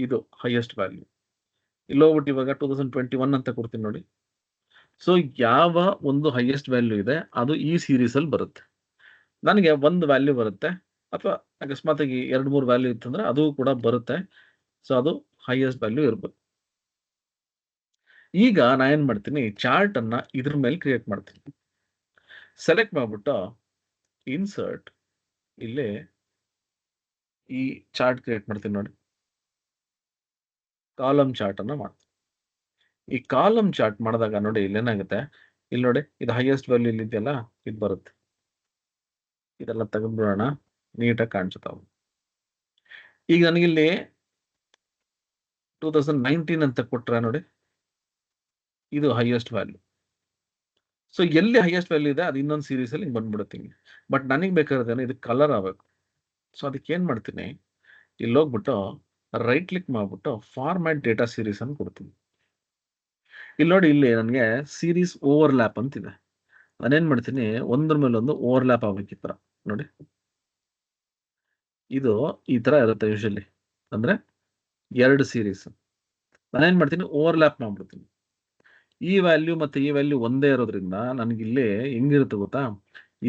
ಇದು ಹೈಯೆಸ್ಟ್ ವ್ಯಾಲ್ಯೂ. ಇಲ್ಲಿ ಹೋಗ್ಬಿಟ್ಟು ಇವಾಗ 2021 ಅಂತ ಕೊಡ್ತೀನಿ ನೋಡಿ. ಸೊ ಯಾವ ಒಂದು ಹೈಯೆಸ್ಟ್ ವ್ಯಾಲ್ಯೂ ಇದೆ ಅದು ಈ ಸೀರೀಸ್ ಅಲ್ಲಿ ಬರುತ್ತೆ. ನನಗೆ ಒಂದು ವ್ಯಾಲ್ಯೂ ಬರುತ್ತೆ, ಅಥವಾ ಅಕಸ್ಮಾತ್ ಆಗಿ 2-3 ವ್ಯಾಲ್ಯೂ ಇತ್ತಂದ್ರೆ ಅದು ಕೂಡ ಬರುತ್ತೆ. ಸೊ ಅದು ಹೈಯೆಸ್ಟ್ ವ್ಯಾಲ್ಯೂ ಇರ್ಬೇಕು. ಈಗ ನಾ ಏನ್ ಮಾಡ್ತೀನಿ, ಚಾರ್ಟ್ ಅನ್ನ ಇದ್ರ ಮೇಲೆ ಕ್ರಿಯೇಟ್ ಮಾಡ್ತೀನಿ. ಸೆಲೆಕ್ಟ್ ಮಾಡ್ಬಿಟ್ಟು ಇನ್ಸರ್ಟ್, ಇಲ್ಲಿ ಈ ಚಾರ್ಟ್ ಕ್ರಿಯೇಟ್ ಮಾಡ್ತೀನಿ ನೋಡಿ. ಕಾಲಮ್ ಚಾರ್ಟ್ ಅನ್ನ ಮಾಡ್ತೀನಿ. ಈ ಕಾಲಮ್ ಚಾರ್ಟ್ ಮಾಡಿದಾಗ ನೋಡಿ ಇಲ್ಲಿ ಏನಾಗುತ್ತೆ, ಇಲ್ಲಿ ನೋಡಿ ಇದು ಹೈಯೆಸ್ಟ್ ವ್ಯಾಲ್ಯೂ ಇಲ್ಲಿ ಇದೆಯಲ್ಲ, ಇದು ಬರುತ್ತೆ. ಇದೆಲ್ಲ ತೆಗೆದ್ಬಿಡೋಣ, ನೀಟಾಗಿ ಕಾಣಿಸುತ್ತಾವ. ಈಗ ನನಗಿಲ್ಲಿ 2019 ಅಂತ ಕೊಟ್ರೆ ನೋಡಿ, ಇದು ಹೈಯೆಸ್ಟ್ ವ್ಯಾಲ್ಯೂ. ಸೊ ಎಲ್ಲಿ ಹೈಯೆಸ್ಟ್ ವ್ಯಾಲ್ಯೂ ಇದೆ ಅದು ಇನ್ನೊಂದು ಸೀರೀಸ್ ಅಲ್ಲಿ ಬಂದ್ಬಿಡುತ್ತೆ. ಬಟ್ ನನಗೆ ಬೇಕಾದ್ರೆ ಇದು ಕಲರ್ ಆಗಬೇಕು. ಸೊ ಅದಕ್ಕೆ ಏನ್ ಮಾಡ್ತೀನಿ, ಇಲ್ಲಿ ಹೋಗ್ಬಿಟ್ಟು ರೈಟ್ ಕ್ಲಿಕ್ ಮಾಡ್ಬಿಟ್ಟು ಫಾರ್ಮ್ಯಾಟ್ ಡೇಟಾ ಸೀರೀಸ್ ಅಂತ ಕೊಡ್ತೀನಿ. ಇಲ್ಲಿ ನೋಡಿ, ಇಲ್ಲಿ ನನಗೆ ಸೀರೀಸ್ ಓವರ್ಲ್ಯಾಪ್ ಅಂತಿದೆ. ನಾನೇನ್ ಮಾಡ್ತೀನಿ, ಒಂದ್ರ ಮೇಲೆ ಒಂದು ಓವರ್ಲ್ಯಾಪ್ ಆಗ್ಬೇಕು ಈ ತರ ನೋಡಿ. ಇದು ಈ ತರ ಇರುತ್ತೆ ಯೂಶಲಿ, ಅಂದ್ರೆ 2 ಸೀರೀಸ್. ನಾನೇನ್ ಮಾಡ್ತೀನಿ, ಓವರ್ಲ್ಯಾಪ್ ಮಾಡ್ಬಿಡ್ತೀನಿ. ಈ ವ್ಯಾಲ್ಯೂ ಮತ್ತೆ ಈ ವ್ಯಾಲ್ಯೂ ಒಂದೇ ಇರೋದ್ರಿಂದ ನನಗಿಲ್ಲಿ ಹೆಂಗಿರುತ್ತೆ ಗೊತ್ತಾ,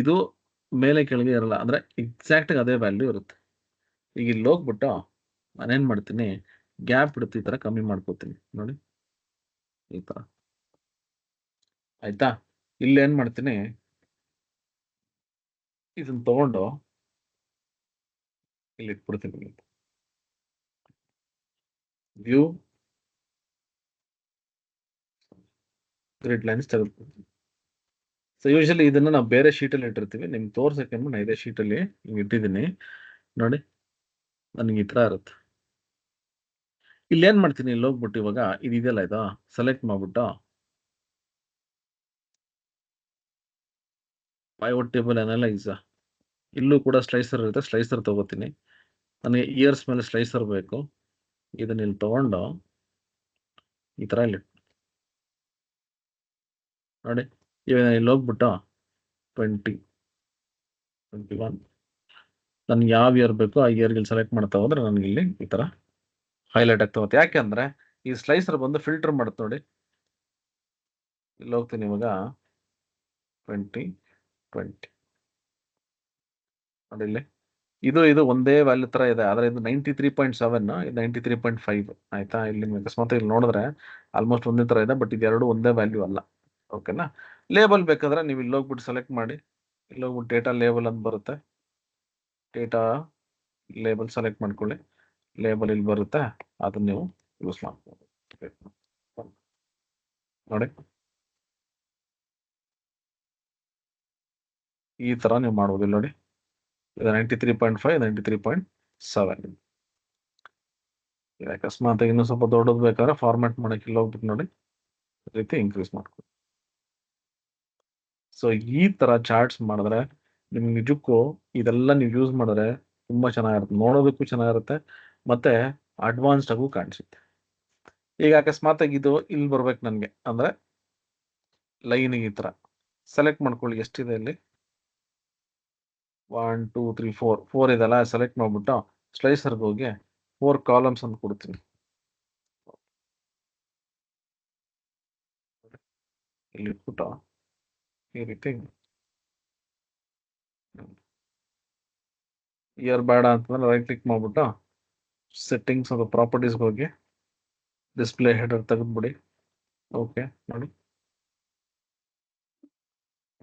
ಇದು ಮೇಲೆ ಕೆಳಗೆ ಇರಲ್ಲ, ಅಂದ್ರೆ ಎಕ್ಸಾಕ್ಟ್ ಆಗಿ ಅದೇ ವ್ಯಾಲ್ಯೂ ಇರುತ್ತೆ. ಈಗ ಇಲ್ಲಿ ಹೋಗ್ಬಿಟ್ಟು ನಾನೇನ್ ಮಾಡ್ತೀನಿ, ಗ್ಯಾಪ್ ಇಡುತ್ತೆ ಈ ತರ ಕಮ್ಮಿ ಮಾಡ್ಕೋತೀನಿ ನೋಡಿ, ಈ ತರ ಆಯ್ತಾ. ಇಲ್ಲಿ ಏನ್ ಮಾಡ್ತೀನಿ, ಇದನ್ನ ತಗೊಂಡು ಇಲ್ಲಿ ಇಟ್ಬಿಡ್ತೀನಿ. ವ್ಯೂ ಗ್ರಿಡ್ ಲೈನ್ಸ್ ತೆಗೆದುಕೊಳ್ತೀನಿ. ಸೊ ಯೂಶಲಿ ಇದನ್ನ ನಾವು ಬೇರೆ ಶೀಟ್ ಅಲ್ಲಿ ಇಟ್ಟಿರ್ತೀವಿ. ನಿಮ್ಗೆ ತೋರ್ಸಕ್ಕೆ ನಾನು ಇದೇ ಶೀಟ್ ಅಲ್ಲಿ ಇಟ್ಟಿದ್ದೀನಿ ನೋಡಿ. ನನಗೆ ಈ ತರ ಇರುತ್ತೆ. ಇಲ್ಲಿ ಏನ್ ಮಾಡ್ತೀನಿ, ಇಲ್ಲಿ ಹೋಗ್ಬಿಟ್ಟು ಇವಾಗ ಇದೆಯಲ್ಲ, ಇದು ಸೆಲೆಕ್ಟ್ ಮಾಡ್ಬಿಟ್ಟು ಪೈವಟ್ ಟೇಬಲ್ ಅನಲೈಸ್, ಇಲ್ಲೂ ಕೂಡ ಸ್ಲೈಸರ್ ಇರುತ್ತೆ, ಸ್ಲೈಸರ್ ತಗೋತೀನಿ. ನನಗೆ ಇಯರ್ಸ್ ಮೇಲೆ ಸ್ಲೈಸರ್ ಬೇಕು. ಇದನ್ನ ಇಲ್ಲಿ ತಗೊಂಡು ಈ ತರ ಇಲ್ಲಿ ನೋಡಿ. ಇವಾಗ ಇಲ್ಲಿ ಹೋಗ್ಬಿಟ್ಟು 2021 ನನ್ಗೆ ಯಾವ ಇಯರ್ ಬೇಕು ಆ ಇಯರ್ಗೆ ಸೆಲೆಕ್ಟ್ ಮಾಡ್ತಾ ಹೋದ್ರೆ ನನಗೆ ಇಲ್ಲಿ ಈ ತರ ಹೈಲೈಟ್ ಆಗ್ತಾ ಹೋಗುತ್ತೆ. ಯಾಕೆಂದ್ರೆ ಈ ಸ್ಲೈಸರ್ ಬಂದು ಫಿಲ್ಟರ್ ಮಾಡುತ್ತೆ ನೋಡಿ. ಇಲ್ಲಿ ಹೋಗ್ತೀನಿ ಇವಾಗ 2020 ನೋಡಿ, ಇಲ್ಲಿ ಇದು ಒಂದೇ ವ್ಯಾಲ್ಯೂ ತರ ಇದೆ, ಆದ್ರೆ ಇದು 93.7, ಇದು 93.5 ಆಯ್ತಾ. ಇಲ್ಲಿ ಅಕಸ್ಮಾತ್ ಇಲ್ಲಿ ನೋಡಿದ್ರೆ ಆಲ್ಮೋಸ್ಟ್ ಒಂದೇ ತರ ಇದೆ, ಬಟ್ ಇದೆರಡು ಒಂದೇ ವ್ಯಾಲ್ಯೂ ಅಲ್ಲ. ಓಕೆನಾ. ಲೇಬಲ್ ಬೇಕಾದ್ರೆ ನೀವು ಇಲ್ಲಿ ಹೋಗ್ಬಿಟ್ಟು ಸೆಲೆಕ್ಟ್ ಮಾಡಿ, ಇಲ್ಲಿ ಹೋಗ್ಬಿಟ್ಟು ಡೇಟಾ ಲೇಬಲ್ ಅಂತ ಬರುತ್ತೆ, ಡೇಟಾ ಲೇಬಲ್ ಸೆಲೆಕ್ಟ್ ಮಾಡ್ಕೊಳ್ಳಿ. ಲೇಬಲ್ ಇಲ್ಲಿ ಬರುತ್ತೆ, ಅದನ್ನ ನೀವು ಯೂಸ್ ಮಾಡ್ಬೋದು ನೋಡಿ. ಈ ತರ ನೀವು ಮಾಡ್ಬೋದು. ಇಲ್ಲಿ ನೋಡಿ, ಇದು 93.5, 93.7. ಅಕಸ್ಮಾತ್ ಇನ್ನೂ ಸ್ವಲ್ಪ ದೊಡ್ಡದು ಬೇಕಾದ್ರೆ ಫಾರ್ಮ್ಯಾಟ್ ಮಾಡಕ್ಕೆ ಇಲ್ಲಿ ಹೋಗ್ಬಿಟ್ಟು ನೋಡಿ, ರೀತಿ ಇನ್ಕ್ರೀಸ್ ಮಾಡ್ಕೊಳ್ಳಿ. ಸೊ ಈ ತರ ಚಾರ್ಟ್ಸ್ ಮಾಡಿದ್ರೆ ನಿಮ್ಗೆ ನಿಜಕ್ಕೂ ಇದೆಲ್ಲ ನೀವು ಯೂಸ್ ಮಾಡಿದ್ರೆ ತುಂಬಾ ಚೆನ್ನಾಗಿರುತ್ತೆ, ನೋಡೋದಕ್ಕೂ ಚೆನ್ನಾಗಿರುತ್ತೆ, ಮತ್ತೆ ಅಡ್ವಾನ್ಸ್ಡ್ ಆಗು ಕಾಣಿಸುತ್ತೆ. ಈಗ ಅಕಸ್ಮಾತ್ ಆಗಿ ಇದು ಇಲ್ಲಿ ಬರ್ಬೇಕು ನನ್ಗೆ ಅಂದ್ರೆ ಲೈನ್ ಈ ತರ ಸೆಲೆಕ್ಟ್ ಮಾಡ್ಕೊಳ್ಳಿ. ಎಷ್ಟಿದೆ ಇಲ್ಲಿ, 1 2 3 4 ಇದೆಲ್ಲ ಸೆಲೆಕ್ಟ್ ಮಾಡ್ಬಿಟ್ಟು ಸ್ಲೈಸರ್ಗೆ ಹೋಗಿ 4 ಕಾಲಮ್ಸ್ ಅಂತ ಕೊಡ್ತೀನಿ. ಇಲ್ಲಿ ಇಟ್ಬಿಟ್ಟು ಈ ರೀತಿ ಇಯರ್ ಬೇಡ ಅಂತಂದ್ರೆ ರೈಟ್ ಕ್ಲಿಕ್ ಮಾಡ್ಬಿಟ್ಟು ಸೆಟ್ಟಿಂಗ್ಸ್ ಅಥವಾ ಪ್ರಾಪರ್ಟೀಸ್ಗೆ ಹೋಗಿ ಡಿಸ್ಪ್ಲೇ ಹೆಡರ್ ತೆಗೆದ್ಬಿಡಿ. ಓಕೆ ನೋಡಿ,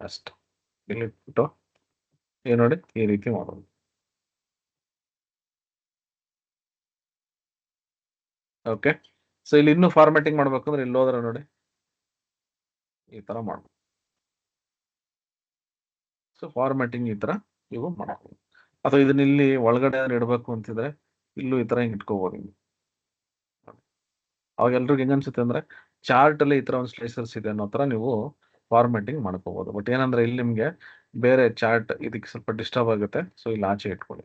ಅಷ್ಟು ಇಲ್ಲಿ ಇಟ್ಬಿಟ್ಟು ನೋಡಿ ಈ ರೀತಿ ಮಾಡೋದು. ಓಕೆ. ಸೊ ಇಲ್ಲಿ ಇನ್ನೂ ಫಾರ್ಮ್ಯಾಟಿಂಗ್ ಮಾಡ್ಬೇಕಂದ್ರೆ ಇಲ್ಲಿ ಹೋದ್ರೆ ನೋಡಿ ಈ ತರ ಮಾಡ್ಬೋದು. ಸೊ ಫಾರ್ಮ್ಯಾಟಿಂಗ್ ಈ ತರ ನೀವು ಮಾಡ್ಬೋದು. ಅಥವಾ ಇದನ್ನ ಇಲ್ಲಿ ಒಳಗಡೆ ಇಡಬೇಕು ಅಂತಿದ್ರೆ ಇಲ್ಲೂ ಈ ತರ ಹಿಂಗ್ ಇಟ್ಕೋಬಹುದು. ಅವಾಗ ಎಲ್ರಿಗೂ ಹೆಂಗ್ ಅನ್ಸುತ್ತೆ ಅಂದ್ರೆ ಚಾರ್ಟ್ ಅಲ್ಲಿ ಈ ತರ ಒಂದು ಸ್ಲೈಸರ್ಸ್ ಇದೆ ಅನ್ನೋ ತರ ನೀವು ಫಾರ್ಮ್ಯಾಟಿಂಗ್ ಮಾಡ್ಕೋಬಹುದು. ಬಟ್ ಏನಂದ್ರೆ ಇಲ್ಲಿ ನಿಮ್ಗೆ ಬೇರೆ ಚಾರ್ಟ್ ಇದಕ್ಕೆ ಸ್ವಲ್ಪ ಡಿಸ್ಟರ್ಬ್ ಆಗುತ್ತೆ, ಸೊ ಇಲ್ಲಿ ಆಚೆ ಇಟ್ಕೊಳ್ಳಿ.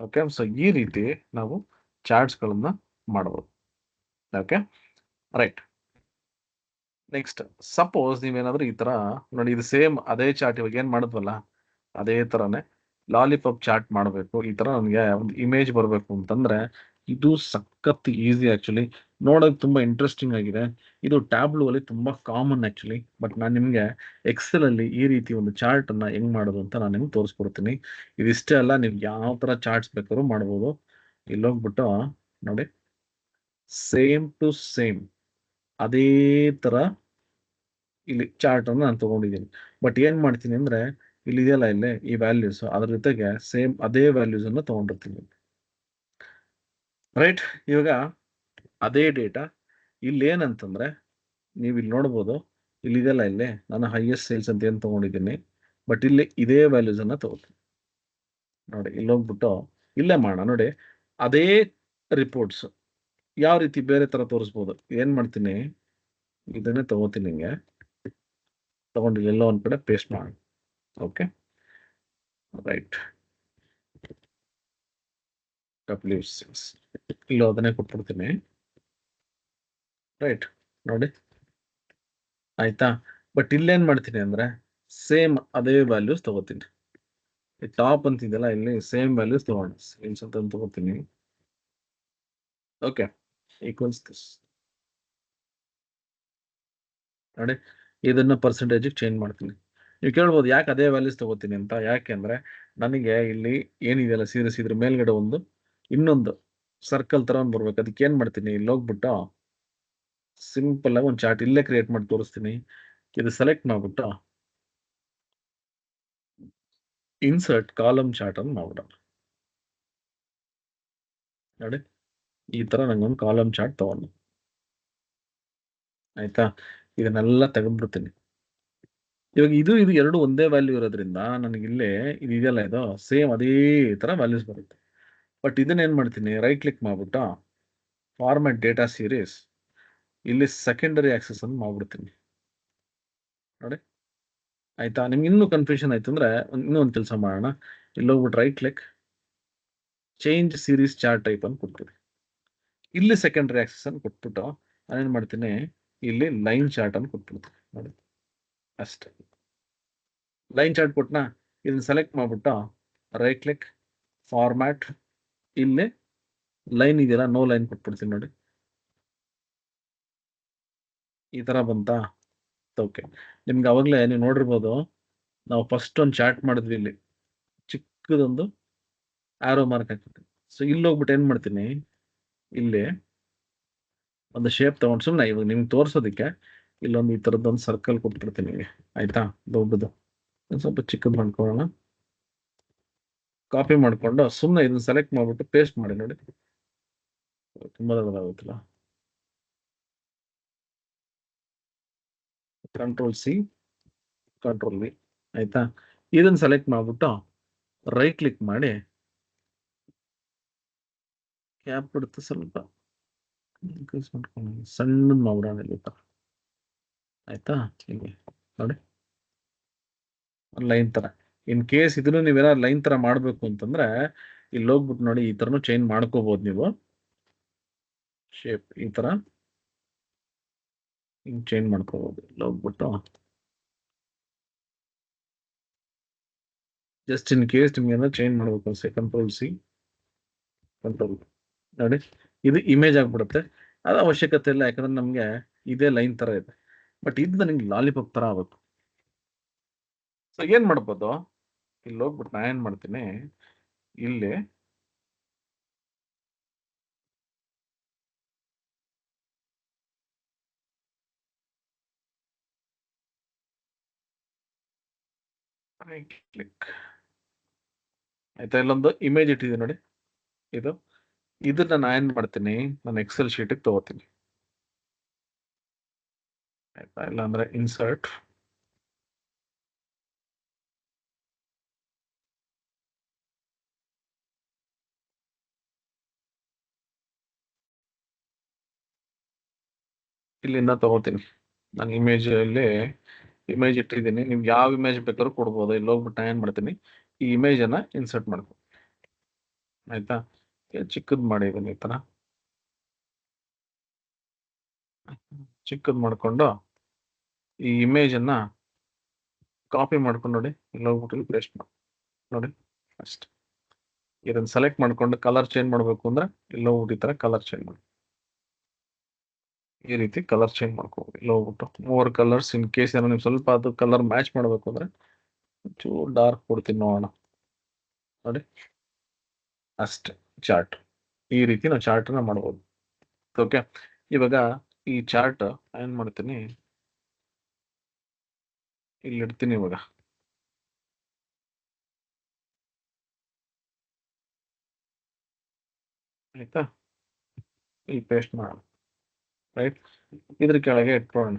ಓಕೆ, ಸೊ ಈ ರೀತಿ ನಾವು ಚಾರ್ಟ್ಸ್ ಗಳನ್ನ ಮಾಡಬಹುದು. Okay, right. ನೆಕ್ಸ್ಟ್, ಸಪೋಸ್ ನೀವೇನಾದ್ರೂ ಈ ತರ ನೋಡಿ, ಇದು ಸೇಮ್ ಅದೇ ಚಾರ್ಟ್ ಇವಾಗ ಏನ್ ಮಾಡಿದ್ವಲ್ಲ ಅದೇ ತರನೇ ಲಾಲಿಪಾಪ್ ಚಾರ್ಟ್ ಮಾಡಬೇಕು. ಈ ತರ ನಮ್ಗೆ ಒಂದು ಇಮೇಜ್ ಬರಬೇಕು ಅಂತಂದ್ರೆ ಇದು ಸಖತ್ ಈಸಿ. ಆಕ್ಚುಲಿ ನೋಡೋಕೆ ತುಂಬಾ ಇಂಟ್ರೆಸ್ಟಿಂಗ್ ಆಗಿದೆ. ಇದು ಟ್ಯಾಬ್ಲೂ ಅಲ್ಲಿ ತುಂಬಾ ಕಾಮನ್ ಆಕ್ಚುಲಿ. ಬಟ್ ನಾನು ನಿಮ್ಗೆ ಎಕ್ಸೆಲ್ ಅಲ್ಲಿ ಈ ರೀತಿ ಒಂದು ಚಾರ್ಟ್ ಅನ್ನ ಹೆಂಗ್ ಮಾಡೋದು ಅಂತ ನಾನು ನಿಮ್ಗೆ ತೋರಿಸ್ಕೊಡ್ತೀನಿ. ಇದಿಷ್ಟೇ ಅಲ್ಲ, ನೀವು ಯಾವ ತರ ಚಾರ್ಟ್ಸ್ ಬೇಕಾದ್ರೂ ಮಾಡ್ಬೋದು. ಇಲ್ಲೋಗ್ಬಿಟ್ಟು ನೋಡಿ, ಸೇಮ್ ಟು ಸೇಮ್ ಅದೇ ತರ ಇಲ್ಲಿ ಚಾರ್ಟ್ ಅನ್ನು ನಾನು ತಗೊಂಡಿದ್ದೀನಿ. ಬಟ್ ಏನ್ ಮಾಡ್ತೀನಿ ಅಂದ್ರೆ ಇಲ್ಲಿ ಇದೆಯಲ್ಲ, ಇಲ್ಲೇ ಈ ವ್ಯಾಲ್ಯೂಸ್ ಅದ್ರ ಜೊತೆಗೆ ಸೇಮ್ ಅದೇ ವ್ಯಾಲ್ಯೂಸ್ ಅನ್ನು ತಗೊಂಡಿರ್ತೀನಿ. ರೈಟ್, ಇವಾಗ ಅದೇ ಡೇಟಾ ಇಲ್ಲಿ ಏನಂತಂದ್ರೆ ನೀವು ಇಲ್ಲಿ ನೋಡ್ಬೋದು, ಇಲ್ಲಿ ಇದೆಲ್ಲ ಇಲ್ಲೇ ನಾನು ಹೈಯೆಸ್ಟ್ ಸೇಲ್ಸ್ ಅಂತ ಏನ್ ತಗೊಂಡಿದ್ದೀನಿ, ಬಟ್ ಇಲ್ಲಿ ಇದೇ ವ್ಯಾಲ್ಯೂಸ್ ಅನ್ನ ತಗೋತೀನಿ. ನೋಡಿ, ಇಲ್ಲಿ ಹೋಗ್ಬಿಟ್ಟು ಇಲ್ಲೇ ಮಾಡೋಣ. ನೋಡಿ, ಅದೇ ರಿಪೋರ್ಟ್ಸ್ ಯಾವ ರೀತಿ ಬೇರೆ ತರ ತೋರಿಸ್ಬೋದು. ಏನ್ ಮಾಡ್ತೀನಿ, ಇದನ್ನೇ ತಗೋತೀನಿ, ಹಿಂಗೆ ತಗೊಂಡು ಎಲ್ಲ ಒಂದ್ ಕಡೆ ಪೇಸ್ಟ್ ಮಾಡಿ. Okay, right. W6 ಇಲ್ಲೂ ಅದನ್ನೇ ಕೊಟ್ಬಿಡ್ತೀನಿ. ರೈಟ್, ನೋಡಿ ಆಯ್ತಾ. ಬಟ್ ಇಲ್ಲೇನ್ ಮಾಡ್ತೀನಿ ಅಂದ್ರೆ ಸೇಮ್ ಅದೇ ವ್ಯಾಲ್ಯೂಸ್ ತಗೋತೀನಿ. ಟಾಪ್ ಅಂತಿದೆಯಲ್ಲ, ಇಲ್ಲಿ ಸೇಮ್ ವ್ಯಾಲ್ಯೂಸ್ ತಗೊಂಡು ಸೇಲ್ಸ್ ಅಂತ ತಗೋತೀನಿ. Okay, equals this. ನೋಡಿ, ಇದನ್ನ ಪರ್ಸೆಂಟೇಜ್ ಚೇಂಜ್ ಮಾಡ್ತೀನಿ. ನೀವು ಕೇಳ್ಬೋದು ಯಾಕೆ ಅದೇ ವ್ಯಾಲ್ಯೂಸ್ ತಗೋತೀನಿ ಅಂತ. ಯಾಕೆ ಅಂದ್ರೆ ನನಗೆ ಇಲ್ಲಿ ಏನಿದೆಯಲ್ಲ ಸೀರೀಸ್, ಇದ್ರ ಮೇಲ್ಗಡೆ ಒಂದು ಇನ್ನೊಂದು ಸರ್ಕಲ್ ತರ ಒಂದು ಬರ್ಬೇಕು. ಅದಕ್ಕೆ ಏನ್ ಮಾಡ್ತೀನಿ, ಇಲ್ಲಿ ಹೋಗ್ಬಿಟ್ಟು ಸಿಂಪಲ್ ಆಗಿ ಒಂದು ಚಾರ್ಟ್ ಇಲ್ಲೇ ಕ್ರಿಯೇಟ್ ಮಾಡಿ ತೋರಿಸ್ತೀನಿ. ಇದು ಸೆಲೆಕ್ಟ್ ಮಾಡ್ಬಿಟ್ಟು ಇನ್ಸರ್ಟ್ ಕಾಲಮ್ ಚಾರ್ಟ್ ಅನ್ನು ಮಾಡ್ಬಿಡೋಣ. ನೋಡಿ, ಈ ತರ ನಂಗೊಂದು ಕಾಲಮ್ ಚಾರ್ಟ್ ತಗೊಂಡು ಆಯ್ತಾ. ಇದನ್ನೆಲ್ಲ ತೆಗೆದ್ಬಿಡ್ತೀನಿ. ಇವಾಗ ಇದು ಇದು ಎರಡು ಒಂದೇ ವ್ಯಾಲ್ಯೂ ಇರೋದ್ರಿಂದ ನನಗೆ ಇಲ್ಲೇ ಇದು ಇದೆಯಲ್ಲ, ಇದು ಸೇಮ್ ಅದೇ ತರ ವ್ಯಾಲ್ಯೂಸ್ ಬರುತ್ತೆ. ಬಟ್ ಇದನ್ನ ಏನ್ ಮಾಡ್ತೀನಿ, ರೈಟ್ ಕ್ಲಿಕ್ ಮಾಡ್ಬಿಟ್ಟು ಫಾರ್ಮ್ಯಾಟ್ ಡೇಟಾ ಸೀರೀಸ್, ಇಲ್ಲಿ ಸೆಕೆಂಡರಿ ಆಕ್ಸೆಸ್ ಅನ್ನು ಮಾಡ್ಬಿಡ್ತೀನಿ. ನೋಡಿ ಆಯ್ತಾ. ನಿಮ್ಗೆ ಇನ್ನೂ ಕನ್ಫ್ಯೂಷನ್ ಆಯ್ತು ಅಂದ್ರೆ ಇನ್ನೂ ಒಂದು ಕೆಲಸ ಮಾಡೋಣ. ಇಲ್ಲಿ ಹೋಗ್ಬಿಟ್ಟು right click, change series chart type ಅಂತ ಕೊಡ್ತೀನಿ. ಇಲ್ಲಿ ಸೆಕೆಂಡರಿ ಆಕ್ಸೆಸ್ ಅನ್ನು ಕೊಟ್ಬಿಟ್ಟು ನಾನೇನ್ ಮಾಡ್ತೀನಿ, ಇಲ್ಲಿ ಲೈನ್ ಚಾರ್ಟ್ ಅನ್ನು ಕೊಟ್ಬಿಡ್ತೀನಿ. ನೋಡಿ ಅಷ್ಟೇ. ಲೈನ್ ಚಾರ್ಟ್ ಕೊಟ್ನಾ, ಇದನ್ನ ಸೆಲೆಕ್ಟ್ ಮಾಡ್ಬಿಟ್ಟು ರೈಟ್ ಕ್ಲಿಕ್, ಫಾರ್ಮ್ಯಾಟ್, ಇಲ್ಲಿ ಲೈನ್ ಇದೆಯಲ್ಲ, ನೋ ಲೈನ್ ಕೊಟ್ಬಿಡ್ತೀನಿ. ನೋಡಿ, ಈ ತರ ಬಂತಾ. ಓಕೆ, ನಿಮ್ಗೆ ಅವಾಗಲೇ ನೀವು ನೋಡಿರ್ಬೋದು, ನಾವು ಫಸ್ಟ್ ಒಂದು ಚಾರ್ಟ್ ಮಾಡಿದ್ವಿ, ಇಲ್ಲಿ ಚಿಕ್ಕದೊಂದು ಆರೋ ಮಾರ್ಕ್ ಹಾಕ್ತೀನಿ. ಸೊ ಇಲ್ಲಿ ಹೋಗ್ಬಿಟ್ಟು ಏನ್ ಮಾಡ್ತೀನಿ, ಇಲ್ಲಿ ಒಂದು ಶೇಪ್ ತಗೊಂಡು ಸುಮ್ಮನೆ ಇವಾಗ ನಿಮ್ಗೆ ತೋರ್ಸೋದಕ್ಕೆ ಇಲ್ಲೊಂದು ಈ ತರದೊಂದು ಸರ್ಕಲ್ ಕೊಟ್ಬಿಡ್ತೀನಿ. ಆಯ್ತಾ, ದೊಡ್ಡದು ಸ್ವಲ್ಪ ಚಿಕ್ಕದು ಮಾಡ್ಕೊಳ್ಳೋಣ. ಕಾಪಿ ಮಾಡ್ಕೊಂಡು ಸುಮ್ಮನೆ ಇದನ್ನ ಸೆಲೆಕ್ಟ್ ಮಾಡ್ಬಿಟ್ಟು ಪೇಸ್ಟ್ ಮಾಡಿ. ನೋಡಿ, ತುಂಬಾ ದೊಡ್ಡದಾಗುತ್ತಲ್ಲ. ಕಂಟ್ರೋಲ್-C, ಕಂಟ್ರೋಲ್-V. ಆಯ್ತಾ, ಇದನ್ನ ಸೆಲೆಕ್ಟ್ ಮಾಡ್ಬಿಟ್ಟು ರೈಟ್ ಕ್ಲಿಕ್ ಮಾಡಿ ಕ್ಯಾಪ್ ಬಿಡುತ್ತೆ, ಸ್ವಲ್ಪ ಸಣ್ಣದ್ ಮಾಡ್ಬಿಡೋಣ ಇಲ್ಲಿ. ಆಯ್ತಾ, ಹಿಂಗೆ ನೋಡಿ ಲೈನ್ ತರ. ಇನ್ ಕೇಸ್ ಇದನ್ನು ನೀವೇನಾದ್ರು ಲೈನ್ ತರ ಮಾಡ್ಬೇಕು ಅಂತಂದ್ರೆ ಇಲ್ಲಿ ಹೋಗ್ಬಿಟ್ಟು ನೋಡಿ, ಈ ತರನು ಚೇಂಜ್ ಮಾಡ್ಕೋಬಹುದು ನೀವು. ಶೇಪ್ ಈ ತರ ಹಿಂಗ್ ಚೇಂಜ್ ಮಾಡ್ಕೋಬಹುದು. ಇಲ್ಲಿ ಹೋಗ್ಬಿಟ್ಟು ಜಸ್ಟ್ ಇನ್ ಕೇಸ್ ನಿಮ್ಗೆ ಏನಾದ್ರು ಚೇಂಜ್ ಮಾಡ್ಬೇಕು ಅನ್ಸೆ, ಕಂಟ್ರೋಲ್-C, ಕಂಟ್ರೋಲ್. ನೋಡಿ, ಇದು ಇಮೇಜ್ ಆಗ್ಬಿಡುತ್ತೆ. ಅದು ಅವಶ್ಯಕತೆ ಇಲ್ಲ, ಯಾಕಂದ್ರೆ ನಮ್ಗೆ ಇದೇ ಲೈನ್ ತರ ಇದೆ. ಬಟ್ ಇದು ನನಗೆ ಲಾಲಿಪಾಪ್ ತರ ಆಗ್ಬೇಕು. ಸೊ ಏನ್ ಮಾಡ್ಬೋದು, ಇಲ್ಲಿ ಹೋಗ್ಬಿಟ್ಟು ನಾ ಏನ್ ಮಾಡ್ತೀನಿ, ಇಲ್ಲಿ ರೈಟ್ ಕ್ಲಿಕ್. ಆಯ್ತಾ, ಇಲ್ಲೊಂದು ಇಮೇಜ್ ಇಟ್ಟಿದೆ ನೋಡಿ, ಇದನ್ನ ನಾನು ಏನ್ ಮಾಡ್ತೀನಿ, ನಾನು ಎಕ್ಸೆಲ್ ಶೀಟಿಗೆ ತಗೋತೀನಿ. ಆಯ್ತಾ, ಇಲ್ಲಾಂದ್ರೆ ಇನ್ಸರ್ಟ್, ಇಲ್ಲಿಂದ ತಗೋತೀನಿ. ನಾನು ಇಮೇಜ್ ಇಟ್ಟಿದ್ದೀನಿ. ನಿಮ್ಗೆ ಯಾವ ಇಮೇಜ್ ಬೇಕಾದ್ರೂ ಕೊಡ್ಬೋದು. ಇಲ್ಲಿ ಹೋಗ್ಬಿಟ್ಟು ನಾನು ಏನ್ ಮಾಡ್ತೀನಿ, ಈ ಇಮೇಜ್ ಅನ್ನ ಇನ್ಸರ್ಟ್ ಮಾಡ್ಕೊ. ಆಯ್ತಾ? ಚಿಕ್ಕದ್ ಮಾಡಿದ್ದೀನಿ ಈ ತರ ಚಿಕ್ಕದ್ ಮಾಡ್ಕೊಂಡು ಈ ಇಮೇಜ್ ಅನ್ನ ಕಾಪಿ ಮಾಡ್ಕೊಂಡು ನೋಡಿ, ಇಲ್ಲಿ ಹೋಗ್ಬಿಟ್ಟು ಪೇಸ್ಟ್ ಮಾಡಿ ನೋಡಿ ಅಷ್ಟೇ. ಇದನ್ನ ಸೆಲೆಕ್ಟ್ ಮಾಡ್ಕೊಂಡು ಕಲರ್ ಚೇಂಜ್ ಮಾಡ್ಬೇಕು ಅಂದ್ರೆ ಇಲ್ಲಿ ಹೋಗ್ಬಿಟ್ಟು ಈ ತರ ಕಲರ್ ಚೇಂಜ್ ಮಾಡಿ, ಈ ರೀತಿ ಕಲರ್ ಚೇಂಜ್ ಮಾಡ್ಕೋಬೋದು. ಇಲ್ಲಿ ಹೋಗ್ಬಿಟ್ಟು 4 ಕಲರ್ಸ್. ಇನ್ ಕೇಸ್ ಏನೋ ನೀವು ಸ್ವಲ್ಪ ಅದು ಕಲರ್ ಮ್ಯಾಚ್ ಮಾಡ್ಬೇಕು ಅಂದ್ರೆ ಚೂರು ಡಾರ್ಕ್ ಕೊಡ್ತೀನಿ ನೋಡೋಣ. ನೋಡಿ ಅಷ್ಟೇ. ಚಾರ್ಟ್ ಈ ರೀತಿ ನಾವು ಚಾರ್ಟ್ ನ ಮಾಡ್ಬೋದು. ಓಕೆ, ಇವಾಗ ಈ ಚಾರ್ಟ್ ಏನ್ ಮಾಡ್ತೀನಿ, ಇಲ್ಲಿ ಇಡ್ತೀನಿ. ಇವಾಗ ಆಯ್ತಾ? ಇಲ್ಲಿ ಪೇಸ್ಟ್ ಮಾಡೋಣ. ರೈಟ್, ಇದ್ರ ಕೆಳಗೆ ಇಟ್ಕೊಳ್ಳೋಣ.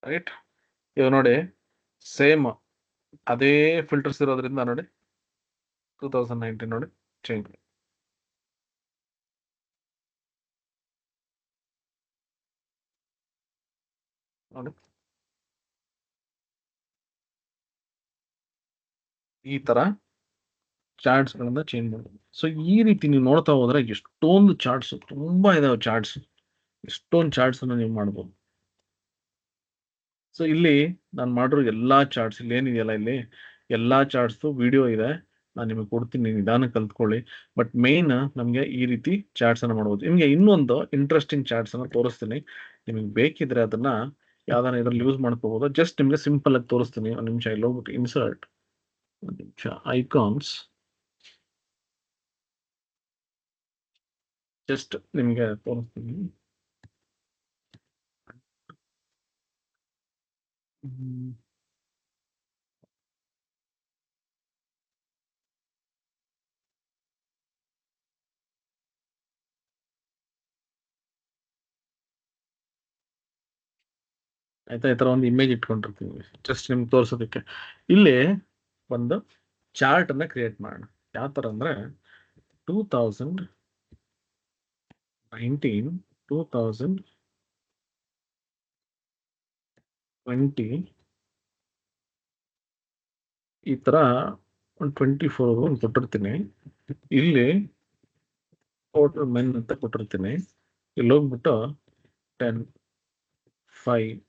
ರೈಟ್, ಇವಾಗ ನೋಡಿ ಸೇಮ್ ಅದೇ ಫಿಲ್ಟರ್ಸ್ ಇರೋದ್ರಿಂದ ನೋಡಿ 2019 ನೋಡಿ ಚೇಂಜ್ ನೋಡಿ. ಈ ತರ ಚಾರ್ಟ್ಸ್ ಗಳನ್ನ ಚೇಂಜ್ ಮಾಡೋದು. ಸೊ ಈ ರೀತಿ ನೀವು ನೋಡ್ತಾ ಹೋದ್ರೆ ಎಷ್ಟೊಂದು ಚಾರ್ಟ್ಸ್, ತುಂಬಾ ಇದಾವೆ ಚಾರ್ಟ್ಸ್. ಎಷ್ಟೊಂದು ಚಾರ್ಟ್ಸ್ ಅನ್ನ ನೀವು ಮಾಡ್ಬೋದು. ಸೊ ಇಲ್ಲಿ ನಾನು ಮಾಡಿರೋ ಎಲ್ಲಾ ಚಾರ್ಟ್ಸ್, ಇಲ್ಲಿ ಏನಿದೆಯಲ್ಲ, ಇಲ್ಲಿ ಎಲ್ಲಾ ಚಾರ್ಟ್ಸ್ ವಿಡಿಯೋ ಇದೆ. ನಾನು ನಿಮಗೆ ಕೊಡ್ತೀನಿ, ನಿಧಾನ ಕಲ್ತ್ಕೊಳ್ಳಿ. ಬಟ್ ಮೇನ್ ನಮಗೆ ಈ ರೀತಿ ಚಾರ್ಟ್ಸ್ ಅನ್ನ ಮಾಡ್ಬೋದು. ನಿಮಗೆ ಇನ್ನೊಂದು ಇಂಟ್ರೆಸ್ಟಿಂಗ್ ಚಾರ್ಟ್ಸ್ ಅನ್ನ ತೋರಿಸ್ತೀನಿ. ನಿಮಗೆ ಬೇಕಿದ್ರೆ ಅದನ್ನ ಯಾವ್ದಾನ ಇದ್ರಲ್ಲಿ ಯೂಸ್ ಮಾಡ್ಕೋಬಹುದು. ಜಸ್ಟ್ ನಿಮ್ಗೆ ಸಿಂಪಲ್ ಆಗಿ ತೋರಿಸ್ತೀನಿ. ಒಂದು ನಿಮಿಷ, ಇಲ್ಲಿ ಹೋಗ್ಬಿಟ್ಟು ಇನ್ಸರ್ಟ್, ಒಂದು ನಿಮಿಷ, ಐಕಾನ್ಸ್, ಜಸ್ಟ್ ನಿಮ್ಗೆ ತೋರಿಸ್ತೀನಿ. ಆಯ್ತಾ? ಈ ತರ ಒಂದು ಇಮೇಜ್ ಇಟ್ಕೊಂಡಿರ್ತೀವಿ ಜಸ್ಟ್ ನಿಮ್ಗೆ ತೋರ್ಸೋದಕ್ಕೆ. ಇಲ್ಲಿ ಒಂದು ಚಾರ್ಟ್ ಅನ್ನ ಕ್ರಿಯೇಟ್ ಮಾಡೋಣ. ಯಾವ ತರ ಅಂದ್ರೆ 2019, 2020, ಈ ತರ ಒಂದು 24 ಒಂದು ಕೊಟ್ಟಿರ್ತೀನಿ. ಇಲ್ಲಿ ಟೋಟಲ್ ಮೆನ್ ಅಂತ ಕೊಟ್ಟಿರ್ತೀನಿ. ಇಲ್ಲಿ ಹೋಗ್ಬಿಟ್ಟು 10, 5,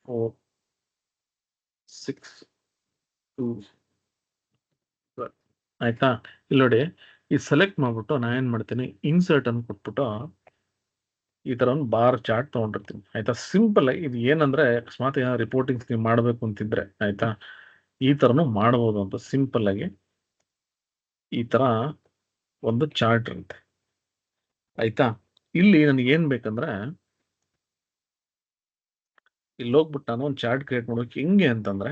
4, 6, 2, ಆಯ್ತಾ? ಇಲ್ಲಿ ನೋಡಿ, ಈ ಸೆಲೆಕ್ಟ್ ಮಾಡ್ಬಿಟ್ಟು ನಾನು ಏನ್ ಮಾಡ್ತೀನಿ, ಇನ್ಸರ್ಟ್ ಅನ್ನು ಕೊಟ್ಬಿಟ್ಟು ಈ ತರ ಒಂದು ಬಾರ್ ಚಾರ್ಟ್ ತಗೊಂಡಿರ್ತೀನಿ. ಆಯ್ತಾ? ಸಿಂಪಲ್ ಆಗಿ ಇದು ಏನಂದ್ರೆ, ಅಕಸ್ಮಾತ್ ಏನೋ ರಿಪೋರ್ಟಿಂಗ್ಸ್ ನೀವು ಮಾಡಬೇಕು ಅಂತಿದ್ರೆ, ಆಯ್ತಾ, ಈ ತರನು ಮಾಡಬಹುದು ಅಂತ ಸಿಂಪಲ್ ಆಗಿ ಈ ತರ ಒಂದು ಚಾರ್ಟ್ ಇರುತ್ತೆ. ಆಯ್ತಾ? ಇಲ್ಲಿ ನನಗೆ ಏನ್ ಬೇಕಂದ್ರೆ, ಇಲ್ಲಿ ಹೋಗ್ಬಿಟ್ಟು ನಾನು ಒಂದು ಚಾರ್ಟ್ ಕ್ರಿಯೇಟ್ ಮಾಡೋಕೆ ಹೆಂಗೆ ಅಂತಂದ್ರೆ,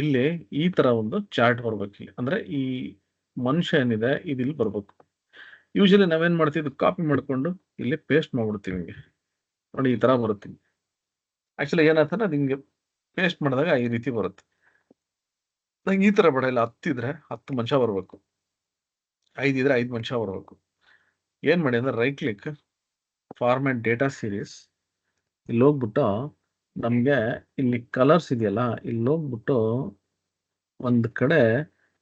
ಇಲ್ಲಿ ಈ ತರ ಒಂದು ಚಾರ್ಟ್ ಬರ್ಬೇಕು. ಇಲ್ಲಿ ಅಂದ್ರೆ ಈ ಮನುಷ್ಯ ಏನಿದೆ ಇದು ಇಲ್ಲಿ ಬರ್ಬೇಕು. ಯೂಶಲಿ ನಾವೇನ್ ಮಾಡ್ತೀವಿ, ಕಾಪಿ ಮಾಡ್ಕೊಂಡು ಇಲ್ಲಿ ಪೇಸ್ಟ್ ಮಾಡ್ಬಿಡ್ತೀವಿ. ಹಿಂಗೆ ನೋಡಿ, ಈ ತರ ಬರುತ್ತೆ. ಆಕ್ಚುಲಿ ಏನಾಗ್ತದೆ, ಅದು ಹಿಂಗೆ ಪೇಸ್ಟ್ ಮಾಡಿದಾಗ ಈ ರೀತಿ ಬರುತ್ತೆ. ನಂಗೆ ಈ ತರ ಬೇಡ. ಇಲ್ಲ 10 ಇದ್ರೆ 10 ಮನುಷ್ಯ ಬರ್ಬೇಕು, 5 ಇದ್ರೆ 5 ಮನುಷ್ಯ ಬರ್ಬೇಕು. ಏನ್ ಮಾಡಿ ಅಂದ್ರೆ, right click, format data series, ಇಲ್ಲಿ ಹೋಗ್ಬಿಟ್ಟು ನಮ್ಗೆ ಇಲ್ಲಿ ಕಲರ್ಸ್ ಇದೆಯಲ್ಲ, ಇಲ್ಲಿ ಹೋಗ್ಬಿಟ್ಟು ಒಂದ್ ಕಡೆ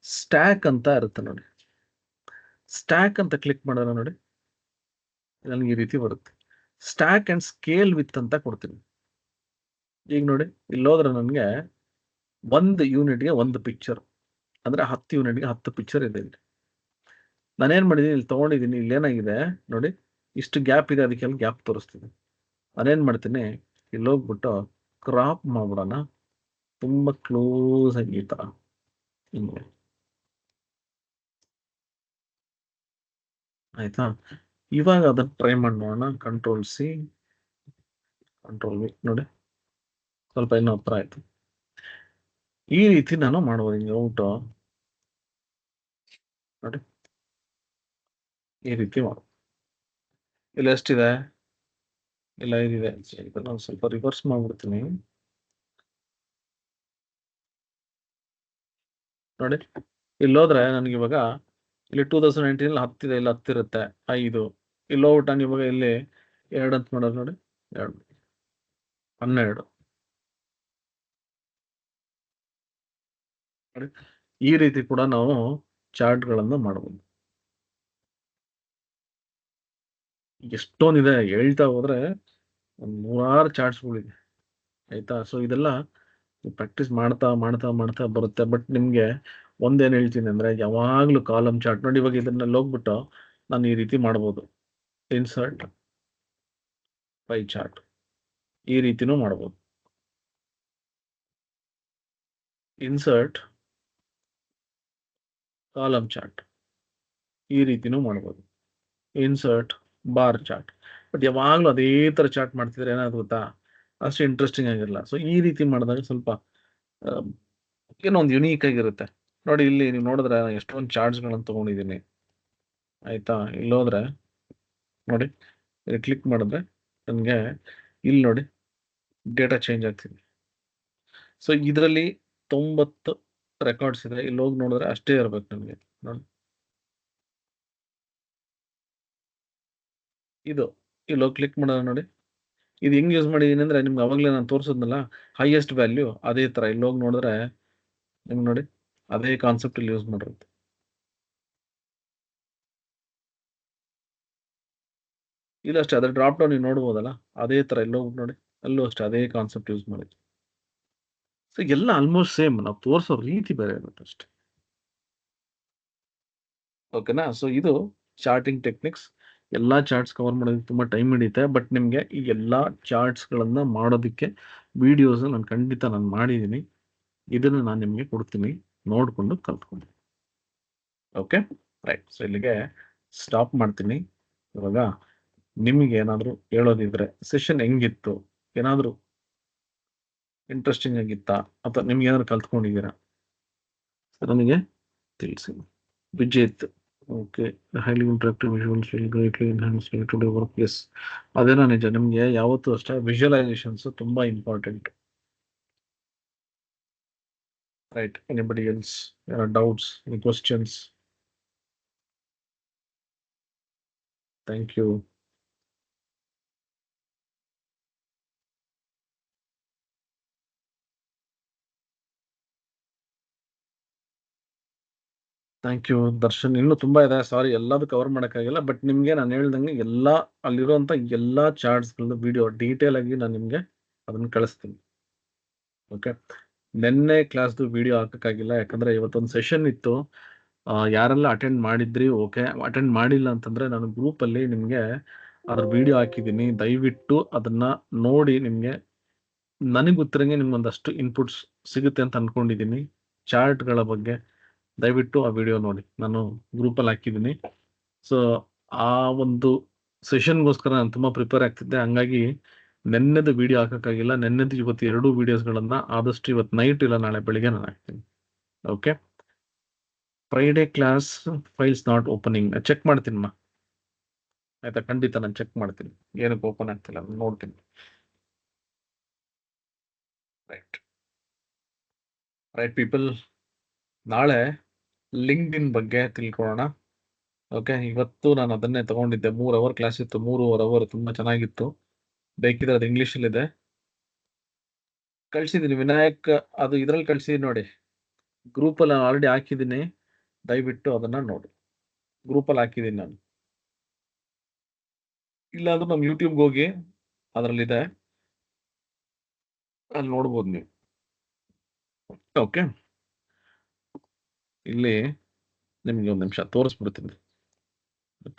ಸ್ಟ್ಯಾಕ್ ಅಂತ ಇರುತ್ತೆ ನೋಡಿ. ಸ್ಟ್ಯಾಕ್ ಅಂತ ಕ್ಲಿಕ್ ಮಾಡಿದ್ರೆ ನೋಡಿ, ನನಗೆ ಈ ರೀತಿ ಬರುತ್ತೆ. ಸ್ಟ್ಯಾಕ್ ಅಂಡ್ ಸ್ಕೇಲ್ ವಿತ್ ಅಂತ ಕೊಡ್ತೀನಿ. ಈಗ ನೋಡಿ, ಇಲ್ಲಿ ಹೋದ್ರೆ ನನಗೆ 1 ಯೂನಿಟ್ಗೆ 1 ಪಿಕ್ಚರ್, ಅಂದ್ರೆ 10 ಯೂನಿಟ್ಗೆ 10 ಪಿಕ್ಚರ್ ಇದೆ. ಇಲ್ಲಿ ನಾನೇನ್ ಮಾಡಿದೀನಿ, ಇಲ್ಲಿ ತಗೊಂಡಿದ್ದೀನಿ. ಇಲ್ಲಿ ಏನಾಗಿದೆ ನೋಡಿ, ಇಷ್ಟು ಗ್ಯಾಪ್ ಇದೆ, ಅದಕ್ಕೆಲ್ಲ ಗ್ಯಾಪ್ ತೋರಿಸ್ತೀನಿ. ನಾನೇನ್ ಮಾಡ್ತೀನಿ, ಇಲ್ಲಿ ಹೋಗ್ಬಿಟ್ಟು ಕ್ರಾಪ್ ಮಾಡ್ಬಿಡೋಣ, ತುಂಬಾ ಕ್ಲೋಸ್ ಆಗಿ ಈ ತರ ಹಿಂಗೆ. ಆಯ್ತಾ? ಇವಾಗ ಅದನ್ನ ಟ್ರೈ ಮಾಡಿ ನೋಡೋಣ. ಕಂಟ್ರೋಲ್-C, ಕಂಟ್ರೋಲ್-V, ನೋಡಿ ಸ್ವಲ್ಪ ಇನ್ನೂ ಹತ್ರ ಆಯ್ತು. ಈ ರೀತಿ ನಾನು ಮಾಡ್ಬೋದು. ಹಿಂಗೆ ಹೋಗ್ಬಿಟ್ಟು ನೋಡಿ, ಈ ರೀತಿ ಮಾಡು. ಇಲ್ಲಿ ಎಷ್ಟಿದೆ? ಇಲ್ಲ, ಇದಿದೆ. ನಾನು ಸ್ವಲ್ಪ ರಿವರ್ಸ್ ಮಾಡ್ಬಿಡ್ತೀನಿ. ನೋಡಿ, ಇಲ್ಲಿ ಹೋದ್ರೆ ನನಗೆ ಇವಾಗ ಇಲ್ಲಿ 2019 10 ಇಲ್ಲಿ 10 ಇರುತ್ತೆ 5 ಇಲ್ಲಿ ಹೋಗ್ಬಿಟ್ಟು ನಾನು ಇವಾಗ ಇಲ್ಲಿ 2 ಅಂತ ಮಾಡೋದು ನೋಡಿ 2 12 ನೋಡಿ ಈ ರೀತಿ ಕೂಡ ನಾವು ಚಾರ್ಟ್ಗಳನ್ನು ಮಾಡಬಹುದು. ಎಷ್ಟೊಂದಿದೆ ಹೇಳ್ತಾ ಹೋದ್ರೆ ಒಂದು 100 ಚಾರ್ಟ್ಸ್ಗಳಿದೆ ಆಯ್ತಾ. ಸೊ ಇದೆಲ್ಲ ಪ್ರಾಕ್ಟೀಸ್ ಮಾಡ್ತಾ ಮಾಡ್ತಾ ಮಾಡ್ತಾ ಬರುತ್ತೆ. ಬಟ್ ನಿಮಗೆ ಒಂದೇನು ಹೇಳ್ತೀನಿ ಅಂದರೆ ಯಾವಾಗಲೂ ಕಾಲಮ್ ಚಾರ್ಟ್ ನೋಡಿ. ಇವಾಗ ಇದನ್ನೆಲ್ಲ ಹೋಗ್ಬಿಟ್ಟು ನಾನು ಈ ರೀತಿ ಮಾಡ್ಬೋದು. ಇನ್ಸರ್ಟ್ ಪೈ ಚಾರ್ಟ್ ಈ ರೀತಿನೂ ಮಾಡ್ಬೋದು. ಇನ್ಸರ್ಟ್ ಕಾಲಮ್ ಚಾರ್ಟ್ ಈ ರೀತಿನೂ ಮಾಡ್ಬೋದು. Insert bar chart. ಬಟ್ ಯಾವಾಗಲೂ ಅದೇ ಥರ ಚಾರ್ಟ್ ಮಾಡ್ತಿದ್ರೆ ಏನಾದ್ರು ಗೊತ್ತಾ, ಅಷ್ಟು ಇಂಟ್ರೆಸ್ಟಿಂಗ್ ಆಗಿರಲ್ಲ. ಸೊ ಈ ರೀತಿ ಮಾಡಿದಾಗ ಸ್ವಲ್ಪ ಏನೋ ಒಂದು ಯುನೀಕ್ ಆಗಿರುತ್ತೆ. ನೋಡಿ ಇಲ್ಲಿ ನೀವು ನೋಡಿದ್ರೆ ಎಷ್ಟೊಂದು ಚಾರ್ಟ್ಸ್ಗಳನ್ನು ತೊಗೊಂಡಿದ್ದೀನಿ ಆಯಿತಾ. ಇಲ್ಲಿ ಹೋದ್ರೆ ನೋಡಿ ಇಲ್ಲಿ ಕ್ಲಿಕ್ ಮಾಡಿದ್ರೆ ನನಗೆ ಇಲ್ಲಿ ನೋಡಿ ಡೇಟಾ ಚೇಂಜ್ ಆಗ್ತಿದೆ. ಸೊ ಇದರಲ್ಲಿ 90 ರೆಕಾರ್ಡ್ಸ್ ಇದೆ. ಇಲ್ಲಿ ಹೋಗಿ ನೋಡಿದ್ರೆ ಅಷ್ಟೇ ಇರಬೇಕು ನನಗೆ. ನೋಡಿ ಇದು ಇಲ್ಲಿ ಹೋಗಿ ಕ್ಲಿಕ್ ಮಾಡೋಣ. ನೋಡಿ ಇದು ಹೆಂಗೆ ಯೂಸ್ ಮಾಡಿದ್ದೀನಿ ಅಂದರೆ ನಿಮ್ಗೆ ಅವಾಗಲೇ ನಾನು ತೋರಿಸಿದ್ನಲ್ಲ ಹೈಯೆಸ್ಟ್ ವ್ಯಾಲ್ಯೂ ಅದೇ ಥರ ಇಲ್ಲಿ ಹೋಗಿ ನೋಡಿದ್ರೆ ನಿಮ್ಗೆ ನೋಡಿ ಅದೇ ಕಾನ್ಸೆಪ್ಟ್ ಇಲ್ಲಿ ಯೂಸ್ ಮಾಡಿರುತ್ತೆ. ಇಲ್ಲ ಅಷ್ಟೇ ಅದ್ರ ಡ್ರಾಪ್ ಡೌನ್ ನೀವು ನೋಡ್ಬೋದಲ್ಲ ಅದೇ ಥರ ಇಲ್ಲಿ ಹೋಗಿ ನೋಡಿ ಅಲ್ಲೂ ಅಷ್ಟೇ ಅದೇ ಕಾನ್ಸೆಪ್ಟ್ ಯೂಸ್ ಮಾಡಿದ್ವಿ. ಸೊ ಎಲ್ಲ ಆಲ್ಮೋಸ್ಟ್ ಸೇಮ್, ನಾವು ತೋರಿಸೋ ರೀತಿ ಬೇರೆ ಇರುತ್ತೆ ಅಷ್ಟೇ. ಓಕೆನಾ. ಸೊ ಇದು ಚಾರ್ಟಿಂಗ್ ಟೆಕ್ನಿಕ್ಸ್. ಎಲ್ಲ ಚಾರ್ಟ್ಸ್ ಕವರ್ ಮಾಡೋದಕ್ಕೆ ತುಂಬ ಟೈಮ್ ಹಿಡಿಯುತ್ತೆ. ಬಟ್ ನಿಮಗೆ ಈ ಎಲ್ಲ ಚಾರ್ಟ್ಸ್ಗಳನ್ನು ಮಾಡೋದಕ್ಕೆ ವೀಡಿಯೋಸ್ ನಾನು ಖಂಡಿತ ನಾನು ಮಾಡಿದ್ದೀನಿ. ಇದನ್ನು ನಾನು ನಿಮಗೆ ಕೊಡ್ತೀನಿ, ನೋಡಿಕೊಂಡು ಕಲ್ತ್ಕೊಂಡು. Okay right. ಸೊ ಇಲ್ಲಿಗೆ ಸ್ಟಾಪ್ ಮಾಡ್ತೀನಿ. ಇವಾಗ ನಿಮಗೆ ಏನಾದರೂ ಹೇಳೋದಿದ್ರೆ ಸೆಷನ್ ಹೆಂಗಿತ್ತು, ಏನಾದರೂ ಇಂಟ್ರೆಸ್ಟಿಂಗ್ ಆಗಿತ್ತಾ ಅಥವಾ ನಿಮ್ಗೆ ಏನಾದ್ರು ಕಲ್ತ್ಕೊಂಡಿದ್ದೀರಾ ನನಗೆ ತಿಳಿಸಿ. Vijeth okay. Highly interactive visuals will greatly enhance today work. Yes ಅದೇನೋ ನಿಜ. ನಿಮಗೆ ಯಾವತ್ತೂ ಅಷ್ಟೇ ವಿಜುವಲೈಸೇಷನ್ಸ್ ತುಂಬ important. Right. Anybody else doubts, any questions? Thank you. Thank you Darshan. ಇನ್ನೂ ತುಂಬ ಇದೆ, ಸಾರಿ ಎಲ್ಲದೂ ಕವರ್ ಮಾಡೋಕ್ಕಾಗಿಲ್ಲ. ಬಟ್ ನಿಮಗೆ ನಾನು ಹೇಳ್ದಂಗೆ ಎಲ್ಲ ಅಲ್ಲಿರುವಂಥ ಎಲ್ಲ ಚಾರ್ಟ್ಸ್ಗಳದ್ದು ವಿಡಿಯೋ ಡೀಟೇಲ್ ಆಗಿ ನಾನು ನಿಮಗೆ ಅದನ್ನು ಕಳಿಸ್ತೀನಿ. ಓಕೆ. ನೆನ್ನೆ ಕ್ಲಾಸ್ದು ವಿಡಿಯೋ ಹಾಕೋಕ್ಕಾಗಿಲ್ಲ ಯಾಕಂದರೆ ಇವತ್ತೊಂದು ಸೆಷನ್ ಇತ್ತು. ಯಾರೆಲ್ಲ ಅಟೆಂಡ್ ಮಾಡಿದ್ರಿ ಓಕೆ, ಅಟೆಂಡ್ ಮಾಡಿಲ್ಲ ಅಂತಂದರೆ ನಾನು ಗ್ರೂಪಲ್ಲಿ ನಿಮಗೆ ಅದ್ರ ವಿಡಿಯೋ ಹಾಕಿದ್ದೀನಿ. ದಯವಿಟ್ಟು ಅದನ್ನು ನೋಡಿ ನಿಮಗೆ ನನಗೆ ಗೊತ್ತಿರಂಗೆ ನಿಮ್ಗೊಂದಷ್ಟು ಇನ್ಪುಟ್ಸ್ ಸಿಗುತ್ತೆ ಅಂತ ಅಂದ್ಕೊಂಡಿದ್ದೀನಿ ಚಾರ್ಟ್ಗಳ ಬಗ್ಗೆ. ದಯವಿಟ್ಟು ಆ ವಿಡಿಯೋ ನೋಡಿ, ನಾನು ಗ್ರೂಪಲ್ಲಿ ಹಾಕಿದ್ದೀನಿ. ಸೊ ಆ ಒಂದು ಸೆಷನ್ಗೋಸ್ಕರ ನಾನು ತುಂಬ ಪ್ರಿಪೇರ್ ಆಗ್ತಿದ್ದೆ. ಹಂಗಾಗಿ ನೆನ್ನೆದು ವಿಡಿಯೋ ಹಾಕೋಕ್ಕಾಗಿಲ್ಲ. ನೆನ್ನೆದು ಇವತ್ತು 2 ವೀಡಿಯೋಸ್ಗಳನ್ನು ಆದಷ್ಟು ಇವತ್ತು ನೈಟ್ ಇಲ್ಲ ನಾಳೆ ಬೆಳಿಗ್ಗೆ ನಾನು ಹಾಕ್ತೀನಿ. Okay. Friday class files not opening. Check ಮಾಡ್ತೀನಮ್ಮ ಆಯಿತಾ. ಖಂಡಿತ ನಾನು ಚೆಕ್ ಮಾಡ್ತೀನಿ ಏನಕ್ಕೆ ಓಪನ್ ಆಗ್ತಿಲ್ಲ ನೋಡ್ತೀನಿ. ರೈಟ್ ರೈಟ್ ಪೀಪಲ್, ನಾಳೆ ಲಿಂಕ್ಡ್ಇನ್ ಬಗ್ಗೆ ತಿಳ್ಕೊಳ್ಳೋಣ. ಓಕೆ. ಇವತ್ತು ನಾನು ಅದನ್ನೇ ತಗೊಂಡಿದ್ದೆ. 3 ಅವರ್ ಕ್ಲಾಸ್ ಇತ್ತು. 3.5 ಅವರ್ ತುಂಬ ಚೆನ್ನಾಗಿತ್ತು. ಬೇಕಿದ್ರೆ ಅದು ಇಂಗ್ಲೀಷಲ್ಲಿದೆ, ಕಳಿಸಿದ್ದೀನಿ. ವಿನಾಯಕ್ ಅದು ಇದರಲ್ಲಿ ಕಳಿಸಿದ್ದೀನಿ ನೋಡಿ, ಗ್ರೂಪಲ್ಲಿ ನಾನು ಆಲ್ರೆಡಿ ಹಾಕಿದ್ದೀನಿ. ದಯವಿಟ್ಟು ಅದನ್ನು ನೋಡಿ, ಗ್ರೂಪಲ್ಲಿ ಹಾಕಿದ್ದೀನಿ ನಾನು. ಇಲ್ಲಾಂದ್ರೆ ನಮ್ಮ ಯೂಟ್ಯೂಬ್ಗೆ ಹೋಗಿ ಅದರಲ್ಲಿದೆ, ಅಲ್ಲಿ ನೋಡ್ಬೋದು ನೀವು. ಓಕೆ. ಇಲ್ಲಿ ನಿಮಗೆ ಒಂದು ನಿಮಿಷ ತೋರಿಸ್ಬಿಡ್ತೀನಿ,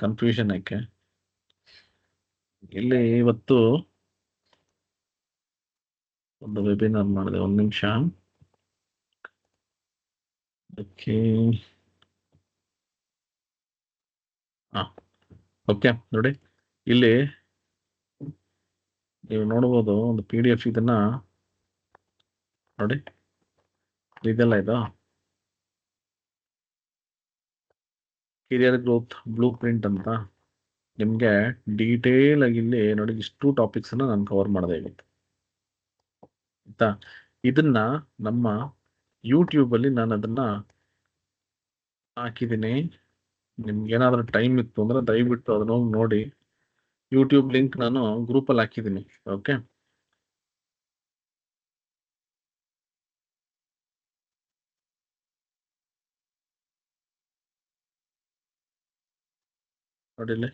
ಕನ್ಫ್ಯೂಷನ್ ಯಾಕೆ. ಇಲ್ಲಿ ಇವತ್ತು ಒಂದು ವೆಬಿನಾರ್ ಮಾಡಿದೆ, ಒಂದು ನಿಮಿಷ. ಓಕೆ ಹಾಂ ಓಕೆ. ನೋಡಿ ಇಲ್ಲಿ ನೀವು ನೋಡ್ಬೋದು ಒಂದು PDF. ಇದನ್ನು ನೋಡಿ, ಇದೆಲ್ಲ ಇದು ಕಿರಿಯರ್ ಗ್ರೋತ್ ಬ್ಲೂ ಪ್ರಿಂಟ್ ಅಂತ. ನಿಮಗೆ ಡೀಟೇಲ್ ಆಗಿ ಇಲ್ಲಿ ನೋಡಿ ಇಷ್ಟು ಟಾಪಿಕ್ಸನ್ನು ನಾನು ಕವರ್ ಮಾಡಿದೆ ಇವತ್ತು ಆಯಿತಾ. ಇದನ್ನು ನಮ್ಮ ಯೂಟ್ಯೂಬಲ್ಲಿ ನಾನು ಅದನ್ನು ಹಾಕಿದ್ದೀನಿ. ನಿಮ್ಗೆ ಏನಾದರೂ ಟೈಮ್ ಇತ್ತು ಅಂದ್ರೆ ದಯವಿಟ್ಟು ಅದನ್ನ ಹೋಗಿ ನೋಡಿ. ಯೂಟ್ಯೂಬ್ ಲಿಂಕ್ ನಾನು ಗ್ರೂಪಲ್ಲಿ ಹಾಕಿದ್ದೀನಿ. Okay, ನೋಡಿಲ್ಲಿ.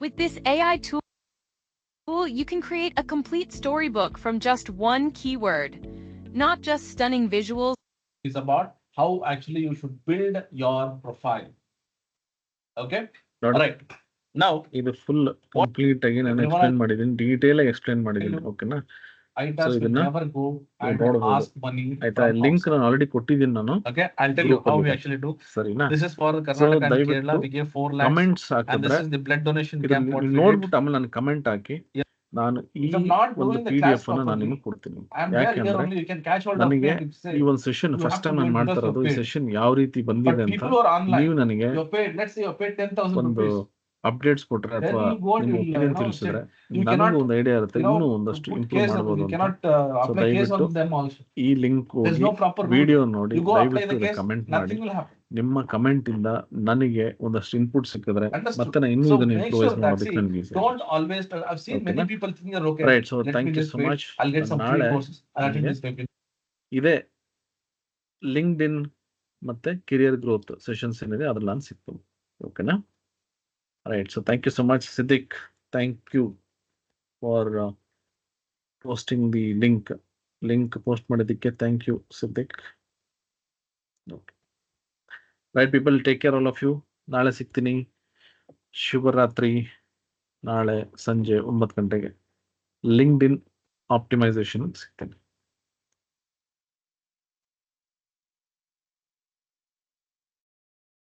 With this AI tool, you can create a complete storybook from just one keyword, not just stunning visuals. It's about how actually you should build your profile. Okay, right. Now ಇದು full complete ಆಗಿ ನಾನು explain ಮಾಡಿದ್ದೀನಿ, detail ಆಗಿ explain ಮಾಡಿದ್ದೀನಿ. ಓಕೆನಾ? So ಇದನ್ನ ನೋಡಬಹುದು. ಆಯ್ತಾ? ಲಿಂಕ್ ನಾನು ಆಲ್ರೆಡಿ ಕೊಟ್ಟಿದ್ದೀನಿ ನಾನು. ಸರಿನಾ? ದಯವಿಟ್ಟು ಕಮೆಂಟ್ಸ್ ಹಾಕಿದ್ರೆ ನೋಡ್ಬಿಟ್ಟು ಆಮೇಲೆ ನಾನು ಕಮೆಂಟ್ ಹಾಕಿ ನಾನು ಈ ಒಂದು PDF ಅನ್ನು ನಾನು ನಿಮಗೆ ಕೊಡ್ತೀನಿ. ಯಾಕೆಂದ್ರೆ ನನಗೆ ಈ ಒಂದು ಸೆಷನ್ ಫಸ್ಟ್ ಟೈಮ್ ನಾನು ಮಾಡ್ತಾ ಇರೋದು. ಈ ಸೆಷನ್ ಯಾವ ರೀತಿ ಬಂದಿದೆ ಅಂತ ನೀವು ನನಗೆ ಒಂದು ಅಪ್ಡೇಟ್ಸ್ ಕೊಟ್ರೆ ಅಥವಾ ನಿಮ್ಮ ಒಪಿನಿಯನ್ ತಿಳಿಸಿದ್ರೆ ನನಗೂ ಒಂದು ಐಡಿಯಾ ಇರುತ್ತೆ, ಇನ್ನೂ ಒಂದಷ್ಟು ಇಂಪ್ರೂವ್ ಮಾಡಬಹುದು ಅಂತ. ಸೊ ದಯವಿಟ್ಟು ಈ ಲಿಂಕ್ ಹೋಗಿ ವಿಡಿಯೋ ನೋಡಿ, ದಯವಿಟ್ಟು ಕಮೆಂಟ್ ಮಾಡಿ. ನಿಮ್ಮ ಕಮೆಂಟ್ ಇಂದ ನನಗೆ ಒಂದಷ್ಟು ಇನ್ಪುಟ್ ಸಿಕ್ಕಿದ್ರೆ ಮತ್ತೆ ನಾನು ಇನ್ನೂ ಇದನ್ನು ಇಂಪ್ರೂವೈಸ್ ಮಾಡೋದಕ್ಕೆ ನನಗೆ right. So thank you so much. ನಾಳೆ ಇದೇ ಲಿಂಕ್ಡ್ ಇನ್ ಮತ್ತೆ ಕೆರಿಯರ್ ಗ್ರೋತ್ ಸೆಷನ್ಸ್ ಏನಿದೆ ಅದ್ರಲ್ಲಿ ನಾನು ಸಿಗ್ತೀನಿ. ಓಕೆನಾ? Right. So thank you so much, Siddiq. Thank you for posting the link post ಮಾಡಿದ್ದಕ್ಕೆ. Thank you, Siddiq. Okay. Right, people, take care all of you. ನಾಳೆ ಸಿಗ್ತೀನಿ. ಶುಭರಾತ್ರಿ. ನಾಳೆ ಸಂಜೆ 9 ಗಂಟೆಗೆ ಲಿಂಕ್ಡ್ ಇನ್ ಆಪ್ಟಿಮೈಸೇಷನ್ ಸಿಗ್ತೀನಿ.